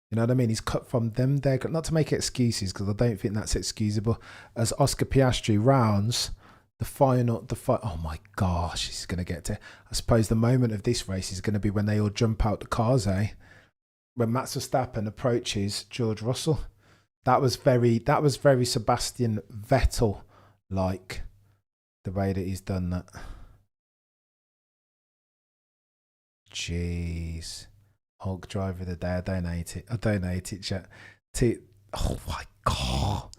You know what I mean? He's cut from them there. Not to make excuses, because I don't think that's excusable. As Oscar Piastri rounds the final. Oh my gosh, he's going to get to. I suppose the moment of this race is going to be when they all jump out the cars, eh? When Max Verstappen approaches George Russell. That was very Sebastian Vettel like, the way that he's done that. Jeez. Hulk driver of the day. I don't hate it, chat. Oh my God.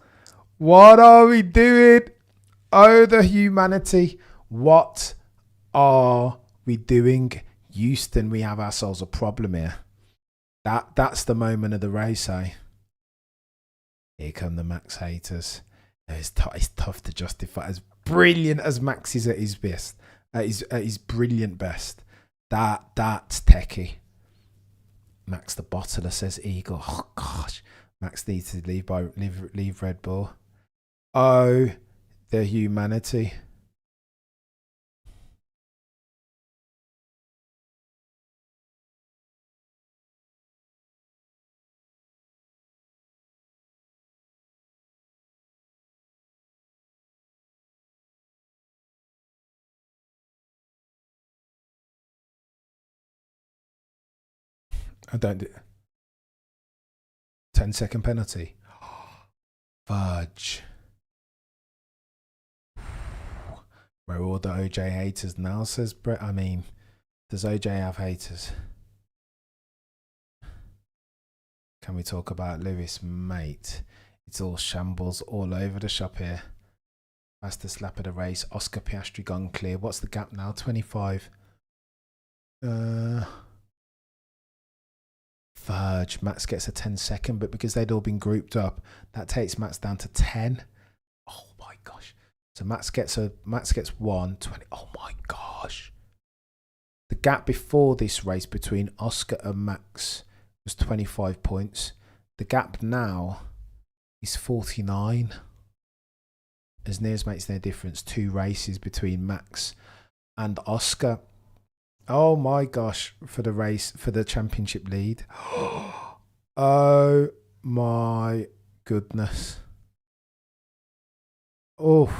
What are we doing? Oh, the humanity. What are we doing? Houston, we have ourselves a problem here. That's the moment of the race, eh? Here come the Max haters. It's tough to justify. As brilliant as Max is at his best, at his brilliant best, that's techie. Max the bottler, says Eagle. Oh gosh, Max needs to leave Red Bull. Oh, the humanity. I don't do 10-second penalty. Fudge. Where are all the OJ haters now, says Brett? I mean, does OJ have haters? Can we talk about Lewis, mate? It's all shambles all over the shop here. Fastest lap of the race. Oscar Piastri gone clear. What's the gap now? 25. Fudge. Max gets a 10-second, but because they'd all been grouped up, that takes Max down to 10. Oh my gosh. So Max gets 1, 20. Oh my gosh. The gap before this race between Oscar and Max was 25 points. The gap now is 49. As near as makes no difference. 2 races between Max and Oscar. Oh my gosh, for the race, for the championship lead. Oh my goodness. Oh.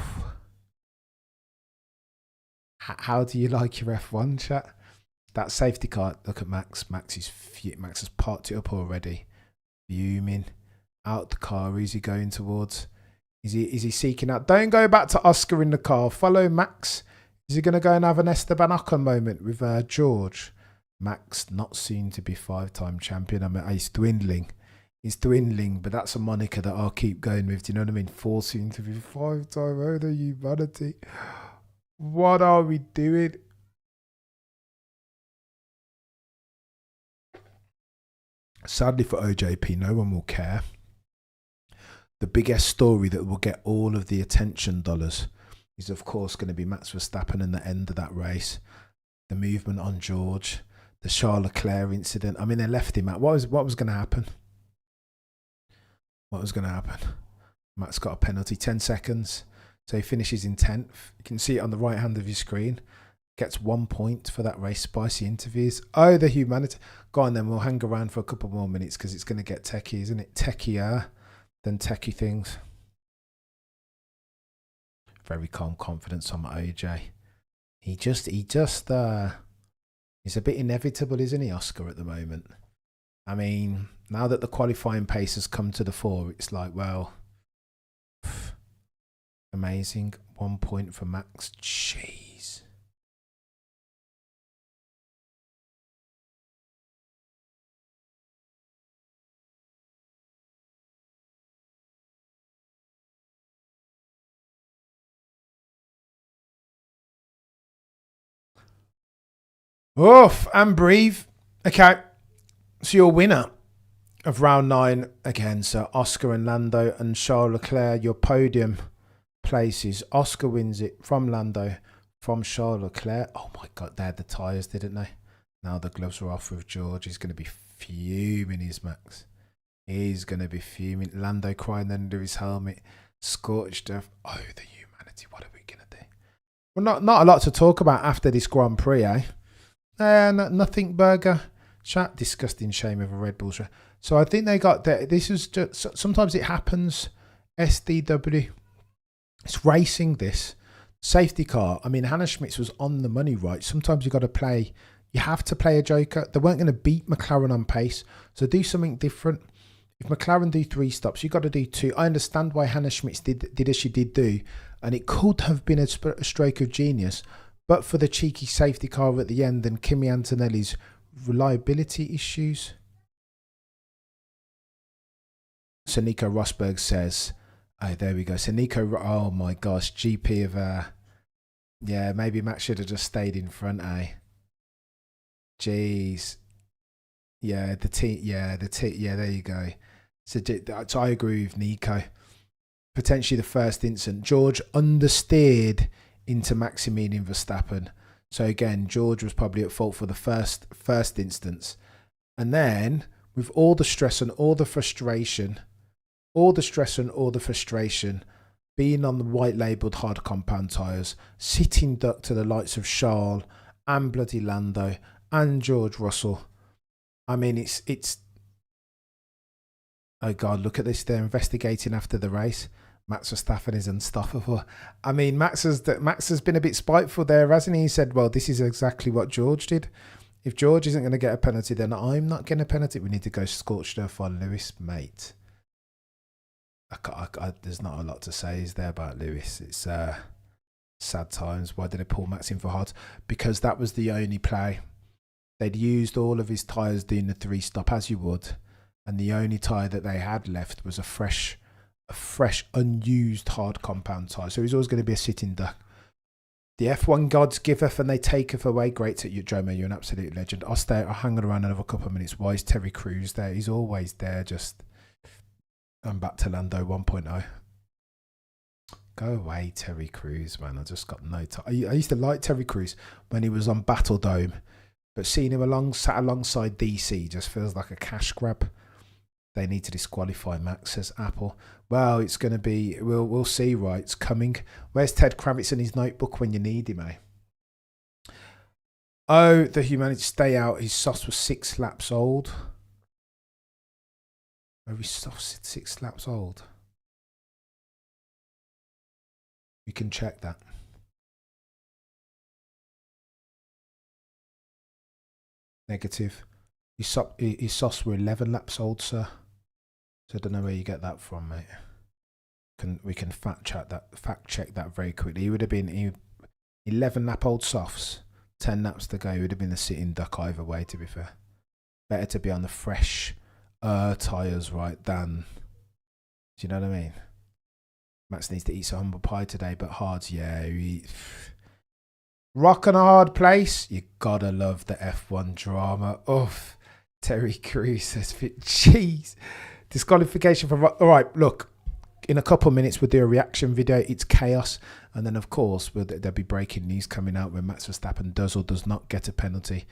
How do you like your F1, chat? That safety car, look at Max. Max has parked it up already. Fuming. Out the car, who's he going towards? Is he seeking out? Don't go back to Oscar in the car. Follow Max. Is he going to go and have an Esteban Ocon moment with George? Max, not soon to be 5-time champion. I mean, he's dwindling. He's dwindling, but that's a moniker that I'll keep going with. Do you know what I mean? 4 soon to be 5-time. Oh, the humanity. What are we doing? Sadly for OJP, no one will care. The biggest story that will get all of the attention dollars is, of course, going to be Max Verstappen and the end of that race. The movement on George, the Charles Leclerc incident. I mean, they left him out. What was going to happen? What was going to happen? Max got a penalty, 10 seconds. So he finishes in 10th. You can see it on the right hand of your screen. Gets 1 point for that race. Spicy interviews. Oh, the humanity. Go on then, we'll hang around for a couple more minutes because it's going to get techie, isn't it? Techier than techie things. Very calm confidence on OJ. He's a bit inevitable, isn't he, Oscar, at the moment? I mean, now that the qualifying pace has come to the fore, it's like, well, amazing. 1 point for Max. Jeez. Oof, and breathe. Okay, so your winner of round 9 again. So Oscar and Lando and Charles Leclerc. Your podium places. Oscar wins it from Lando, from Charles Leclerc. Oh my God, they had the tyres, didn't they? Now the gloves are off with George. He's going to be fuming, his Max. He's going to be fuming. Lando crying under his helmet. Scorched earth. Oh, the humanity. What are we going to do? Well, not a lot to talk about after this Grand Prix, eh? Nothing, Burger. Chat, disgusting shame of a Red Bull. So I think they got that. This is just, sometimes it happens. SDW. It's racing, this. Safety car. I mean, Hannah Schmitz was on the money, right? Sometimes you have to play a joker. They weren't going to beat McLaren on pace. So do something different. If McLaren do 3 stops, you got to do 2. I understand why Hannah Schmitz did as she did do. And it could have been a stroke of genius. But for the cheeky safety car at the end and Kimi Antonelli's reliability issues. So Nico Rosberg says, oh, there we go. So Nico, oh my gosh, GP of, yeah, maybe Max should have just stayed in front, eh? Jeez. Yeah, there you go. So I agree with Nico. Potentially the first incident. George understeered into Maximilian Verstappen. So again, George was probably at fault for the first instance. And then, with all the stress and all the frustration, being on the white labelled hard compound tyres, sitting duck to the likes of Charles and bloody Lando and George Russell. I mean, it's oh God, look at this. They're investigating after the race. Max Verstappen is unstoppable. I mean, Max has been a bit spiteful there, hasn't he? He said, well, this is exactly what George did. If George isn't going to get a penalty, then I'm not getting a penalty. We need to go scorched earth on Lewis, mate. There's not a lot to say, is there, about Lewis? It's sad times. Why did they pull Max in for hard? Because that was the only play. They'd used all of his tyres doing the 3 stop, as you would. And the only tyre that they had left was a fresh, unused hard compound tyre. So he's always going to be a sitting duck. The F1 gods giveth and they taketh away. Great at you, Jomo. You're an absolute legend. I'll hang around another couple of minutes. Why is Terry Crews there? He's always there. Just, I'm back to Lando 1.0. Go away, Terry Crews, man. I just got no time. I used to like Terry Crews when he was on Battle Dome. But seeing him sat alongside DC just feels like a cash grab. They need to disqualify Max, says Apple. Well, it's going to be, we'll see, right? It's coming. Where's Ted Kravitz in his notebook when you need him, eh? Oh, the humanity, stay out. His sauce was 6 laps old. Oh, his sauce 6 laps old. We can check that. Negative. His sauce were 11 laps old, sir. So I don't know where you get that from, mate. We can fact check that very quickly. He would have been 11 lap old softs, 10 laps to go. He would have been the sitting duck either way, to be fair. Better to be on the fresh tyres, right, than, do you know what I mean? Max needs to eat some humble pie today, but hard, yeah. Rock and a hard place. You gotta love the F1 drama. Oof. Terry Crews says, jeez. Disqualification for... All right, look. In a couple of minutes, we'll do a reaction video. It's chaos. And then, of course, there'll be breaking news coming out when Max Verstappen does or does not get a penalty.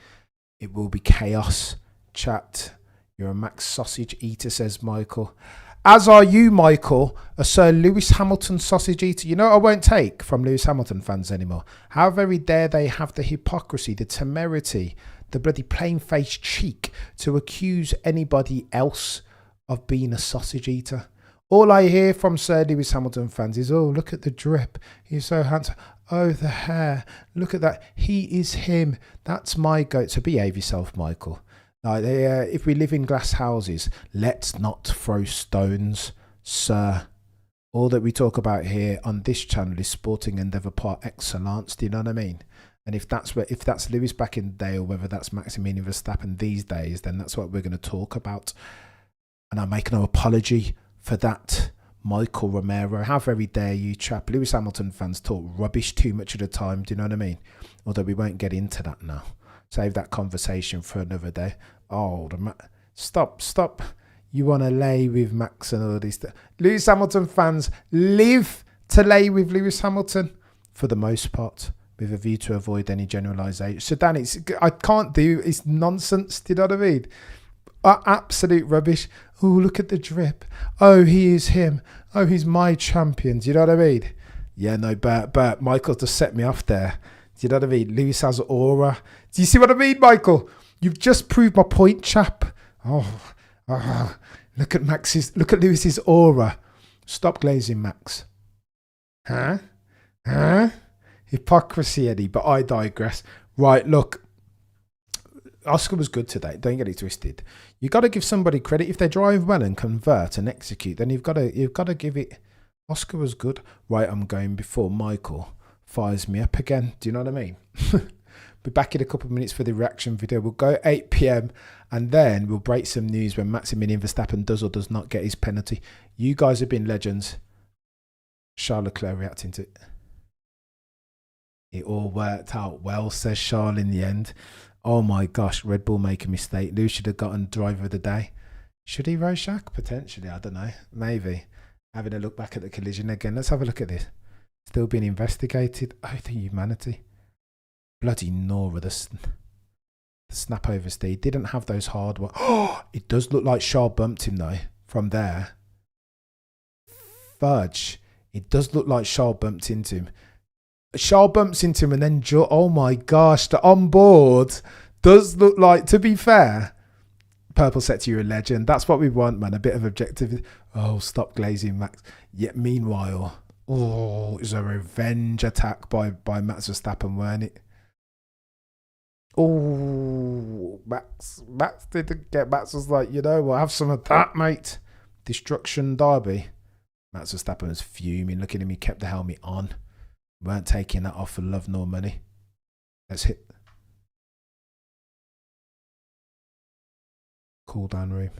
It will be chaos. Chat. You're a Max sausage eater, says Michael. As are you, Michael, a Sir Lewis Hamilton sausage eater. You know what I won't take from Lewis Hamilton fans anymore? How very dare they have the hypocrisy, the temerity, the bloody plain-faced cheek to accuse anybody else of being a sausage eater. All I hear from Sir Lewis Hamilton fans is, oh, look at the drip. He's so handsome. Oh, the hair. Look at that. He is him. That's my goat. So behave yourself, Michael. If we live in glass houses, let's not throw stones, sir. All that we talk about here on this channel is sporting endeavour par excellence. Do you know what I mean? And if that's Lewis back in the day, or whether that's Maximilian Verstappen these days, then that's what we're going to talk about. And I make no apology for that, Michael Romero. How very dare you, chap? Lewis Hamilton fans talk rubbish too much at a time. Do you know what I mean? Although we won't get into that now. Save that conversation for another day. Oh, stop. You want to lay with Max and all this stuff. Lewis Hamilton fans live to lay with Lewis Hamilton for the most part, with a view to avoid any generalisation. So Dan, it's nonsense. Do you know what I mean? Absolute rubbish. Oh, look at the drip. Oh, he is him. Oh, he's my champion. Do you know what I mean? Yeah, no, but Michael just set me off there. Do you know what I mean? Lewis has aura. Do you see what I mean, Michael? You've just proved my point, chap. Look at Lewis's aura. Stop glazing, Max. Huh? Hypocrisy, Eddie, but I digress. Right, look. Oscar was good today. Don't get it twisted. You got to give somebody credit if they drive well and convert and execute. Then you've got to give it. Oscar was good. Right, I'm going before Michael fires me up again. Do you know what I mean? Be back in a couple of minutes for the reaction video. We'll go 8 p.m. and then we'll break some news when Maximilian Verstappen does or does not get his penalty. You guys have been legends. Charles Leclerc reacting to it. It all worked out well, says Charles in the end. Oh my gosh, Red Bull make a mistake. Lewis should have gotten driver of the day. Should he, Rorschach? Potentially, I don't know. Maybe. Having a look back at the collision again. Let's have a look at this. Still being investigated. Oh, the humanity. Bloody Nora, the snap oversteer. Didn't have those hard ones. Oh, it does look like Charles bumped him though, from there. Fudge. It does look like Charles bumped into him. Charles bumps into him and then oh my gosh, the onboard does look like, to be fair, Purple Sector, you're a legend. That's what we want, man. A bit of objective. Oh, stop glazing, Max. Yet meanwhile, oh, it was a revenge attack by Max Verstappen, weren't it? Oh, Max didn't get. Max was like, you know what, have some of that, mate. Destruction derby. Max Verstappen was fuming. Look at him, he kept the helmet on. Weren't taking that off for love nor money. Let's hit. Cool down room.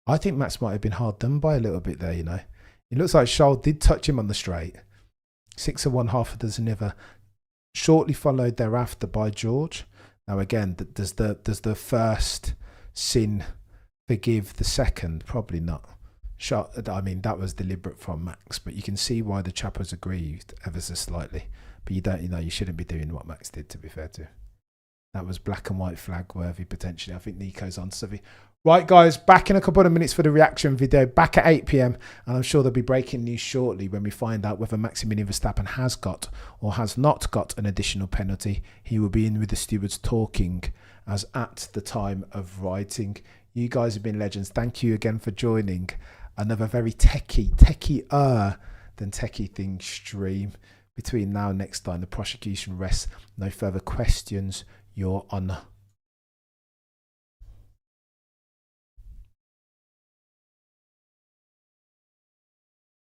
I think Max might have been hard done by a little bit there, you know. It looks like Charles did touch him on the straight. 6 of one, half a dozen other. Shortly followed thereafter by George. Now again, does the first sin forgive the second? Probably not. I mean, that was deliberate from Max, but you can see why the chap was aggrieved ever so slightly. But you shouldn't be doing what Max did, to be fair to. That was black and white flag worthy potentially. I think Nico's on something. Right, guys, back in a couple of minutes for the reaction video, back at 8 p.m. And I'm sure there'll be breaking news shortly when we find out whether Maximilian Verstappen has got or has not got an additional penalty. He will be in with the stewards talking as at the time of writing. You guys have been legends. Thank you again for joining. Another very techier than techie thing stream. Between now and next time, the prosecution rests. No further questions, Your Honour.